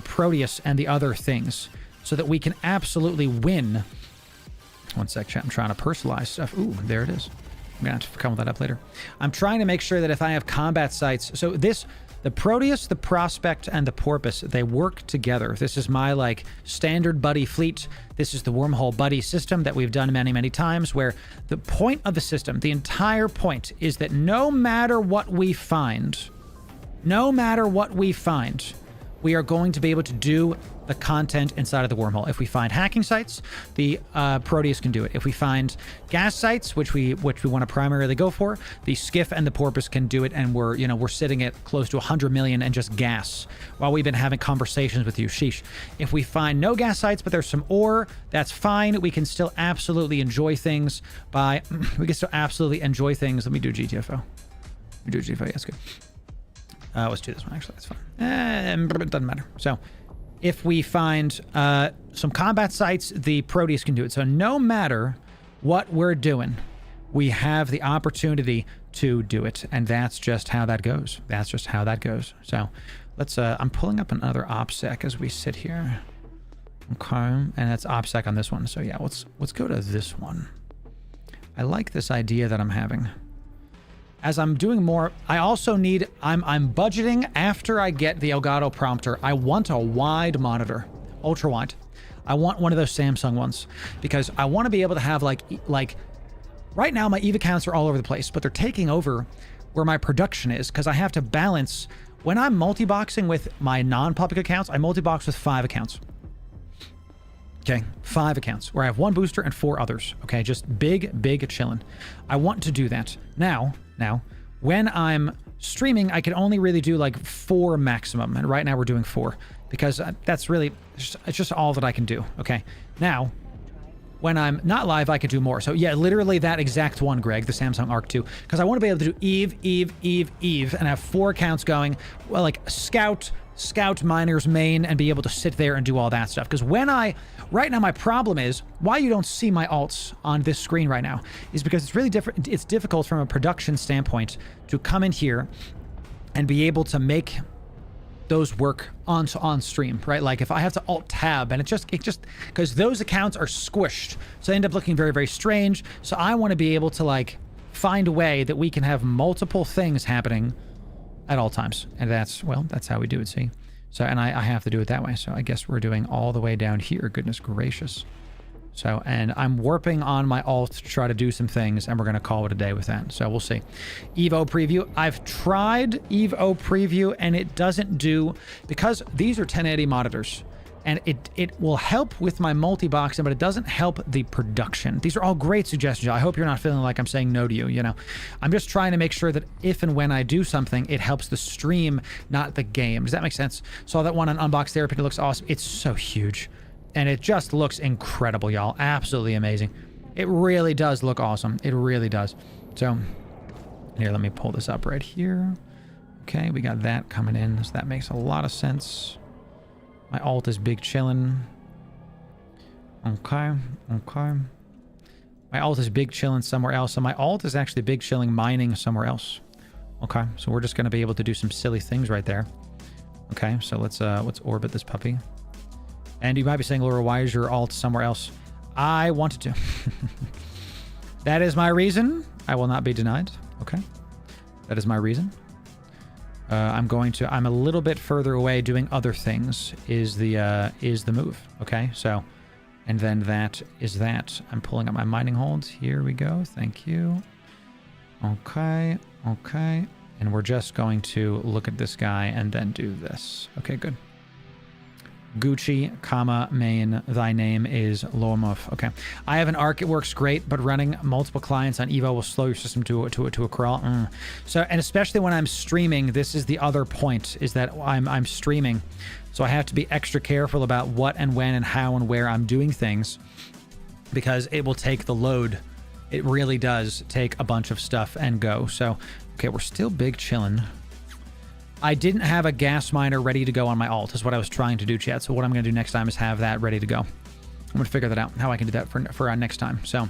Proteus and the other things, so that we can absolutely win. One sec, chat. I'm trying to personalize stuff. Ooh, there it is. I'm gonna have to come with that up later. I'm trying to make sure that if I have combat sites, so the Proteus, the Prospect, and the Porpoise, they work together. This is my like standard buddy fleet. This is the Wormhole buddy system that we've done many, many times, where the point of the system, the entire point, is that no matter what we find, we are going to be able to do the content inside of the wormhole. If we find hacking sites, the Proteus can do it. If we find gas sites, which we want to primarily go for, the Skiff and the Porpoise can do it, and we're sitting at close to 100 million in just gas while we've been having conversations with you. Sheesh. If we find no gas sites, but there's some ore, that's fine. We can still absolutely enjoy things Let me do GTFO. Yes, good. Let's do this one, actually. That's fine. It doesn't matter. So, if we find some combat sites, the Proteus can do it. So, no matter what we're doing, we have the opportunity to do it. And that's just how that goes. So, let's... I'm pulling up another OPSEC as we sit here. Okay. And that's OPSEC on this one. So, yeah, let's go to this one. I like this idea that I'm having. As I'm doing more, I also need, I'm budgeting after I get the Elgato prompter. I want a wide monitor, ultra wide. I want one of those Samsung ones because I want to be able to have like right now my EVE accounts are all over the place, but they're taking over where my production is because I have to balance When I'm multi-boxing with my non-public accounts, I multi-box with 5 accounts. Okay, 5 accounts where I have 1 booster and 4 others. Okay, just big chilling. I want to do that. Now, when I'm streaming, I can only really do like 4 maximum. And right now we're doing 4 because that's really, it's just all that I can do. Okay, now, when I'm not live, I can do more. So yeah, literally that exact one, Greg, the Samsung Arc 2. Because I want to be able to do Eve, and have 4 accounts going. Well, like Scout, Miners, Main, and be able to sit there and do all that stuff. Because right now my problem is, why you don't see my alts on this screen right now, is because it's really different. It's difficult from a production standpoint to come in here and be able to make those work on stream, right? Like if I have to alt tab and it just because those accounts are squished, so they end up looking very strange. So I want to be able to like find a way that we can have multiple things happening at all times, and that's how we do it. See, so and I have to do it that way. So I guess we're doing all the way down here. Goodness gracious. So, and I'm warping on my alt to try to do some things, and we're going to call it a day with that. So we'll see. Evo preview. I've tried Evo preview, and it doesn't do, because these are 1080 monitors, and it will help with my multi-boxing, but it doesn't help the production. These are all great suggestions. I hope you're not feeling like I'm saying no to you, you know. I'm just trying to make sure that if and when I do something, it helps the stream, not the game. Does that make sense? Saw that one on Unbox Therapy. It looks awesome. It's so huge. And it just looks incredible, y'all. Absolutely amazing. It really does look awesome. It really does. So, here, let me pull this up right here. Okay, we got that coming in. So that makes a lot of sense. My alt is big chillin'. Okay. My alt is big chillin' somewhere else. So my alt is actually big chilling mining somewhere else. Okay, so we're just going to be able to do some silly things right there. Okay, so let's orbit this puppy. And you might be saying, Laura, why is your alt somewhere else? I wanted to. That is my reason. I will not be denied. Okay. That is my reason. I'm a little bit further away doing other things is the move. Okay. So, and then that is that. I'm pulling up my mining holds. Here we go. Thank you. Okay. And we're just going to look at this guy and then do this. Okay, good. Gucci, comma, main, thy name is Lomov. Okay. I have an ARC, it works great, but running multiple clients on Evo will slow your system to a crawl. So, and especially when I'm streaming, this is the other point, is that I'm streaming. So I have to be extra careful about what and when and how and where I'm doing things, because it will take the load. It really does take a bunch of stuff and go. So, okay, we're still big chillin'. I didn't have a gas miner ready to go on my alt, is what I was trying to do, chat. So what I'm going to do next time is have that ready to go. I'm going to figure that out, how I can do that for next time. So,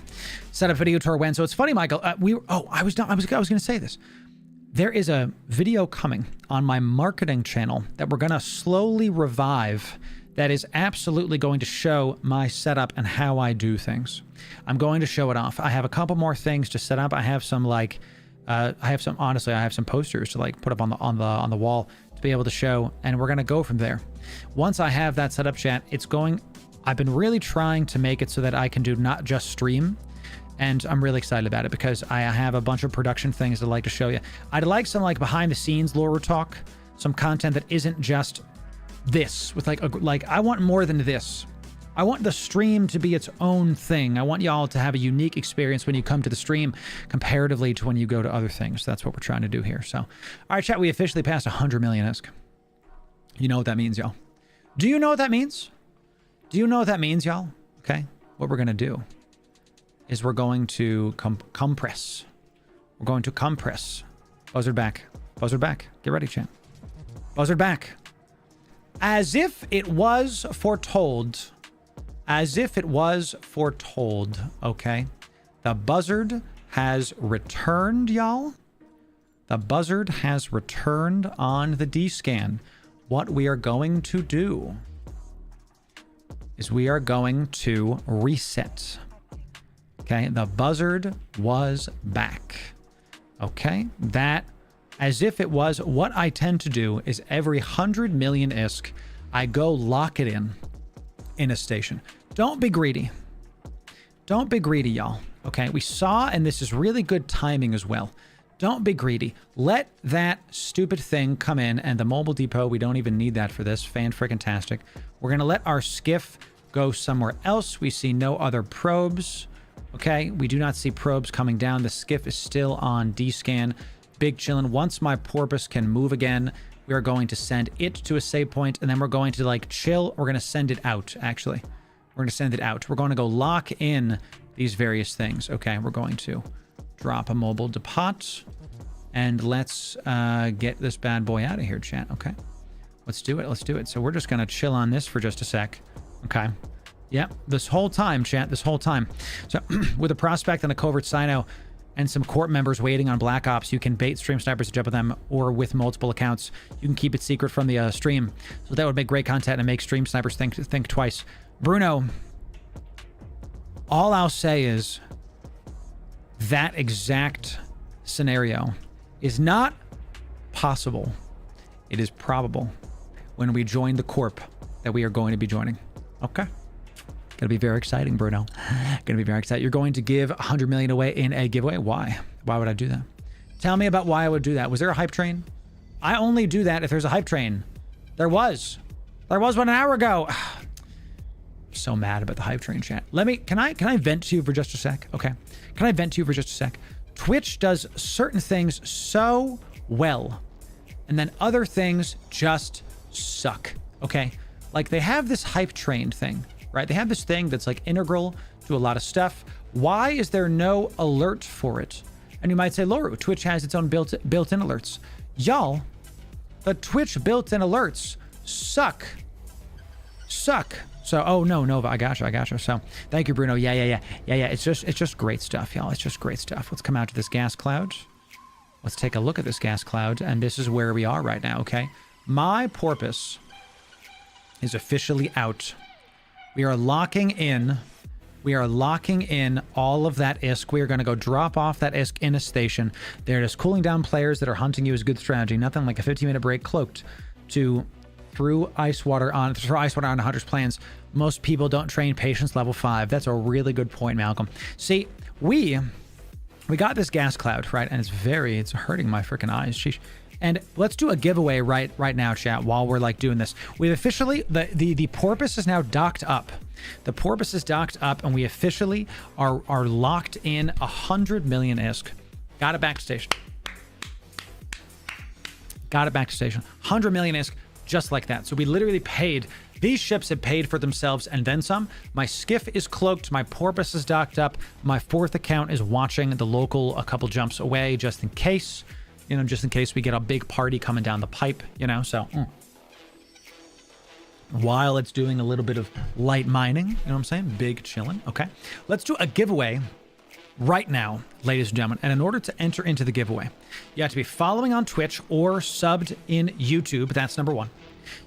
set up video tour when. So it's funny, Michael. I was going to say this. There is a video coming on my marketing channel that we're going to slowly revive. That is absolutely going to show my setup and how I do things. I'm going to show it off. I have a couple more things to set up. I have some honestly, I have some posters to like put up on the wall to be able to show, and we're going to go from there. Once I have that set up, chat, I've been really trying to make it so that I can do not just stream, and I'm really excited about it because I have a bunch of production things I'd like to show you. I'd like some like behind the scenes Loru talk, some content that isn't just this with like I want more than this. I want the stream to be its own thing. I want y'all to have a unique experience when you come to the stream comparatively to when you go to other things. That's what we're trying to do here. So, all right, chat, we officially passed 100 million ISK. You know what that means, y'all. Do you know what that means? Do you know what that means, y'all? Okay, what we're going to do is we're going to compress. We're going to compress. Buzzard back. Buzzard back. Get ready, chat. Buzzard back. As if it was foretold. As if it was foretold, okay? The buzzard has returned, y'all. The buzzard has returned on the D-scan. What we are going to do is we are going to reset. Okay, the buzzard was back. Okay, that, as if it was, what I tend to do is every 100 million ISK, I go lock it in a station. Don't be greedy. Don't be greedy, y'all. Okay, we saw, and this is really good timing as well. Don't be greedy. Let that stupid thing come in, and the mobile depot, we don't even need that for this. Fan-freaking-tastic. We're going to let our skiff go somewhere else. We see no other probes. Okay, we do not see probes coming down. The skiff is still on D-scan. Big chillin'. Once my porpoise can move again, we are going to send it to a save point, and then we're going to, like, chill. We're going to send it out, actually. We're going to send it out. We're going to go lock in these various things. Okay, we're going to drop a mobile depot, and let's get this bad boy out of here, chat. Okay, let's do it. Let's do it. So we're just going to chill on this for just a sec. Okay. Yep, this whole time, chat, this whole time. So with a prospect and a covert sino and some court members waiting on Black Ops, you can bait stream snipers to jump with them, or with multiple accounts, you can keep it secret from the stream. So that would make great content and make stream snipers think twice. Bruno, all I'll say is that exact scenario is not possible. It is probable when we join the corp that we are going to be joining. Okay. Gonna be very exciting, Bruno. Gonna be very exciting. You're going to give 100 million away in a giveaway. Why? Why would I do that? Tell me about why I would do that. Was there a hype train? I only do that if there's a hype train. There was one an hour ago. So mad about the hype train, chat. Can I vent to you for just a sec? Okay. Can I vent to you for just a sec? Twitch does certain things so well, and then other things just suck. Okay. Like, they have this hype train thing, right? They have this thing that's like integral to a lot of stuff. Why is there no alert for it? And you might say, Loru, Twitch has its own built-in alerts. Y'all, the Twitch built-in alerts suck. So, oh no, Nova, I gotcha. So, thank you, Bruno. Yeah. It's just great stuff, y'all. It's just great stuff. Let's come out to this gas cloud. Let's take a look at this gas cloud, and this is where we are right now, okay? My porpoise is officially out. We are locking in all of that ISK. We are going to go drop off that ISK in a station. They're just cooling down players that are hunting you is good strategy. Nothing like a 15-minute break cloaked to throw ice water on a hunter's plans. Most people don't train patience level 5. That's a really good point, Malcolm. See, we got this gas cloud, right? And it's hurting my freaking eyes. Sheesh. And let's do a giveaway right now, chat, while we're like doing this. We've officially, the porpoise is now docked up. The porpoise is docked up, and we officially are locked in 100 million ISK. Got it back to station. 100 million ISK, just like that. So we literally paid, these ships have paid for themselves and then some. My skiff is cloaked, my porpoise is docked up, my fourth account is watching the local a couple jumps away, just in case. Just in case we get a big party coming down the pipe, so. While it's doing a little bit of light mining, you know what I'm saying? Big chilling, okay? Let's do a giveaway right now, ladies and gentlemen. And in order to enter into the giveaway, you have to be following on Twitch or subbed in YouTube. That's number one.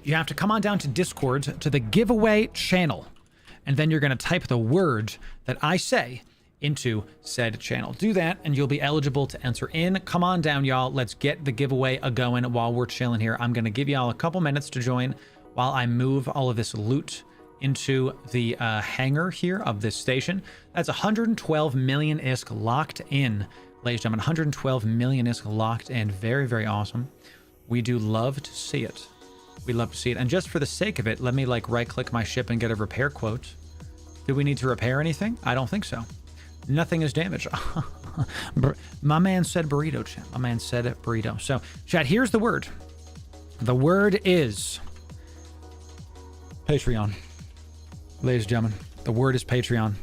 You have to come on down to Discord to the giveaway channel. And then you're going to type the word that I say into said channel. Do that and you'll be eligible to enter in. Come on down, y'all. Let's get the giveaway a-going while we're chilling here. I'm going to give y'all a couple minutes to join while I move all of this loot into the hangar here of this station. That's 112 million ISK locked in, ladies and gentlemen. 112 million ISK locked in. Very, very awesome. We do love to see it. We love to see it. And just for the sake of it, let me like right click my ship and get a repair quote. Do we need to repair anything? I don't think so. Nothing is damaged. My man said burrito, chat. My man said burrito. So, chat, here's the word. The word is Patreon. Ladies and gentlemen, the word is Patreon.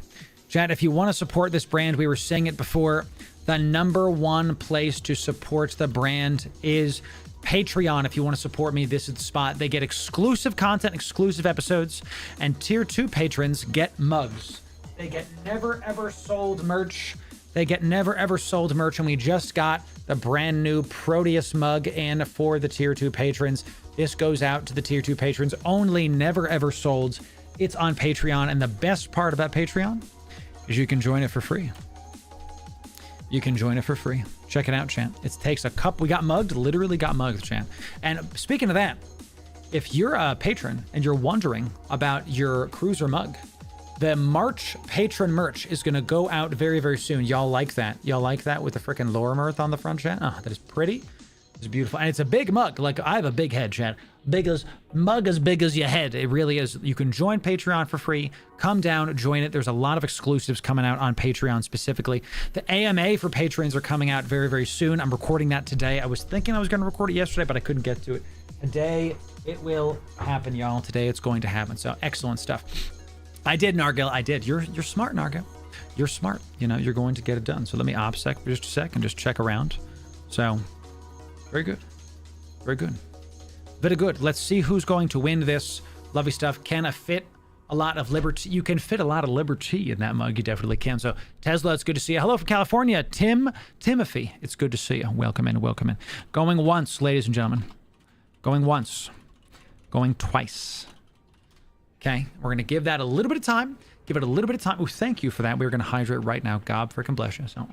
Chat, if you want to support this brand, we were saying it before, the number one place to support the brand is Patreon. If you want to support me, this is the spot. They get exclusive content, exclusive episodes, and tier 2 patrons get mugs. They get never ever sold merch. And we just got the brand new Proteus mug in for the tier 2 patrons. This goes out to the tier 2 patrons only, never ever sold. It's on Patreon, and the best part about Patreon is you can join it for free. Check it out, chat. It takes a cup. We got mugged, literally got mugged, chat. And speaking of that, if you're a patron and you're wondering about your cruiser mug, The March patron merch is going to go out very, very soon. Y'all like that? Y'all like that with the freaking Loru mirth on the front, chat? Oh, that is pretty. It's beautiful. And it's a big mug. Like, I have a big head, chat. Mug as big as your head. It really is. You can join Patreon for free. Come down, join it. There's a lot of exclusives coming out on Patreon specifically. The AMA for patrons are coming out very, very soon. I'm recording that today. I was thinking I was going to record it yesterday, but I couldn't get to it. Today, it will happen, y'all. Today, it's going to happen. So, excellent stuff. I did, Nargil. I did. You're smart, Nargil. You're smart. You know, you're going to get it done. So let me OPSEC for just a sec and just check around. So, very good. Very good. Very good. Let's see who's going to win this. Lovely stuff. Can I fit a lot of liberty? You can fit a lot of liberty in that mug. You definitely can. So, Tesla, it's good to see you. Hello from California. Timothy, it's good to see you. Welcome in, welcome in. Going once, ladies and gentlemen. Going once. Going twice. Okay, we're going to give that a little bit of time. Give it a little bit of time. Oh, thank you for that. We're going to hydrate right now. God freaking bless you. So,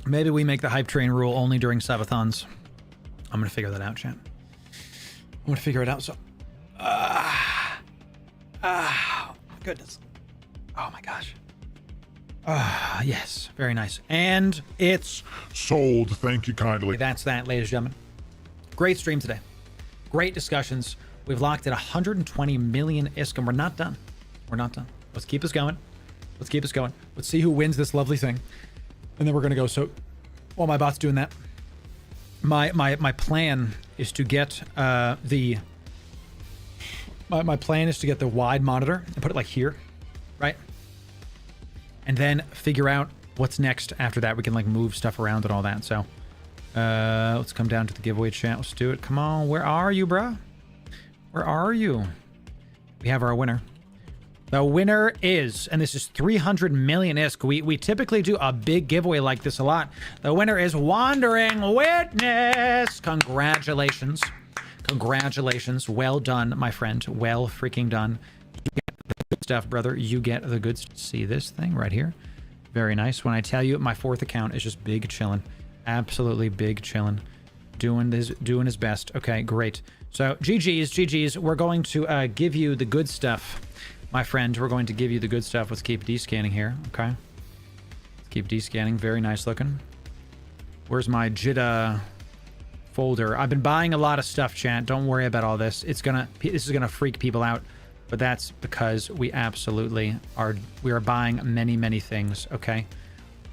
maybe we make the hype train rule only during subathons. I'm going to figure that out, chat. I'm going to figure it out. So, goodness. Oh my gosh. Yes, very nice. And it's Sold. Thank you kindly. that's that, ladies and gentlemen. Great stream today. Great discussions. We've locked at 120 million ISK, and we're not done. We're not done. Let's keep us going. Let's keep us going. Let's see who wins this lovely thing. And then we're going to go. So while my bot's doing that, my plan is to get my plan is to get the wide monitor and put it like here, right? And then figure out what's next after that. We can like move stuff around and all that. So let's come down to the giveaway chat. Let's do it. Come on. Where are you, bruh? Where are you? We have our winner. The winner is, and this is 300 million ISK. We typically do a big giveaway like this a lot. The winner is Wandering Witness. Congratulations. Congratulations. Well done, my friend. Well freaking done. Good stuff, brother. You get the good stuff. See this thing right here? Very nice. When I tell you my fourth account is just big chillin'. Absolutely big chillin'. Doing his best. Okay, great. So GG's. We're going to give you the good stuff, my friend. We're going to give you the good stuff. Let's keep descanning here. Okay. Let's keep descanning. Very nice looking. Where's my JITA folder? I've been buying a lot of stuff, chat. Don't worry about all this. This is gonna freak people out. But that's because we absolutely are. We are buying many, many things. Okay,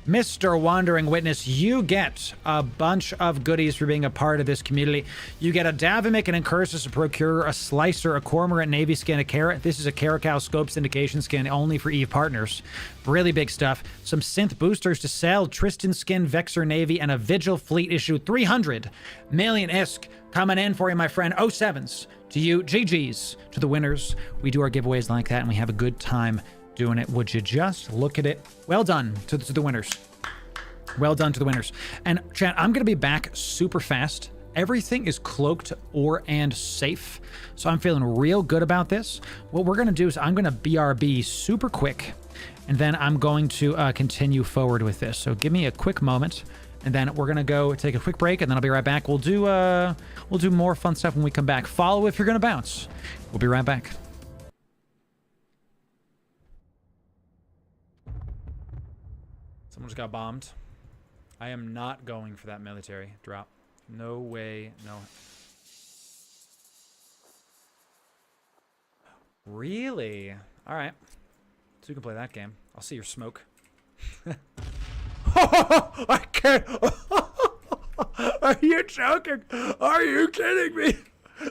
Mr. Wandering Witness, you get a bunch of goodies for being a part of this community. You get a Davimic and Incursus, a Procurer, a Slicer, a Cormorant Navy skin, a Carrot. This is a Caracal Scope Syndication skin only for Eve partners. Really big stuff. Some Synth boosters to sell, Tristan skin, Vexor Navy, and a Vigil Fleet issue. 300 million ISK coming in for you, my friend. 07s. To you, GG's, to the winners. We do our giveaways like that, and we have a good time doing it. Would you just look at it? Well done to the winners. Well done to the winners. And chat, I'm going to be back super fast. Everything is cloaked and safe, so I'm feeling real good about this. What we're going to do is I'm going to BRB super quick, and then I'm going to continue forward with this. So give me a quick moment. And then we're gonna go take a quick break, and then I'll be right back. We'll do more fun stuff when we come back. Follow if you're gonna bounce. We'll be right back. Someone just got bombed. I am not going for that military drop. No way, no. Really? All right. So you can play that game. I'll see your smoke. I can't. Are you joking? Are you kidding me?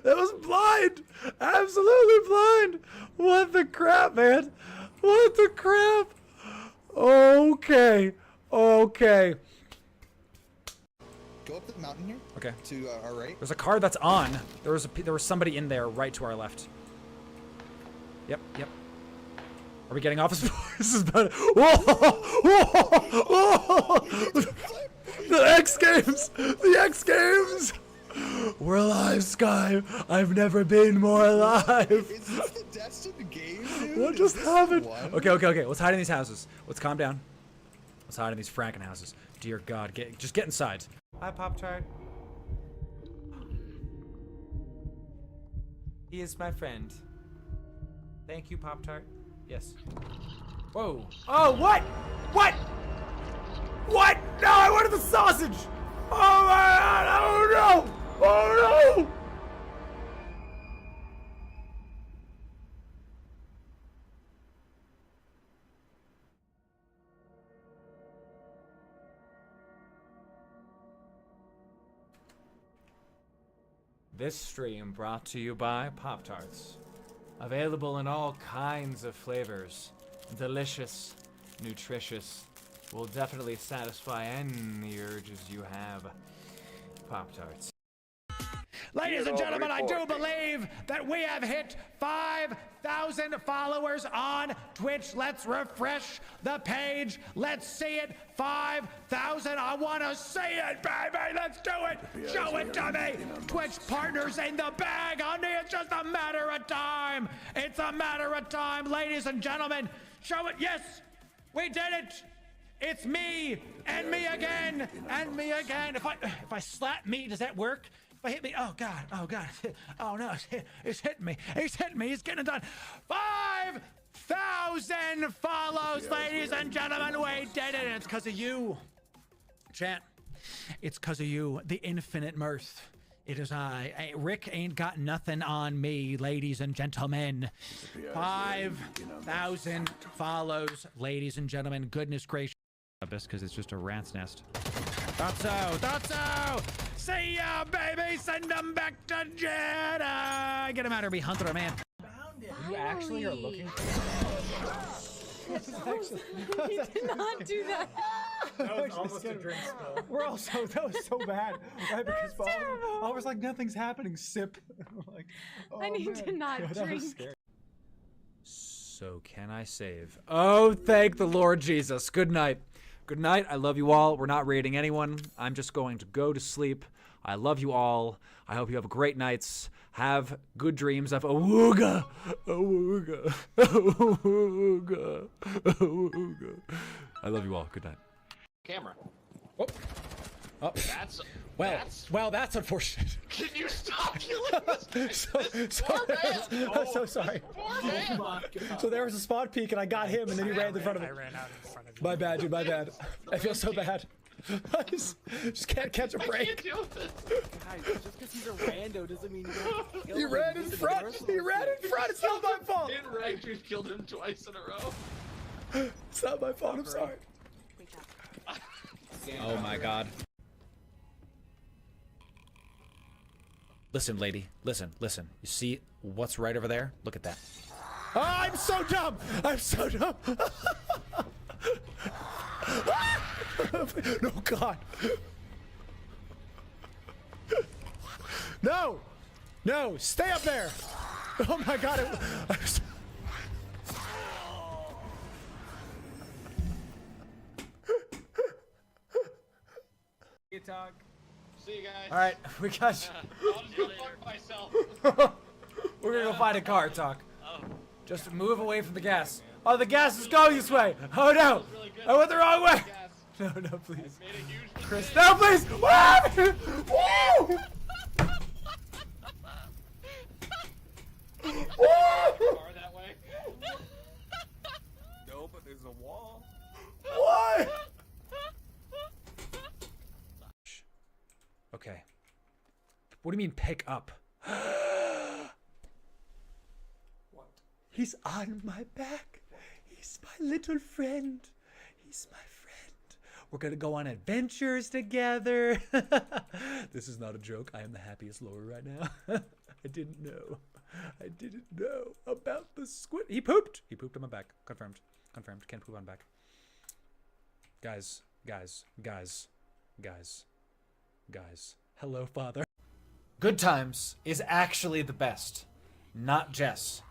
That was blind. Absolutely blind. What the crap, man? What the crap? Okay. Okay. Go up the mountain here. Okay. To our right. There's a car that's on. There was somebody in there right to our left. Yep. Are we getting off this is better. Whoa! The X Games! The X Games! We're alive, Sky. I've never been more alive. Is this the destined game, dude? What just happened? Okay. Let's hide in these houses. Let's calm down. Let's hide in these fracking houses. Dear God, just get inside. Hi, Pop-Tart. He is my friend. Thank you, Pop-Tart. Yes. Whoa. Oh, what? What? What? No, I wanted the sausage! Oh my god! Oh no! Oh no! This stream brought to you by Pop-Tarts. Available in all kinds of flavors. Delicious, nutritious, will definitely satisfy any urges you have. Pop-Tarts. Ladies and gentlemen, I do believe that we have hit 5,000 followers on Twitch. Let's refresh the page. Let's see it. 5,000. I want to see it, baby. Let's do it. Show it to me. Twitch partners in the bag, honey. It's just a matter of time. It's a matter of time, ladies and gentlemen. Show it. Yes, we did it. It's me and me again and me again. If I slap me, does that work? If I hit me, oh god, oh no, it's hitting me, it's getting it done. 5,000 follows, ladies and gentlemen, we did it. It's because of you, chat. It's because of you, the infinite mirth. It is I. Rick ain't got nothing on me, ladies and gentlemen. 5,000 follows, ladies and gentlemen. Goodness gracious. Because it's just a rat's nest. Thought so. See ya, baby. Send them back to Jedi. Get him out here, be hunter, man. Found it. You actually are looking for He did not do that. that was almost a drink spill. That was so bad. Right, because I was like, nothing's happening. Sip. Like, oh, I need to not that drink. was scary. So can I save? Oh, thank the Lord Jesus. Good night. Good night. I love you all. We're not raiding anyone. I'm just going to go to sleep. I love you all. I hope you have great nights. Have good dreams of awooga, awooga, awooga, awooga. I love you all. Good night. Camera. Oh. Oh. That's unfortunate. Can you stop killing this? I'm so sorry. Poor man. So there was a spawn peek and I got him and then he ran in front of me. I ran out in front of you. My bad, dude, my bad. I feel so bad. I just can't catch a I break. can't deal with this. Guys, just because he's a rando doesn't mean you don't kill He him. ran in front. He ran in front. It's not my fault. In rank, we've killed him twice in a row. It's not my fault. I'm sorry. Oh my God. Listen, lady. Listen. You see what's right over there? Look at that. Oh, I'm so dumb. No, God. No. Stay up there. Oh my God. Talk. See you guys. All right, we got you. I'll just go fuck myself. We're gonna go find a car, Talk. Just move away from the gas. Oh, the gas is going this way. Oh no, I went the wrong way. No, please. Made a huge Chris, no, please. Woo! Woo! car that way. No, but there's a wall. What? Okay. What do you mean pick up? What? He's on my back. He's my little friend. He's my friend. We're gonna go on adventures together. This is not a joke. I am the happiest Loru right now. I didn't know about the squid. He pooped on my back. Confirmed. Can't poop on back. Guys. Hello, Father. Good Times is actually the best, not Jess.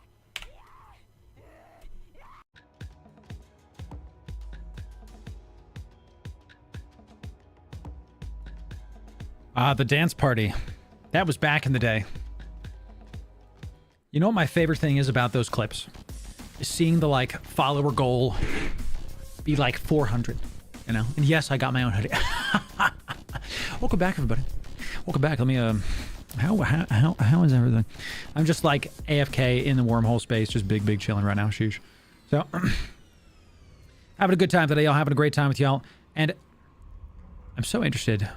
The dance party. That was back in the day. You know what my favorite thing is about those clips? Is seeing the, like, follower goal be like 400, you know? And yes, I got my own hoodie. Welcome back, everybody. Welcome back. Let me How is everything? I'm just like AFK in the wormhole space, just big chilling right now. Sheesh. So, having a good time today, y'all. Having a great time with y'all. And I'm so interested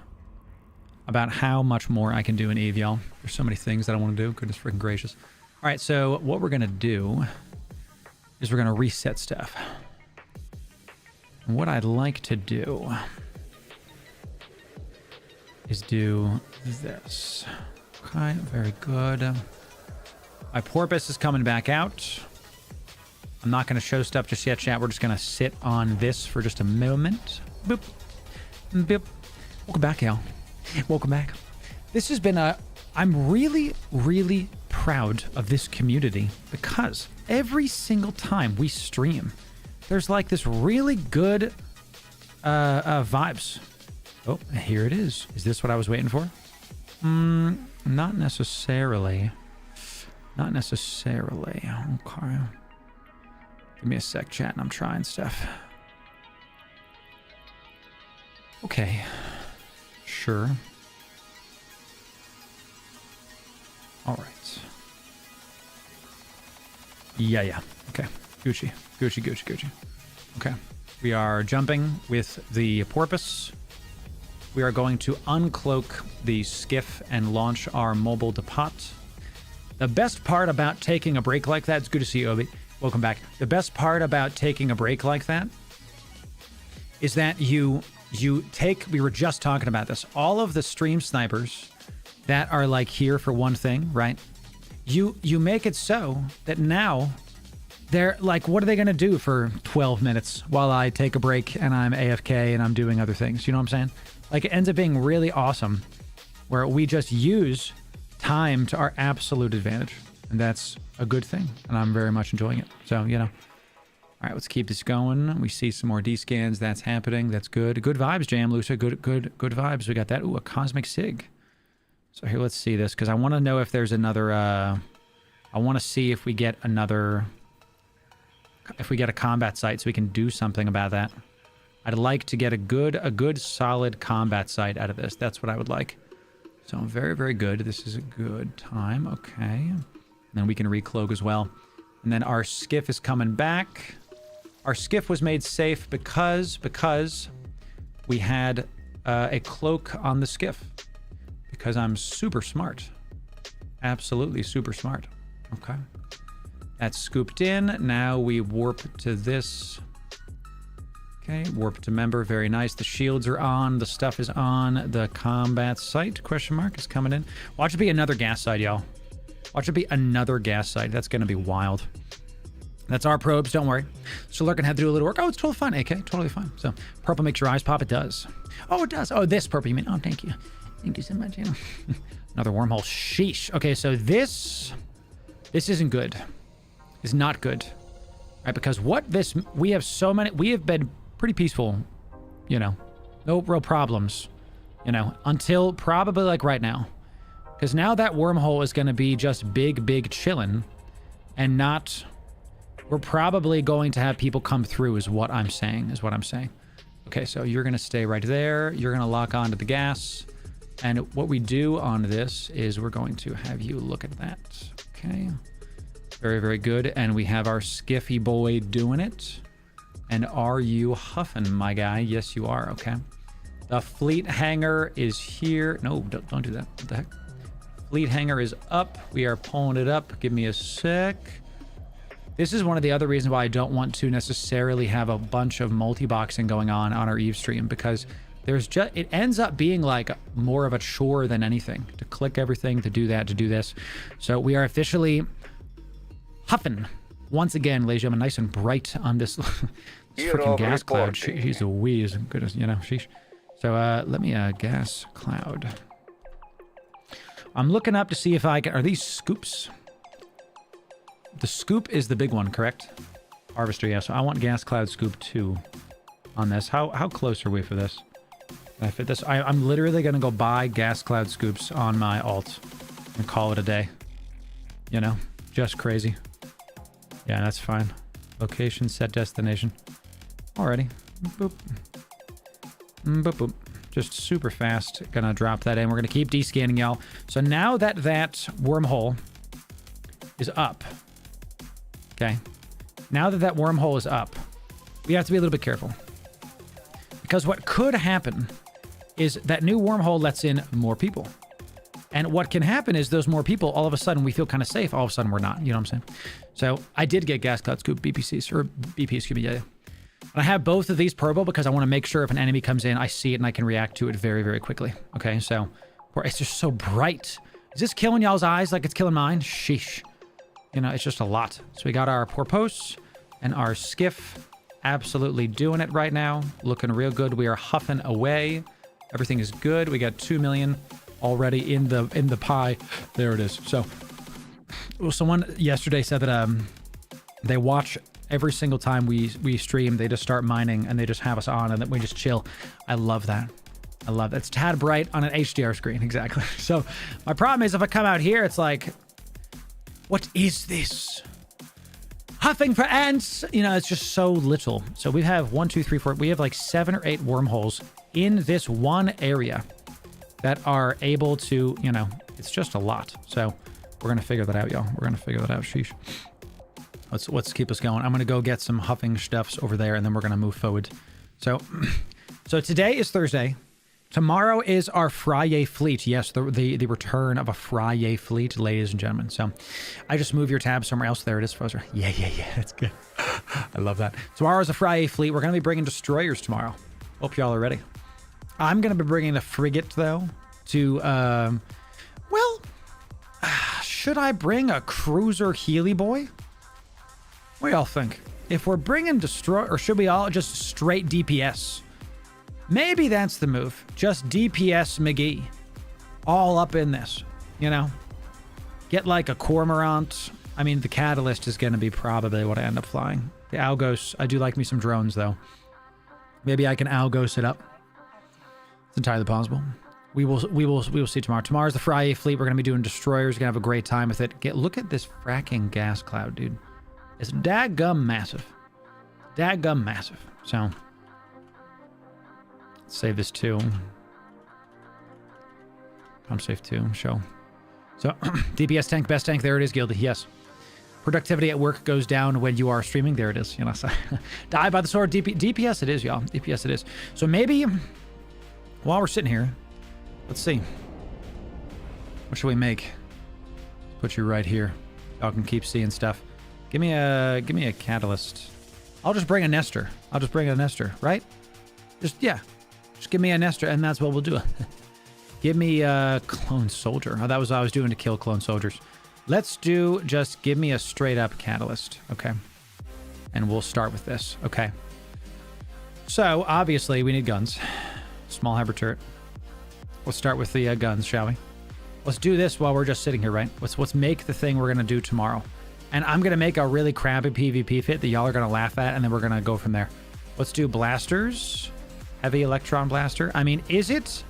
about how much more I can do in Eve, y'all. There's so many things that I want to do. Goodness freaking gracious. All right, so what we're going to do is we're going to reset stuff. And what I'd like to do is do this. Okay, very good. My porpoise is coming back out. I'm not going to show stuff just yet, chat. We're just going to sit on this for just a moment. Boop. Boop. Welcome back, y'all. Welcome back. This has been I'm really proud of this community because every single time we stream, there's like this really good vibes. Oh, here it is. Is this what I was waiting for? Not necessarily. Not necessarily. Okay. Give me a sec, chat, and I'm trying stuff. Okay. Sure. All right. Yeah. Okay. Gucci. Okay. We are jumping with the porpoise. We are going to uncloak the skiff and launch our mobile depot. The best part about taking a break like that, it's good to see you, Obi. Welcome back. The best part about taking a break like that is that you take, we were just talking about this, all of the stream snipers that are like here for one thing, right? You make it so that now they're like, what are they going to do for 12 minutes while I take a break and I'm AFK and I'm doing other things? You know what I'm saying? Like, it ends up being really awesome where we just use time to our absolute advantage. And that's a good thing. And I'm very much enjoying it. So, you know. All right, let's keep this going. We see some more D-scans. That's happening. That's good. Good vibes, Jam Lucia. Good vibes. We got that. Ooh, a Cosmic Sig. So here, let's see this. Because I want to know if there's another... I want to see if we get another... If we get a combat site so we can do something about that. I'd like to get a good solid combat site out of this. That's what I would like. So very good. This is a good time. Okay. And then we can recloak as well. And then our skiff is coming back. Our skiff was made safe because we had a cloak on the skiff. Because I'm super smart. Absolutely super smart. Okay. That's scooped in. Now we warp to this. Okay, warp to member. Very nice. The shields are on. The stuff is on. The combat site, question mark, is coming in. Watch it be another gas site, y'all. Watch it be another gas site. That's going to be wild. That's our probes. Don't worry. So Lurkin had to do a little work. Oh, it's totally fine, AK. Totally fine. So purple makes your eyes pop. It does. Oh, it does. Oh, this purple, you mean? Oh, thank you. Thank you so much. Yeah. Another wormhole. Sheesh. Okay, so this isn't good. It's not good. Right? Because we have been pretty peaceful, you know, no real problems, you know, until probably like right now. Because now that wormhole is going to be just big chillin' and not, we're probably going to have people come through is what I'm saying. Okay, so you're going to stay right there. You're going to lock onto the gas. And what we do on this is we're going to have you look at that. Okay. Very good. And we have our skiffy boy doing it. And are you huffing, my guy? Yes, you are. Okay. The fleet hangar is here. No, don't do that. What the heck? Fleet hangar is up. We are pulling it up. Give me a sec. This is one of the other reasons why I don't want to necessarily have a bunch of multi-boxing going on our Eve stream, because there's just, it ends up being like more of a chore than anything to click everything, to do that, to do this. So we are officially huffing once again, ladies and gentlemen, nice and bright on this, this freaking gas cloud. She's a wheeze. Good as, you know, sheesh. So let me gas cloud. I'm looking up to see if I can, are these scoops? The scoop is the big one, correct? Harvester, yeah. So I want gas cloud scoop 2 on this. How close are we for this? Can I fit this? I'm literally going to go buy gas cloud scoops on my alt and call it a day. You know, just crazy. Yeah, that's fine. Location, set destination. Alrighty. Boop. Boop, boop. Just super fast. Gonna drop that in. We're gonna keep descanning, y'all. So now that that wormhole is up, okay? Now that that wormhole is up, we have to be a little bit careful. Because what could happen is that new wormhole lets in more people. And what can happen is those more people, all of a sudden, we feel kind of safe. All of a sudden, we're not. You know what I'm saying? So I did get gas cloud scoop BPCs, or BP, excuse me, yeah. And I have both of these purple because I want to make sure if an enemy comes in, I see it and I can react to it very, very quickly. Okay, so it's just so bright. Is this killing y'all's eyes like it's killing mine? Sheesh. You know, it's just a lot. So we got our porpoise and our skiff absolutely doing it right now. Looking real good. We are huffing away. Everything is good. We got 2 million already in the pie. There it is. So someone yesterday said that they watch every single time we stream. They just start mining and they just have us on and then we just chill. I love that. I love that. It's tad bright on an HDR screen. Exactly. So my problem is if I come out here, it's like, what is this? Huffing for ants. You know, it's just so little. So we have 1, 2, 3, 4. We have like 7 or 8 wormholes in this one area that are able to, you know, it's just a lot. So we're going to figure that out, y'all. We're going to figure that out. Sheesh. Let's keep us going. I'm going to go get some huffing stuffs over there and then we're going to move forward. So today is Thursday. Tomorrow is our Friday fleet. Yes, the return of a Friday fleet, ladies and gentlemen. So I just move your tab somewhere else. There it is, Fozer. Yeah. That's good. I love that. Tomorrow is a Friday fleet. We're going to be bringing destroyers tomorrow. Hope y'all are ready. I'm going to be bringing a frigate, though, to, should I bring a cruiser Healy boy? What do y'all think? If we're bringing destroy, or should we all just straight DPS? Maybe that's the move. Just DPS McGee. All up in this, you know? Get like a cormorant. I mean, the catalyst is going to be probably what I end up flying. The Algos, I do like me some drones, though. Maybe I can Algos it up. It's entirely possible. We will see tomorrow. Tomorrow's the Friday fleet. We're going to be doing destroyers. Gonna have a great time with it. Look at this fracking gas cloud, dude. It's dadgum massive. Dadgum massive. So let's save this too. I'm safe too. Show. So DPS tank, best tank. There it is, Gildy. Yes. Productivity at work goes down when you are streaming. There it is. You know, so die by the sword. DPS it is, y'all. DPS it is. So maybe while we're sitting here, let's see. What should we make? Put you right here. Y'all can keep seeing stuff. Give me a catalyst. I'll just bring a Nestor. Right? Just give me a Nestor, and that's what we'll do. Give me a clone soldier. Oh, that was what I was doing to kill clone soldiers. Let's do just give me a straight up catalyst. Okay. And we'll start with this. Okay. So obviously we need guns. Small hybrid turret. Let's start with the guns, shall we? Let's do this while we're just sitting here, right? Let's make the thing we're gonna do tomorrow. And I'm gonna make a really crappy PvP fit that y'all are gonna laugh at, and then we're gonna go from there. Let's do blasters. Heavy electron blaster. I mean, is it?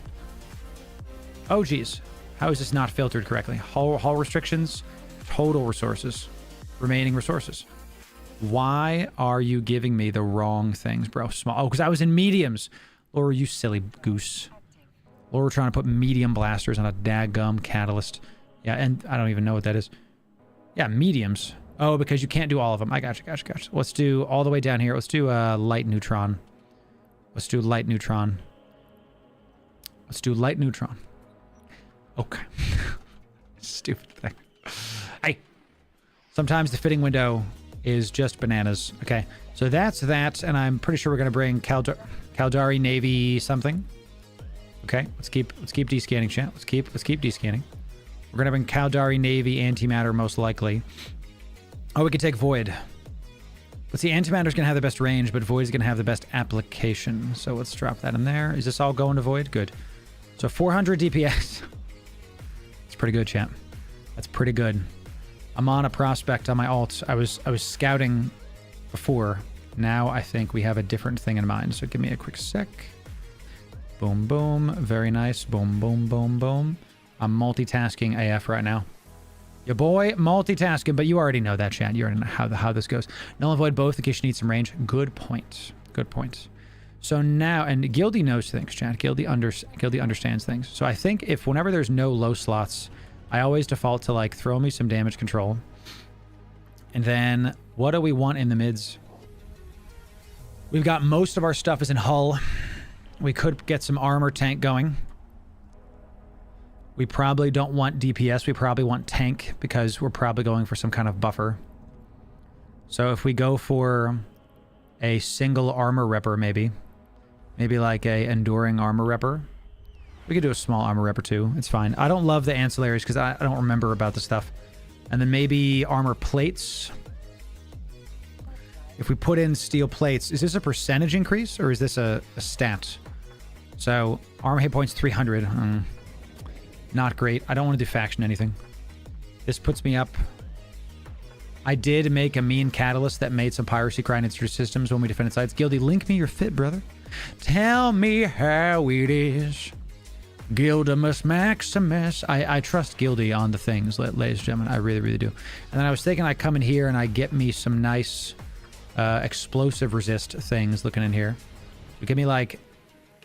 Oh geez. How is this not filtered correctly? Hull restrictions, total resources, remaining resources. Why are you giving me the wrong things, bro? Small. Oh, because I was in mediums. Loru, you silly goose. Loru trying to put medium blasters on a daggum catalyst. Yeah, and I don't even know what that is. Yeah, mediums. Oh, because you can't do all of them. I gotcha. Let's do all the way down here. Let's do light neutron. Let's do light neutron. Okay. Stupid thing. Hey. Sometimes the fitting window is just bananas. Okay. So that's that, and I'm pretty sure we're gonna bring Caldari Navy something. Okay. Let's keep descanning, chat. Let's keep descanning. We're gonna bring Caldari Navy antimatter most likely. Oh, we could take Void. Let's see, antimatter's gonna have the best range, but Void's gonna have the best application. So let's drop that in there. Is this all going to Void? Good. So 400 DPS. It's pretty good, chat. That's pretty good. I'm on a prospect on my alt. I was scouting before. Now I think we have a different thing in mind. So give me a quick sec. Boom, boom. Very nice. Boom, boom, boom, boom. I'm multitasking AF right now. Your boy multitasking, but you already know that, chat. You already know how this goes. Null and void both in case you need some range. Good point. So now, and Gildy knows things, chat. Gildy understands things. So I think if whenever there's no low slots, I always default to like throw me some damage control. And then what do we want in the mids? We've got most of our stuff is in hull. We could get some armor tank going. We probably don't want DPS. We probably want tank because we're probably going for some kind of buffer. So if we go for a single armor repper, maybe like a enduring armor repper. We could do a small armor repper too. It's fine. I don't love the ancillaries because I don't remember about the stuff. And then maybe armor plates. If we put in steel plates, is this a percentage increase or is this a stat? So armor hit points 300. Not great. I don't want to do faction anything. This puts me up. I did make a mean catalyst that made some piracy grinded through systems when we defended sites. Gildy, link me your fit, brother. Tell me how it is. Gildamus Maximus. I trust Gildy on the things, ladies and gentlemen. I really, really do. And then I was thinking I come in here and I get me some nice explosive resist things looking in here. Give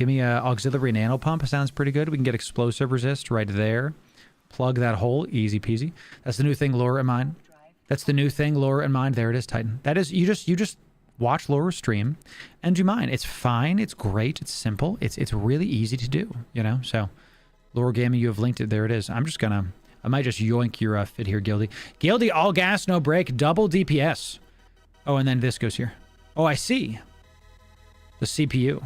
me a auxiliary nano pump. Sounds pretty good. We can get explosive resist right there. Plug that hole. Easy peasy. That's the new thing, Loru in mind. That's the new thing, Loru in mind. There it is, Titan. That is, you just watch Loru stream and do mine. It's fine. It's great. It's simple. It's really easy to do, you know? So, Loru Gaming, you have linked it. There it is. I might just yoink your fit here, Gildy. Gildy, all gas, no brake, double DPS. Oh, and then this goes here. Oh, I see. The CPU.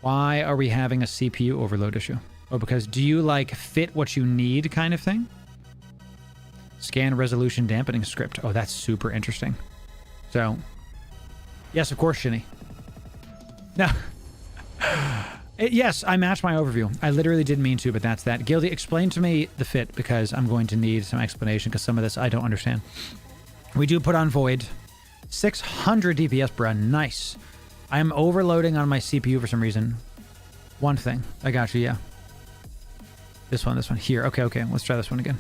Why are we having a CPU overload issue? Oh, because do you like fit what you need kind of thing? Scan resolution dampening script. Oh, that's super interesting. So, yes, of course, Shinny. No. Yes, I matched my overview. I literally didn't mean to, but that's that. Gildy, explain to me the fit because I'm going to need some explanation because some of this I don't understand. We do put on Void. 600 DPS, bruh. Nice. I am overloading on my CPU for some reason. One thing. I got you, yeah. This one. Here. Okay. Let's try this one again.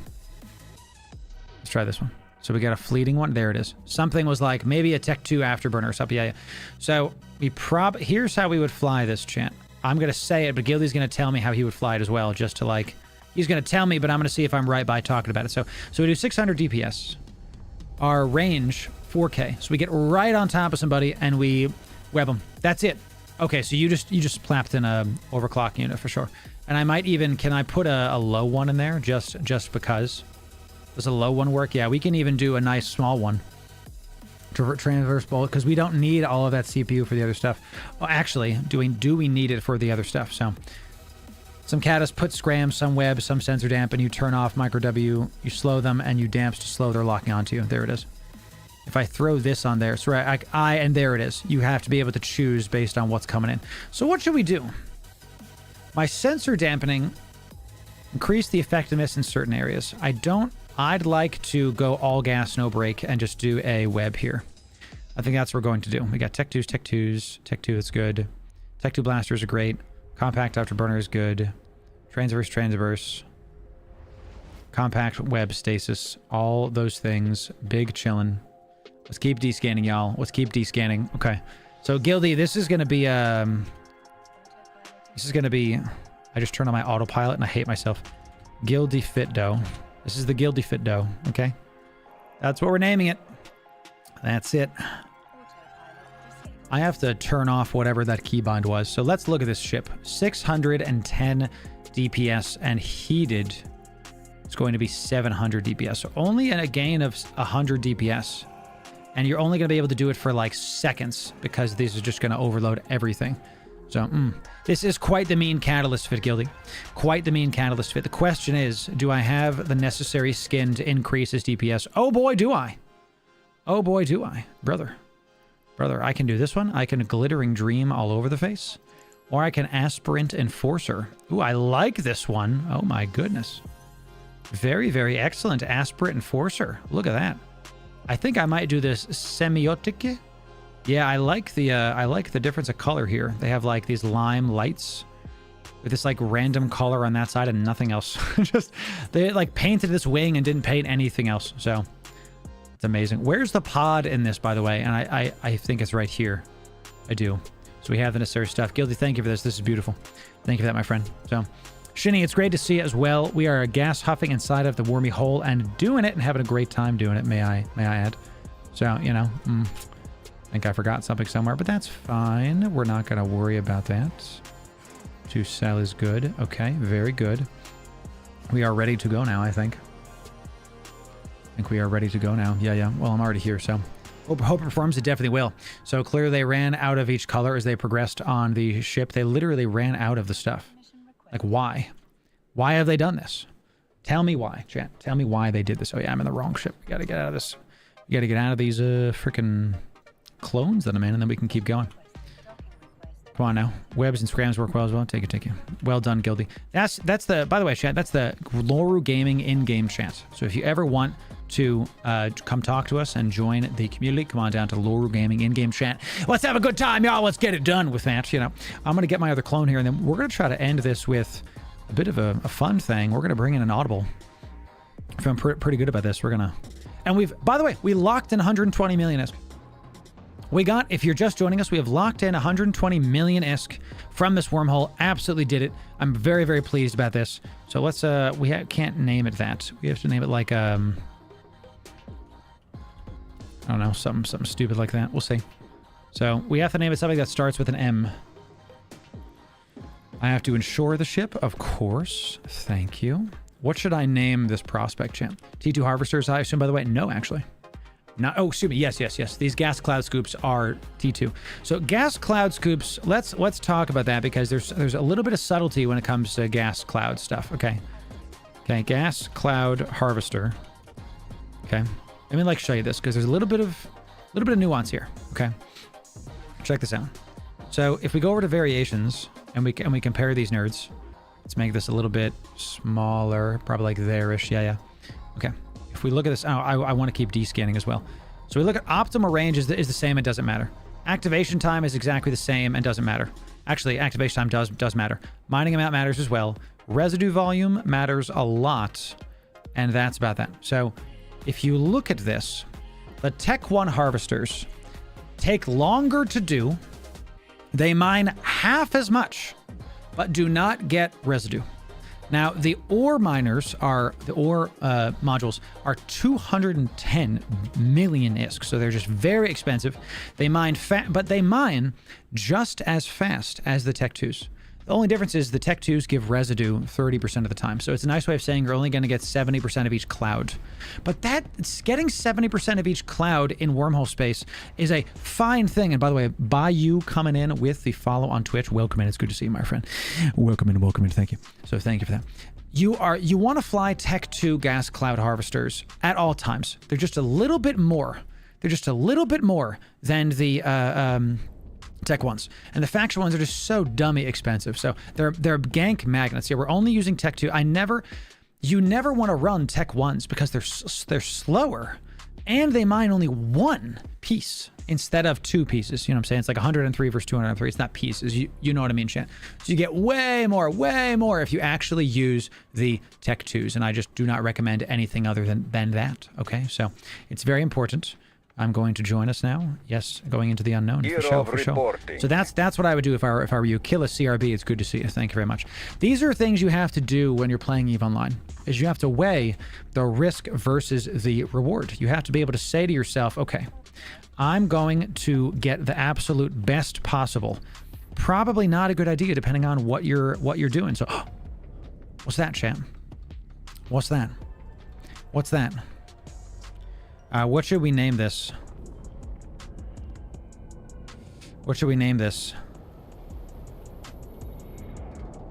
Let's try this one. So we got a fleeting one. There it is. Something was like maybe a Tech 2 afterburner or something. Yeah. So here's how we would fly this, chat. I'm going to say it, but Gildy's going to tell me how he would fly it as well, just to like... He's going to tell me, but I'm going to see if I'm right by talking about it. So we do 600 DPS. Our range, 4K. So we get right on top of somebody and we web them. That's it. Okay, so you just plapped in a overclock unit for sure. And I might even... Can I put a low one in there just because? Does a low one work? Yeah, we can even do a nice small one. Transverse bolt, because we don't need all of that CPU for the other stuff. Well, actually, do we need it for the other stuff? So, some catas put scram, some web, some sensor damp, and you turn off micro W, you slow them, and you damps to slow their locking onto you. There it is. If I throw this on there, so and there it is. You have to be able to choose based on what's coming in. So what should we do? My sensor dampening, increase the effectiveness in certain areas. I'd like to go all gas, no brake, and just do a web here. I think that's what we're going to do. We got Tech 2s. Tech 2 is good. Tech 2 blasters are great. Compact afterburner is good. Transverse. Compact web stasis. All those things. Big chillin'. Let's keep descanning, y'all. Let's keep descanning. Okay. So, Gildy, this is going to be... I just turned on my autopilot and I hate myself. Gildy Fit Dough. This is the Gildy Fit Dough, okay? That's what we're naming it. That's it. I have to turn off whatever that keybind was. So let's look at this ship. 610 DPS and heated. It's going to be 700 DPS. So only a gain of 100 DPS. And you're only going to be able to do it for like seconds because these are just going to overload everything. So, this is quite the mean catalyst fit, Gildy. Quite the mean catalyst fit. The question is, do I have the necessary skin to increase his DPS? Oh boy, do I. Oh boy, do I. Brother, I can do this one. I can Glittering Dream all over the face. Or I can Aspirant Enforcer. Ooh, I like this one. Oh my goodness. Very, very excellent Aspirant Enforcer. Look at that. I think I might do this Semiotic. Yeah, I like the difference of color here. They have like these lime lights with this like random color on that side and nothing else. Just they like painted this wing and didn't paint anything else. So it's amazing. Where's the pod in this, by the way? And I think it's right here. I do. So we have the necessary stuff. Guilty, thank you for this. This is beautiful. Thank you for that, my friend. So, Shinny, it's great to see you as well. We are gas huffing inside of the wormy hole and doing it and having a great time doing it, may I add. So, you know, I think I forgot something somewhere, but that's fine. We're not going to worry about that. To sell is good. Okay, very good. We are ready to go now, I think. We are ready to go now. Yeah. Well, I'm already here, so hope it performs. It definitely will. So clearly they ran out of each color as they progressed on the ship. They literally ran out of the stuff. Like, why? Why have they done this? Tell me why, chat. Tell me why they did this. Oh yeah, I'm in the wrong ship. We gotta get out of this. We gotta get out of these freaking clones that I'm in, and then we can keep going. Come on now. Webs and scrams work well as well. Take it. Well done, Guilty. That's the, by the way, chat, that's the Loru Gaming in-game chat. So if you ever want to come talk to us and join the community, come on down to Loru Gaming in-game chat. Let's have a good time, y'all. Let's get it done with that. You know, I'm going to get my other clone here, and then we're going to try to end this with a bit of a fun thing. We're going to bring in an audible. I feel pretty good about this. We're going to, and we've, by the way, we locked in 120 million ISK. We got, if you're just joining us, we have locked in 120 million ISK from this wormhole. Absolutely did it. I'm very, very pleased about this. So let's, can't name it that. We have to name it like, I don't know, something stupid like that. We'll see. So we have to name it something that starts with an M. I have to insure the ship, of course. Thank you. What should I name this prospect, champ? T2 harvesters, I assume, by the way? No, actually. Not, oh, excuse me. Yes. These gas cloud scoops are T2. So gas cloud scoops, let's talk about that, because there's a little bit of subtlety when it comes to gas cloud stuff. Okay, gas cloud harvester. Okay. Let me show you this, because there's a little bit of nuance here. Okay. Check this out. So if we go over to variations and we compare these nerds, let's make this a little bit smaller, probably like there-ish. Yeah. Okay. If we look at this, I want to keep descanning as well. So we look at optimal range is the same, it doesn't matter. Activation time is exactly the same and doesn't matter. Actually, activation time does matter. Mining amount matters as well. Residue volume matters a lot, and that's about that. So if you look at this, the Tech 1 harvesters take longer to do. They mine half as much, but do not get residue. Now, the ore modules are 210 million ISK, so they're just very expensive. They mine but they mine just as fast as the Tech 2s. The only difference is the Tech 2s give residue 30% of the time. So it's a nice way of saying you're only going to get 70% of each cloud. But getting 70% of each cloud in wormhole space is a fine thing. And by the way, by you coming in with the follow on Twitch, welcome in. It's good to see you, my friend. Welcome in. Thank you. So thank you for that. You want to fly Tech 2 gas cloud harvesters at all times. They're just a little bit more. They're just a little bit more than the Tech 1s, and the faction ones are just so dummy expensive. So they're gank magnets. Yeah, we're only using Tech 2. You never want to run Tech 1s because they're slower, and they mine only one piece instead of two pieces. You know what I'm saying? It's like 103 versus 203. It's not pieces. You know what I mean, Shan? So you get way more if you actually use the Tech 2s, and I just do not recommend anything other than that. Okay, so it's very important. I'm going to join us now. Yes, going into the unknown for sure. So that's what I would do if I were you. Kill a CRB. It's good to see you. Thank you very much. These are things you have to do when you're playing EVE Online. Is you have to weigh the risk versus the reward. You have to be able to say to yourself, okay, I'm going to get the absolute best possible. Probably not a good idea depending on what you're doing. So, what's that, chat? What's that? What should we name this?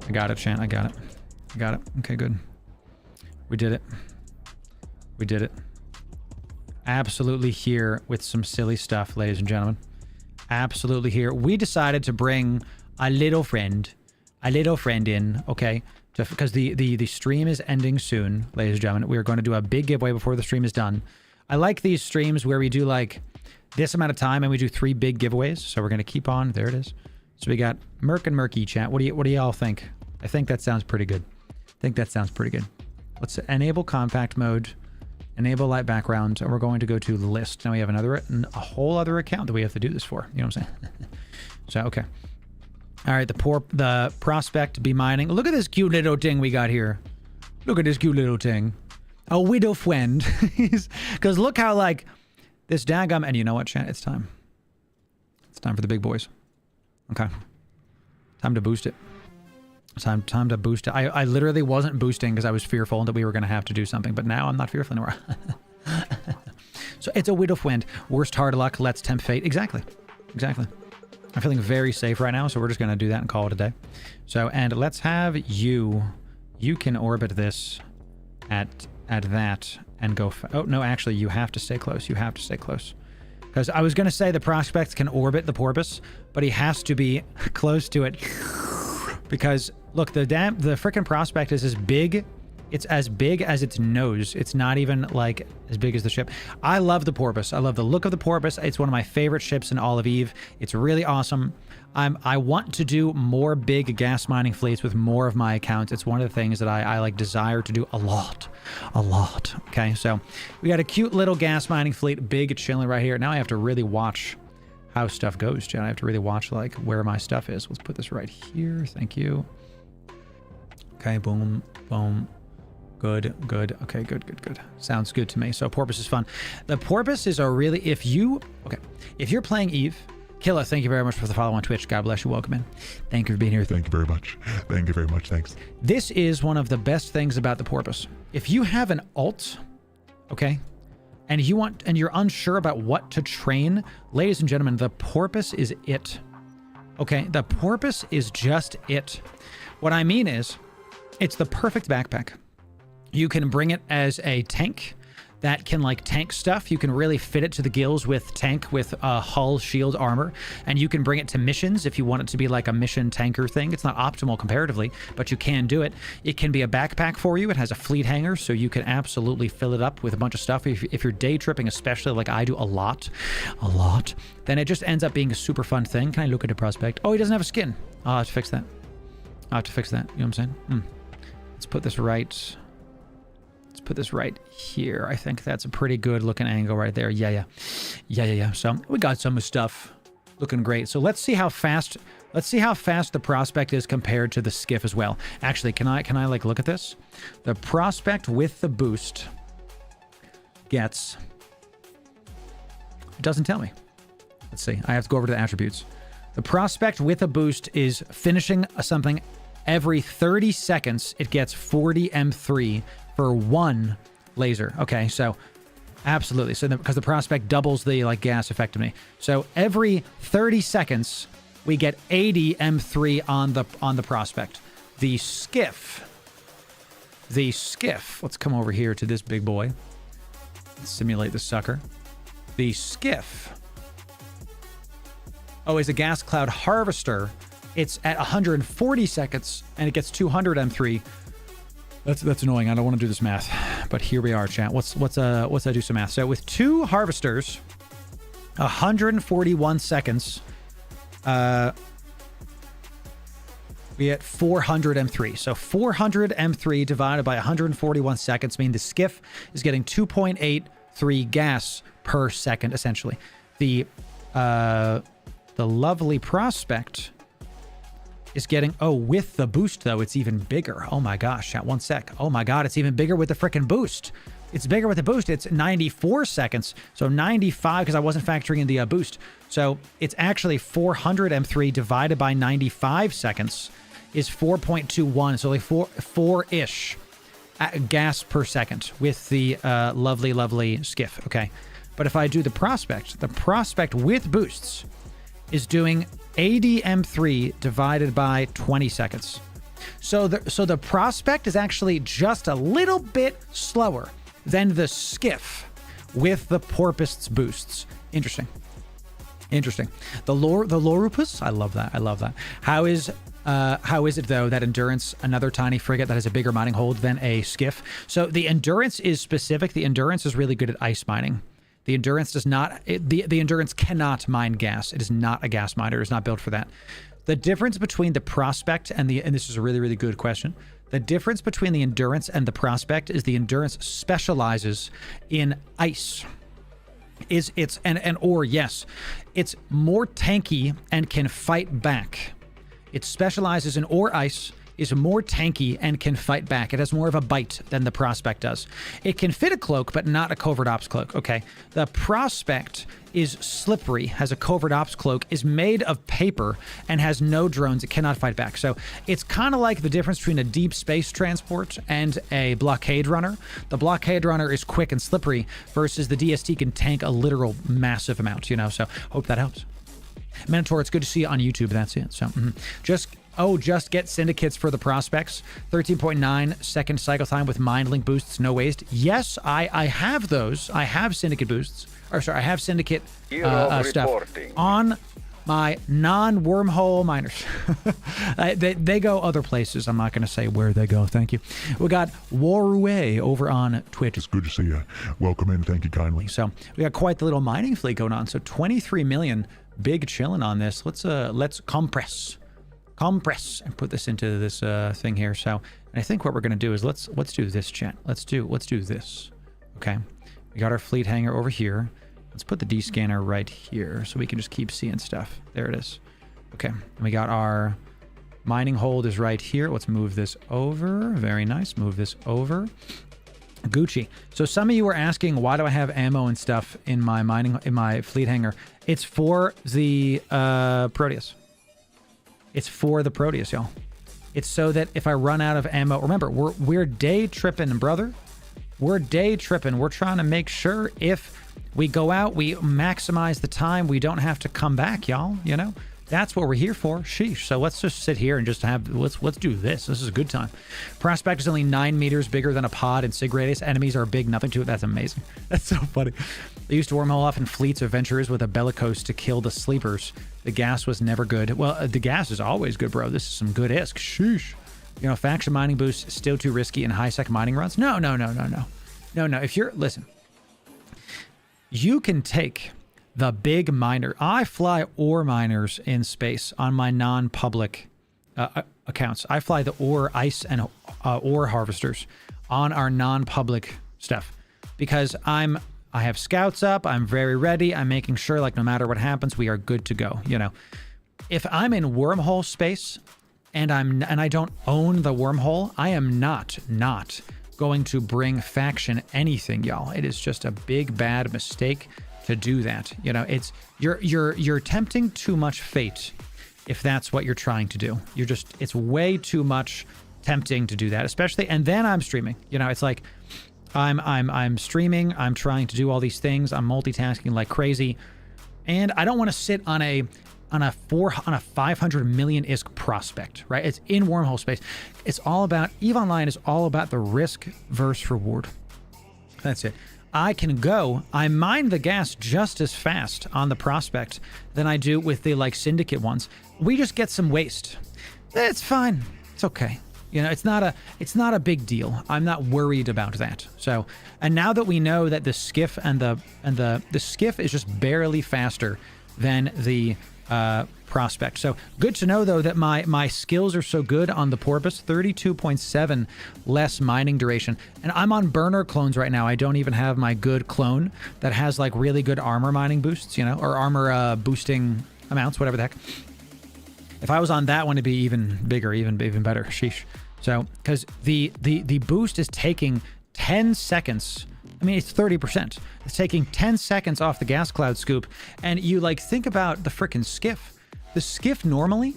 I got it, Chan. I got it. Okay, good. We did it. Absolutely here with some silly stuff, ladies and gentlemen. Absolutely here. We decided to bring a little friend in, okay? Because the stream is ending soon, ladies and gentlemen. We are going to do a big giveaway before the stream is done. I like these streams where we do like this amount of time and we do 3 big giveaways. So we're going to keep on. There it is. So we got Merc and Murky chat. What do y'all think? I think that sounds pretty good. Let's enable compact mode, enable light background, and we're going to go to list. Now we have a whole other account that we have to do this for. You know what I'm saying? So, okay. All right, the prospect be mining. Look at this cute little thing we got here. Look at this cute little thing. A widow friend. Because look how, like, this daggum... And you know what, chat? It's time. It's time for the big boys. Okay. Time to boost it. Time to boost it. I literally wasn't boosting because I was fearful that we were going to have to do something. But now I'm not fearful anymore. So it's a widow friend. Worst hard luck. Let's tempt fate. Exactly. Exactly. I'm feeling very safe right now, so we're just going to do that and call it a day. So, and let's have you... You can orbit this at that and go... Oh, no, actually, you have to stay close. You have to stay close. Because I was going to say the prospect can orbit the porpoise, but he has to be close to it. Because, look, the frickin' prospect is as big... It's as big as its nose. It's not even, like, as big as the ship. I love the porpoise. I love the look of the porpoise. It's one of my favorite ships in all of EVE. It's really awesome. I want to do more big gas mining fleets with more of my accounts. It's one of the things that I like desire to do a lot. A lot. Okay, so we got a cute little gas mining fleet, big chilling right here. Now I have to really watch how stuff goes, Jen. I have to really watch, like, where my stuff is. Let's put this right here. Thank you. Okay, boom, boom. Good, good. Okay, good, good, good. Sounds good to me. So porpoise is fun. The porpoise is a really, if you're playing EVE, Killa, thank you very much for the follow on Twitch. God bless you. Welcome in. Thank you for being here. Thank you very much. Thank you very much. Thanks. This is one of the best things about the porpoise. If you have an alt, okay, and you're unsure about what to train, ladies and gentlemen, the porpoise is it. Okay, the porpoise is just it. What I mean is, it's the perfect backpack. You can bring it as a tank that can, like, tank stuff. You can really fit it to the gills with hull shield armor, and you can bring it to missions if you want it to be like a mission tanker thing. It's not optimal comparatively, but you can do it. It can be a backpack for you. It has a fleet hanger, so you can absolutely fill it up with a bunch of stuff. If you're day tripping, especially like I do a lot, then it just ends up being a super fun thing. Can I look at a prospect? Oh, he doesn't have a skin. I'll have to fix that. I'll have to fix that. You know what I'm saying? Let's put this right... Put this right here. I think that's a pretty good looking angle right there. Yeah. So we got some stuff looking great. So let's see how fast the prospect is compared to the skiff as well. Actually, can I like look at this? The prospect with the boost gets... It doesn't tell me. Let's see. I have to go over to the attributes. The prospect with a boost is finishing something every 30 seconds. It gets 40 M3 for one laser. Okay, so absolutely. So because the prospect doubles the, like, gas effectively. So every 30 seconds we get 80 M3 on the prospect. The skiff. Let's come over here to this big boy. Let's simulate the sucker. The skiff. Oh, is a gas cloud harvester. It's at 140 seconds and it gets 200 M3. That's annoying. I don't want to do this math, but here we are, chat. Let's do some math. So with 2 harvesters, 141 seconds, we get 400 M3. So 400 M3 divided by 141 seconds mean the skiff is getting 2.83 gas per second, essentially. The lovely prospect is getting... Oh, with the boost, though, it's even bigger. Oh, my gosh. Chat, one sec. Oh, my God. It's even bigger with the frickin' boost. It's bigger with the boost. It's 94 seconds. So 95, because I wasn't factoring in the boost. So it's actually 400 M3 divided by 95 seconds is 4.21. So like 4-ish gas per second with the lovely skiff. Okay. But if I do the prospect with boosts is doing 80 M3 divided by 20 seconds. So the prospect is actually just a little bit slower than the skiff with the porpoise's boosts. Interesting. The Lorupus? I love that. How is it, though, that Endurance, another tiny frigate that has a bigger mining hold than a skiff? So the Endurance is specific. The Endurance is really good at ice mining. The Endurance does not... The Endurance cannot mine gas. It is not a gas miner. It is not built for that. The difference between the Prospect and this is a really, really good question. The difference between the Endurance and the Prospect is the Endurance specializes in ice. is it's and or yes, it's more tanky and can fight back. It specializes in ore ice, is more tanky and can fight back. It has more of a bite than the Prospect does. It can fit a cloak, but not a covert ops cloak. Okay, the Prospect is slippery, has a covert ops cloak, is made of paper, and has no drones. It cannot fight back. So it's kind of like the difference between a deep space transport and a blockade runner. The blockade runner is quick and slippery versus the DST can tank a literal massive amount, you know, so hope that helps. Minotaur, it's good to see you on YouTube. That's it. So just get syndicates for the prospects. 13.9 second cycle time with mind link boosts, no waste. Yes, I have those. I have syndicate boosts. Or sorry, I have syndicate stuff on my non-wormhole miners. they go other places. I'm not going to say where they go. Thank you. We got Loru over on Twitch. It's good to see you. Welcome in. Thank you kindly. So we got quite the little mining fleet going on. So 23 million, big chilling on this. Let's compress and put this into this thing here. So, and I think what we're going to do is let's do this, chat. Let's do this. Okay. We got our fleet hangar over here. Let's put the D scanner right here so we can just keep seeing stuff. There it is. Okay. And we got our mining hold is right here. Let's move this over. Very nice. Move this over. Gucci. So some of you were asking, why do I have ammo and stuff in my fleet hangar? It's for the Proteus. It's for the Proteus, y'all. It's so that if I run out of ammo, remember, we're day tripping, brother. We're day tripping. We're trying to make sure if we go out, we maximize the time. We don't have to come back, y'all. You know, that's what we're here for. Sheesh. So let's just sit here and just let's do this. This is a good time. Prospect is only 9 meters bigger than a pod in sig radius. Enemies are big, nothing to it. That's amazing. That's so funny. They used to wormhole off in fleets of venturers with a bellicose to kill the sleepers. The gas was never good. Well, the gas is always good, bro. This is some good isk. Sheesh. You know, faction mining boost still too risky in high sec mining runs. No. If you're listen, you can take the big miner. I fly ore miners in space on my non-public accounts. I fly the ore ice and ore harvesters on our non-public stuff because I have scouts up. I'm very ready. I'm making sure, like, no matter what happens, we are good to go. You know, if I'm in wormhole space and I don't own the wormhole, I am not going to bring faction anything, y'all. It is just a big bad mistake to do that. You know, it's you're tempting too much fate if that's what you're trying to do. It's way too much tempting to do that, especially. And then I'm streaming. You know, it's like I'm streaming. I'm trying to do all these things. I'm multitasking like crazy, and I don't want to sit on a 500 million ISK prospect, right? It's in wormhole space. It's all about EVE Online is all about the risk versus reward. That's it. I mine the gas just as fast on the prospect than I do with the like syndicate ones. We just get some waste. It's fine. It's okay. You know, it's not a big deal. I'm not worried about that. So, and now that we know that the skiff and the skiff is just barely faster than the prospect. So good to know though that my skills are so good on the Porpoise. 32.7 less mining duration, and I'm on burner clones right now. I don't even have my good clone that has like really good armor mining boosts, you know, or armor boosting amounts, whatever the heck. If I was on that one, it'd be even bigger, even better. Sheesh. So because the boost is taking 10 seconds. I mean, it's 30%. It's taking 10 seconds off the gas cloud scoop. And you like think about the frickin' skiff. The skiff normally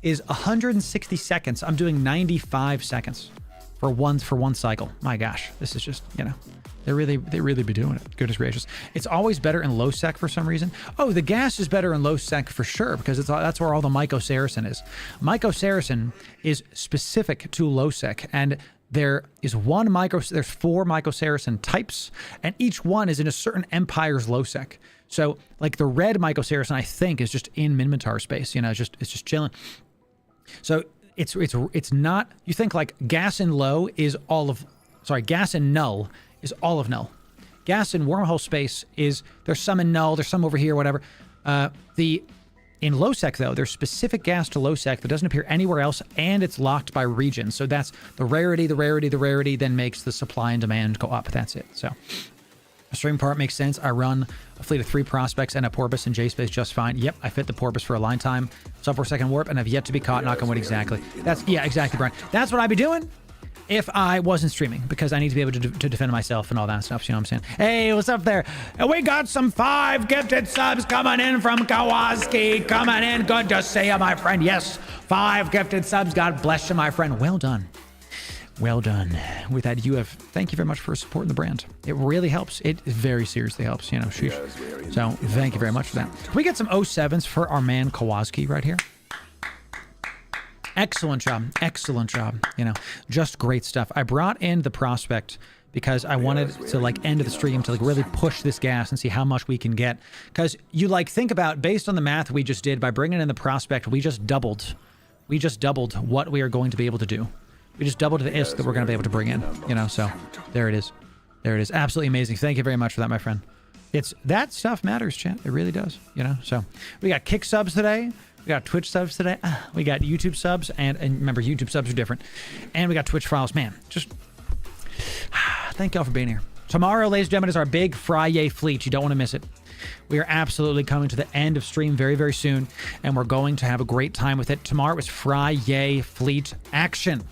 is 160 seconds. I'm doing 95 seconds for one cycle. My gosh, this is just, you know, they really be doing it. Goodness gracious. It's always better in low sec for some reason. Oh, the gas is better in low sec for sure because that's where all the Myco Saracen is. Myco Saracen is specific to low sec, and there's 4 Myco Saracen types, and each one is in a certain empire's low sec. So like the red Myco Saracen, I think, is just in Minmatar space. You know, it's just chilling. So it's not. You think like gas in null is all of null. Gas in wormhole space is there's some in null, there's some over here, whatever. In low sec though, there's specific gas to low sec that doesn't appear anywhere else, and it's locked by region. So that's the rarity then makes the supply and demand go up. That's it. So The stream part makes sense. I run a fleet of 3 prospects and a porpoise in J-space just fine. Yep, I fit the porpoise for a line time, sub 4 second warp, and I've yet to be caught. Knock on wood, exactly. Yeah, exactly, Brian. That's what I'd be doing if I wasn't streaming, because I need to be able to defend myself and all that stuff. You know what I'm saying? Hey, what's up there? We got some 5 gifted subs coming in from Kowalski. Coming in. Good to see you, my friend. Yes, 5 gifted subs. God bless you, my friend. Well done. Well done. With that, thank you very much for supporting the brand. It really helps. It very seriously helps, you know. Sheesh. So thank you very much for that. Can we get some 07s for our man Kowalski right here? Excellent job. Excellent job. You know, just great stuff. I brought in the prospect because I wanted to like end of the stream to like really push this gas and see how much we can get. Because you like think about, based on the math we just did, by bringing in the prospect, we just doubled what we are going to be able to do. We just doubled the ISK that we're going to be able to bring in, you know, so there it is. There it is. Absolutely amazing. Thank you very much for that, my friend. That stuff matters, chat. It really does, you know, so we got Kick subs today. We got Twitch subs today. We got YouTube subs, and remember, YouTube subs are different. And we got Twitch files. Man, just thank y'all for being here. Tomorrow, ladies and gentlemen, is our big Friday fleet. You don't want to miss it. We are absolutely coming to the end of stream very, very soon, and we're going to have a great time with it. Tomorrow is Friday fleet action.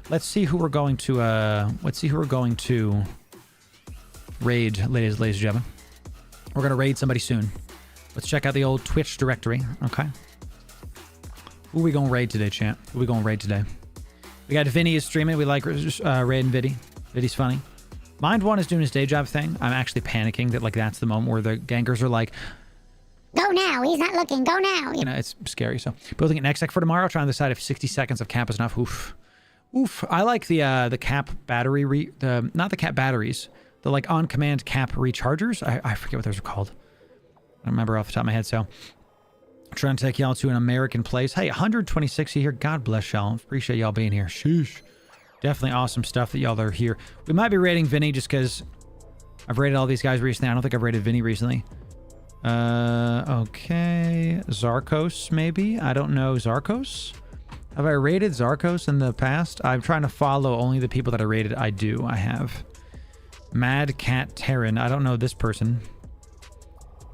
Let's see who we're going to raid, ladies and gentlemen. We're going to raid somebody soon. Let's check out the old Twitch directory, okay? Who are we going to raid today, champ? Who are we going to raid today? We got Vinny is streaming. We like raiding Viddy. Viddy's funny. Mind One is doing his day job thing. I'm actually panicking that like that's the moment where the gankers are like, go now. He's not looking. Go now. You know, it's scary. So building an X-Deck for tomorrow. Trying to decide if 60 seconds of cap is enough. Oof. Oof. I like the cap battery, not the cap batteries, the like on-command cap rechargers. I forget what those are called. I don't remember off the top of my head. So I'm trying to take y'all to an American place. Hey, 126 here. God bless y'all. Appreciate y'all being here. Sheesh. Definitely awesome stuff that y'all are here. We might be raiding Vinny just because I've raided all these guys recently. I don't think I've raided Vinny recently. Okay. Zarkos, maybe? I don't know. Zarkos? Have I raided Zarkos in the past? I'm trying to follow only the people that I raided. I have. Mad Cat Terran. I don't know this person.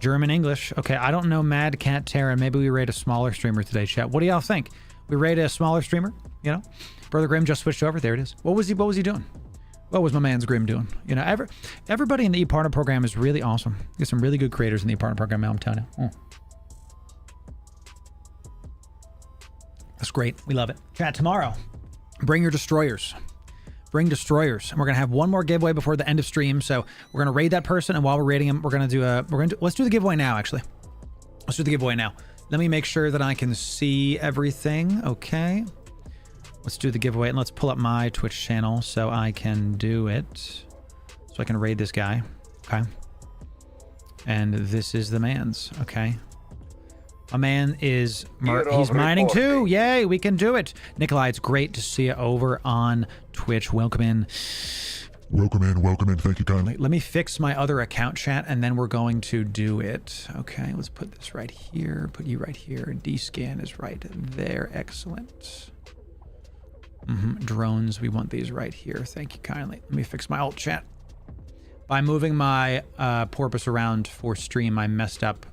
German English. Okay, I don't know Mad Cat Terran. Maybe we raid a smaller streamer today, chat. What do y'all think? We raid a smaller streamer? You know? Brother Grim just switched over. There it is. What was he doing? What was my man's Grim doing? You know, everybody in the e-partner program is really awesome. There's some really good creators in the e-partner program, I'm telling you. That's great. We love it. Chat, tomorrow, bring your destroyers. Bring destroyers. And we're going to have one more giveaway before the end of stream. So we're going to raid that person. And while we're raiding him, let's do the giveaway now, actually. Let's do the giveaway now. Let me make sure that I can see everything. Okay. Let's do the giveaway, and let's pull up my Twitch channel so I can do it. So I can raid this guy. Okay. And this is the man's. Okay. A man is... he's mining too. Yay, we can do it. Nikolai, it's great to see you over on Twitch. Welcome in. Welcome in. Thank you kindly. Let me fix my other account, chat, and then we're going to do it. Okay, let's put this right here. Put you right here. D-scan is right there. Excellent. Drones, we want these right here. Thank you kindly. Let me fix my alt chat. By moving my porpoise around for stream, I messed up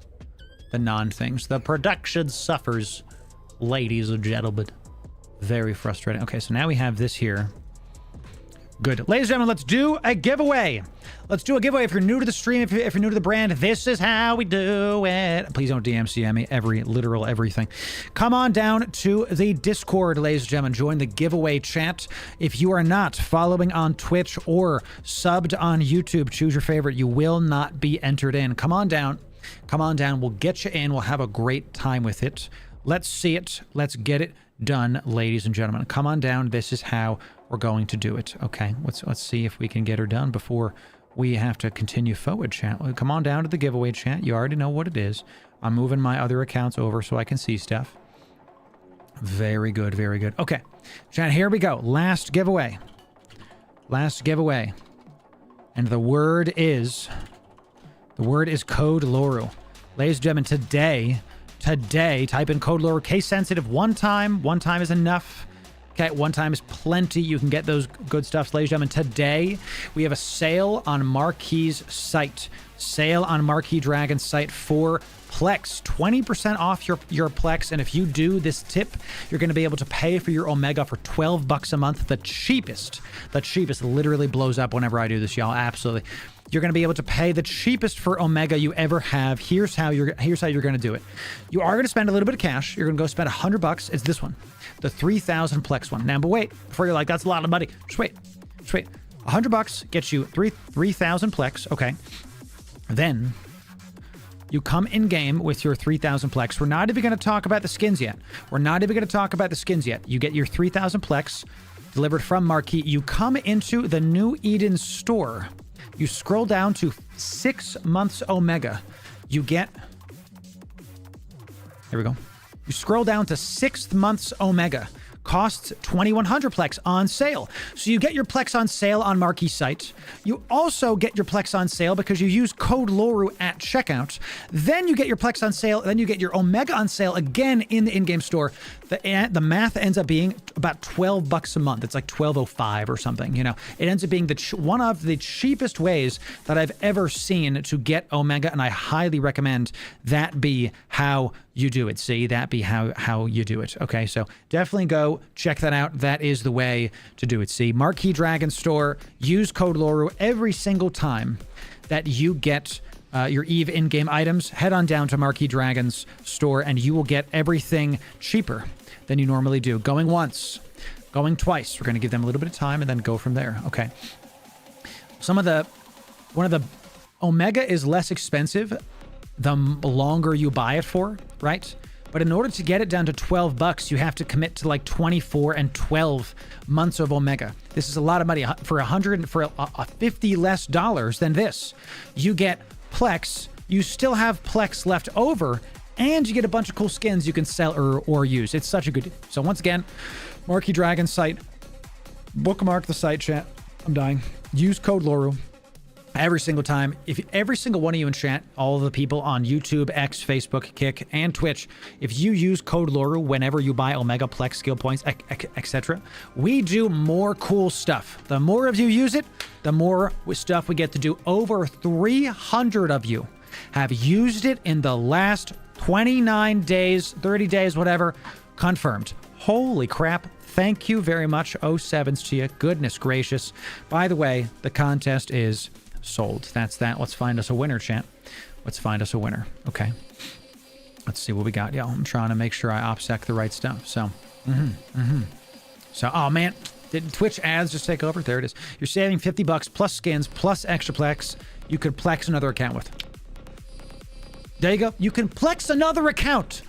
the non-things. The production suffers, ladies and gentlemen. Very frustrating. Okay, so now we have this here. Good. Ladies and gentlemen, let's do a giveaway. Let's do a giveaway. If you're new to the stream, if you're new to the brand, this is how we do it. Please don't DMCM me everything. Come on down to the Discord, ladies and gentlemen. Join the giveaway chat. If you are not following on Twitch or subbed on YouTube, choose your favorite. You will not be entered in. Come on down. Come on down. We'll get you in. We'll have a great time with it. Let's see it. Let's get it done, ladies and gentlemen. Come on down. This is how we're going to do it. Okay, let's see if we can get her done before we have to continue forward, chat. Come on down to the giveaway chat. You already know what it is. I'm moving my other accounts over so I can see stuff. Very good, very good. Okay, chat, here we go. Last giveaway. Last giveaway. And the word is code Loru. Ladies and gentlemen, today, type in code Loru. Case sensitive one time. One time is enough. Okay, one time is plenty. You can get those good stuffs, ladies and gentlemen. Today, we have a sale on Marquis's site. Sale on Marquis Dragon's site for Plex. 20% off your Plex. And if you do this tip, you're going to be able to pay for your Omega for $12 a month. The cheapest literally blows up whenever I do this, y'all. Absolutely. You're going to be able to pay the cheapest for Omega you ever have. Here's how you're going to do it. You are going to spend a little bit of cash. You're going to go spend $100. It's this one, the 3,000 Plex one. Now, but wait, before you're like, that's a lot of money. Just wait. $100 gets you 3,000 Plex. Okay. Then you come in game with your 3,000 Plex. We're not even going to talk about the skins yet. You get your 3,000 Plex delivered from Marquis. You come into the New Eden store. You scroll down to 6 months Omega. You get... Here we go. You scroll down to 6 months Omega. Costs 2,100 Plex on sale. So you get your Plex on sale on Marquis site. You also get your Plex on sale because you use code Loru at checkout. Then you get your Plex on sale. Then you get your Omega on sale again in the in-game store. The math ends up being about $12 a month. It's like $12.05 or something. You know, it ends up being one of the cheapest ways that I've ever seen to get Omega, and I highly recommend that be how you do it. See, that be how you do it. Okay, so definitely go check that out. That is the way to do it. See, Marquis Dragon Store. Use code Loru every single time that you get your EVE in-game items. Head on down to Marquis Dragon's store, and you will get everything cheaper than you normally do. Going once, going twice. We're going to give them a little bit of time and then go from there. Okay. One of the Omega is less expensive the longer you buy it for, right? But in order to get it down to $12, you have to commit to like 24 and 12 months of Omega. This is a lot of money. For $50 less dollars than this, you get Plex. You still have Plex left over, and you get a bunch of cool skins you can sell or use. It's such a good deal. So once again, Marquis Dragon site. Bookmark the site, chat. I'm dying. Use code Loru. Every single time, if every single one of you in chat, all of the people on YouTube, X, Facebook, Kick, and Twitch, if you use code Loru whenever you buy Omega Plex skill points, etc., we do more cool stuff. The more of you use it, the more stuff we get to do. Over 300 of you have used it in the last 29 days, 30 days, whatever, confirmed. Holy crap. Thank you very much, 07s to you. Goodness gracious. By the way, the contest is sold. That's that. Let's find us a winner, chat. Let's find us a winner. Okay. Let's see what we got, y'all. I'm trying to make sure I OPSEC the right stuff. So, So, oh man, did Twitch ads just take over? There it is. You're saving $50 plus skins plus extra Plex. You could Plex another account with. There you go. You can Plex another account.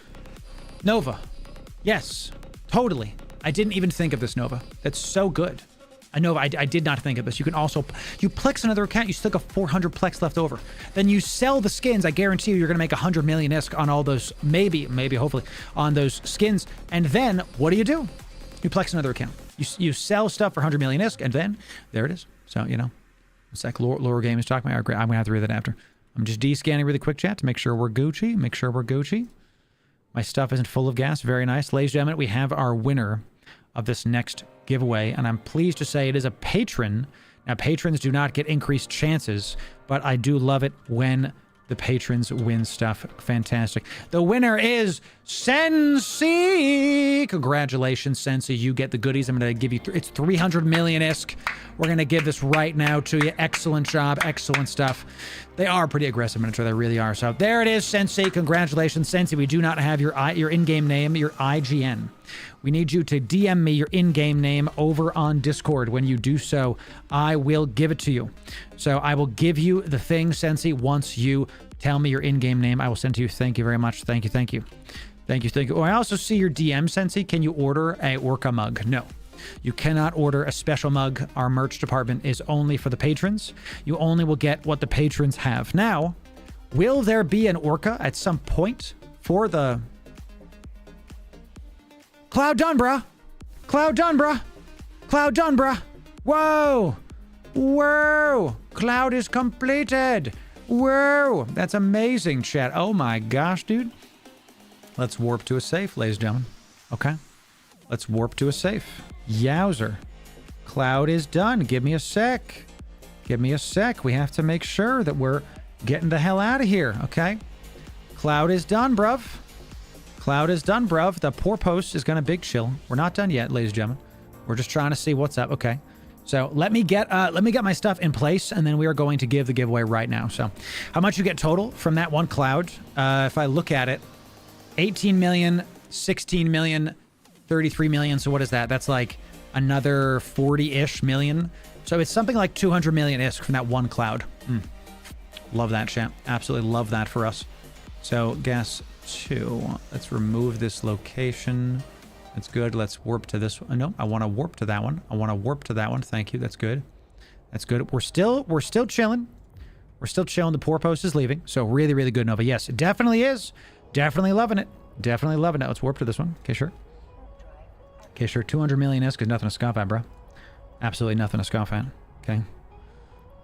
Nova. Yes, totally. I didn't even think of this, Nova. That's so good. Nova, I did not think of this. You can also, you Plex another account, you still got 400 Plex left over. Then you sell the skins. I guarantee you, you're going to make 100 million ISK on all those, maybe, hopefully, on those skins. And then, what do? You Plex another account. You sell stuff for 100 million ISK, and then, there it is. So, you know, it's like Lower Game is talking about. I'm going to have to read that after. I'm just de-scanning really quick, chat, to make sure we're Gucci. My stuff isn't full of gas. Very nice. Ladies and gentlemen, we have our winner of this next giveaway, and I'm pleased to say it is a patron. Now, patrons do not get increased chances, but I do love it when the patrons win stuff. Fantastic. The winner is Sensi. Congratulations, Sensi. You get the goodies. I'm going to give you, it's 300 million ISK. We're going to give this right now to you. Excellent job. Excellent stuff. They are pretty aggressive miniature. They really are. So there it is, Sensi. Congratulations, Sensi. We do not have your in-game name, your IGN. We need you to DM me your in-game name over on Discord. When you do so, I will give it to you. So I will give you the thing, Sensi, once you tell me your in-game name. I will send to you. Thank you very much. Thank you. Oh, I also see your DM, Sensi. Can you order a Orca mug? No. You cannot order a special mug. Our merch department is only for the patrons. You only will get what the patrons have. Now, will there be an Orca at some point for the... Cloud done, bruh. Whoa. Cloud is completed. Whoa. That's amazing, chat. Oh my gosh, dude. Let's warp to a safe, ladies and gentlemen. Okay. Let's warp to a safe. Yowzer. Cloud is done. Give me a sec. Give me a sec. We have to make sure that we're getting the hell out of here, okay? Cloud is done, bruv. Cloud is done, bruv. The poor post is gonna big chill. We're not done yet, ladies and gentlemen. We're just trying to see what's up. Okay. So let me get my stuff in place, and then we are going to give the giveaway right now. So how much you get total from that one cloud? If I look at it, 18 million, 16 million, 33 million. So what is that? That's like another 40-ish million. So it's something like 200 million-ish from that one cloud. Love that, champ. Absolutely love that for us. So gas 2. Let's remove this location. That's good. Let's warp to this one. No, I want to warp to that one. I want to warp to that one. Thank you. That's good. That's good. We're still chilling. We're still chilling. The poor post is leaving. So really, really good, Nova. Yes, it definitely is. Definitely loving it. Definitely loving it. Let's warp to this one. Okay, sure. Okay, sure. 200 million is because nothing to scoff at, bro. Absolutely nothing to scoff at. Okay. All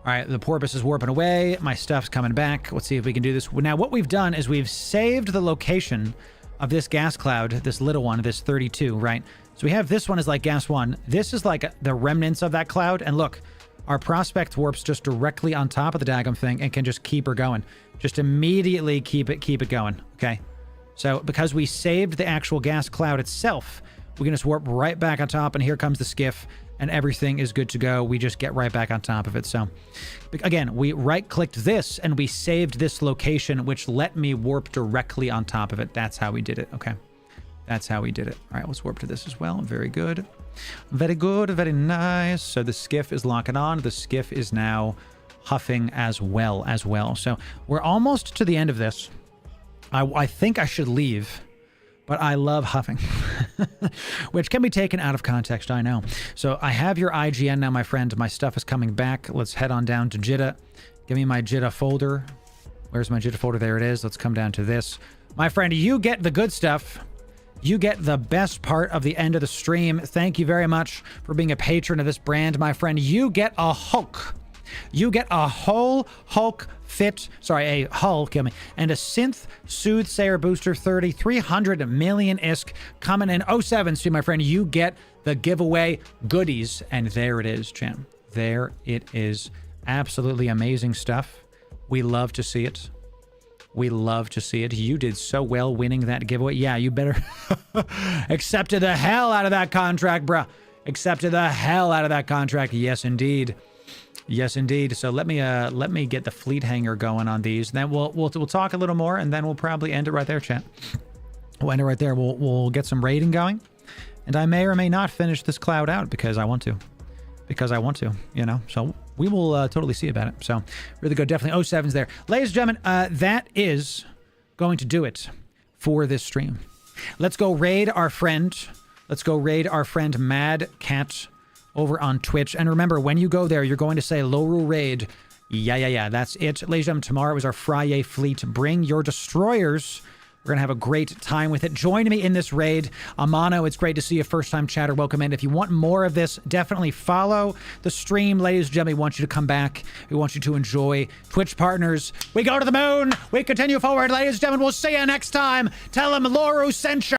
right, the porpoise is warping away. My stuff's coming back. Let's see if we can do this. Now, what we've done is we've saved the location of this gas cloud, this little one, this 32, right? So we have this one as like gas 1. This is like the remnants of that cloud. And look, our prospect warps just directly on top of the daggum thing and can just keep her going. Just immediately keep it going, okay? So because we saved the actual gas cloud itself, we can just warp right back on top, and here comes the skiff, and everything is good to go. We just get right back on top of it. So again, we right-clicked this, and we saved this location, which let me warp directly on top of it. That's how we did it, okay? That's how we did it. All right, let's warp to this as well. Very good. Very good, very nice. So the skiff is locking on. The skiff is now huffing as well. So we're almost to the end of this. I think I should leave, but I love huffing, which can be taken out of context, I know. So I have your IGN now, my friend. My stuff is coming back. Let's head on down to Jitta. Give me my Jitta folder. Where's my Jitta folder? There it is. Let's come down to this. My friend, you get the good stuff. You get the best part of the end of the stream. Thank you very much for being a patron of this brand, my friend. You get a Hulk. You get a whole Hulk fit, sorry, a hull, kill me, and a synth soothsayer booster 30, 300 million ISK coming in 07. So, my friend, you get the giveaway goodies. And there it is, champ. There it is. Absolutely amazing stuff. We love to see it. We love to see it. You did so well winning that giveaway. Yeah, you better accepted the hell out of that contract, bruh. Accepted the hell out of that contract. Yes, indeed. Yes, indeed. So let me get the fleet hanger going on these. Then we'll talk a little more, and then we'll probably end it right there, chat. We'll end it right there. We'll get some raiding going, and I may or may not finish this cloud out because I want to. You know. So we will totally see about it. So really good. Definitely 07's there, ladies and gentlemen. That is going to do it for this stream. Let's go raid our friend. Let's go raid our friend Mad Cat over on Twitch. And remember, when you go there, you're going to say Loru raid. Yeah. That's it. Ladies and gentlemen, tomorrow is our Friday fleet. Bring your destroyers. We're going to have a great time with it. Join me in this raid. Amano, it's great to see you. First-time chatter, welcome in. If you want more of this, definitely follow the stream. Ladies and gentlemen, we want you to come back. We want you to enjoy. Twitch partners, we go to the moon. We continue forward. Ladies and gentlemen, we'll see you next time. Tell them Loru sent you.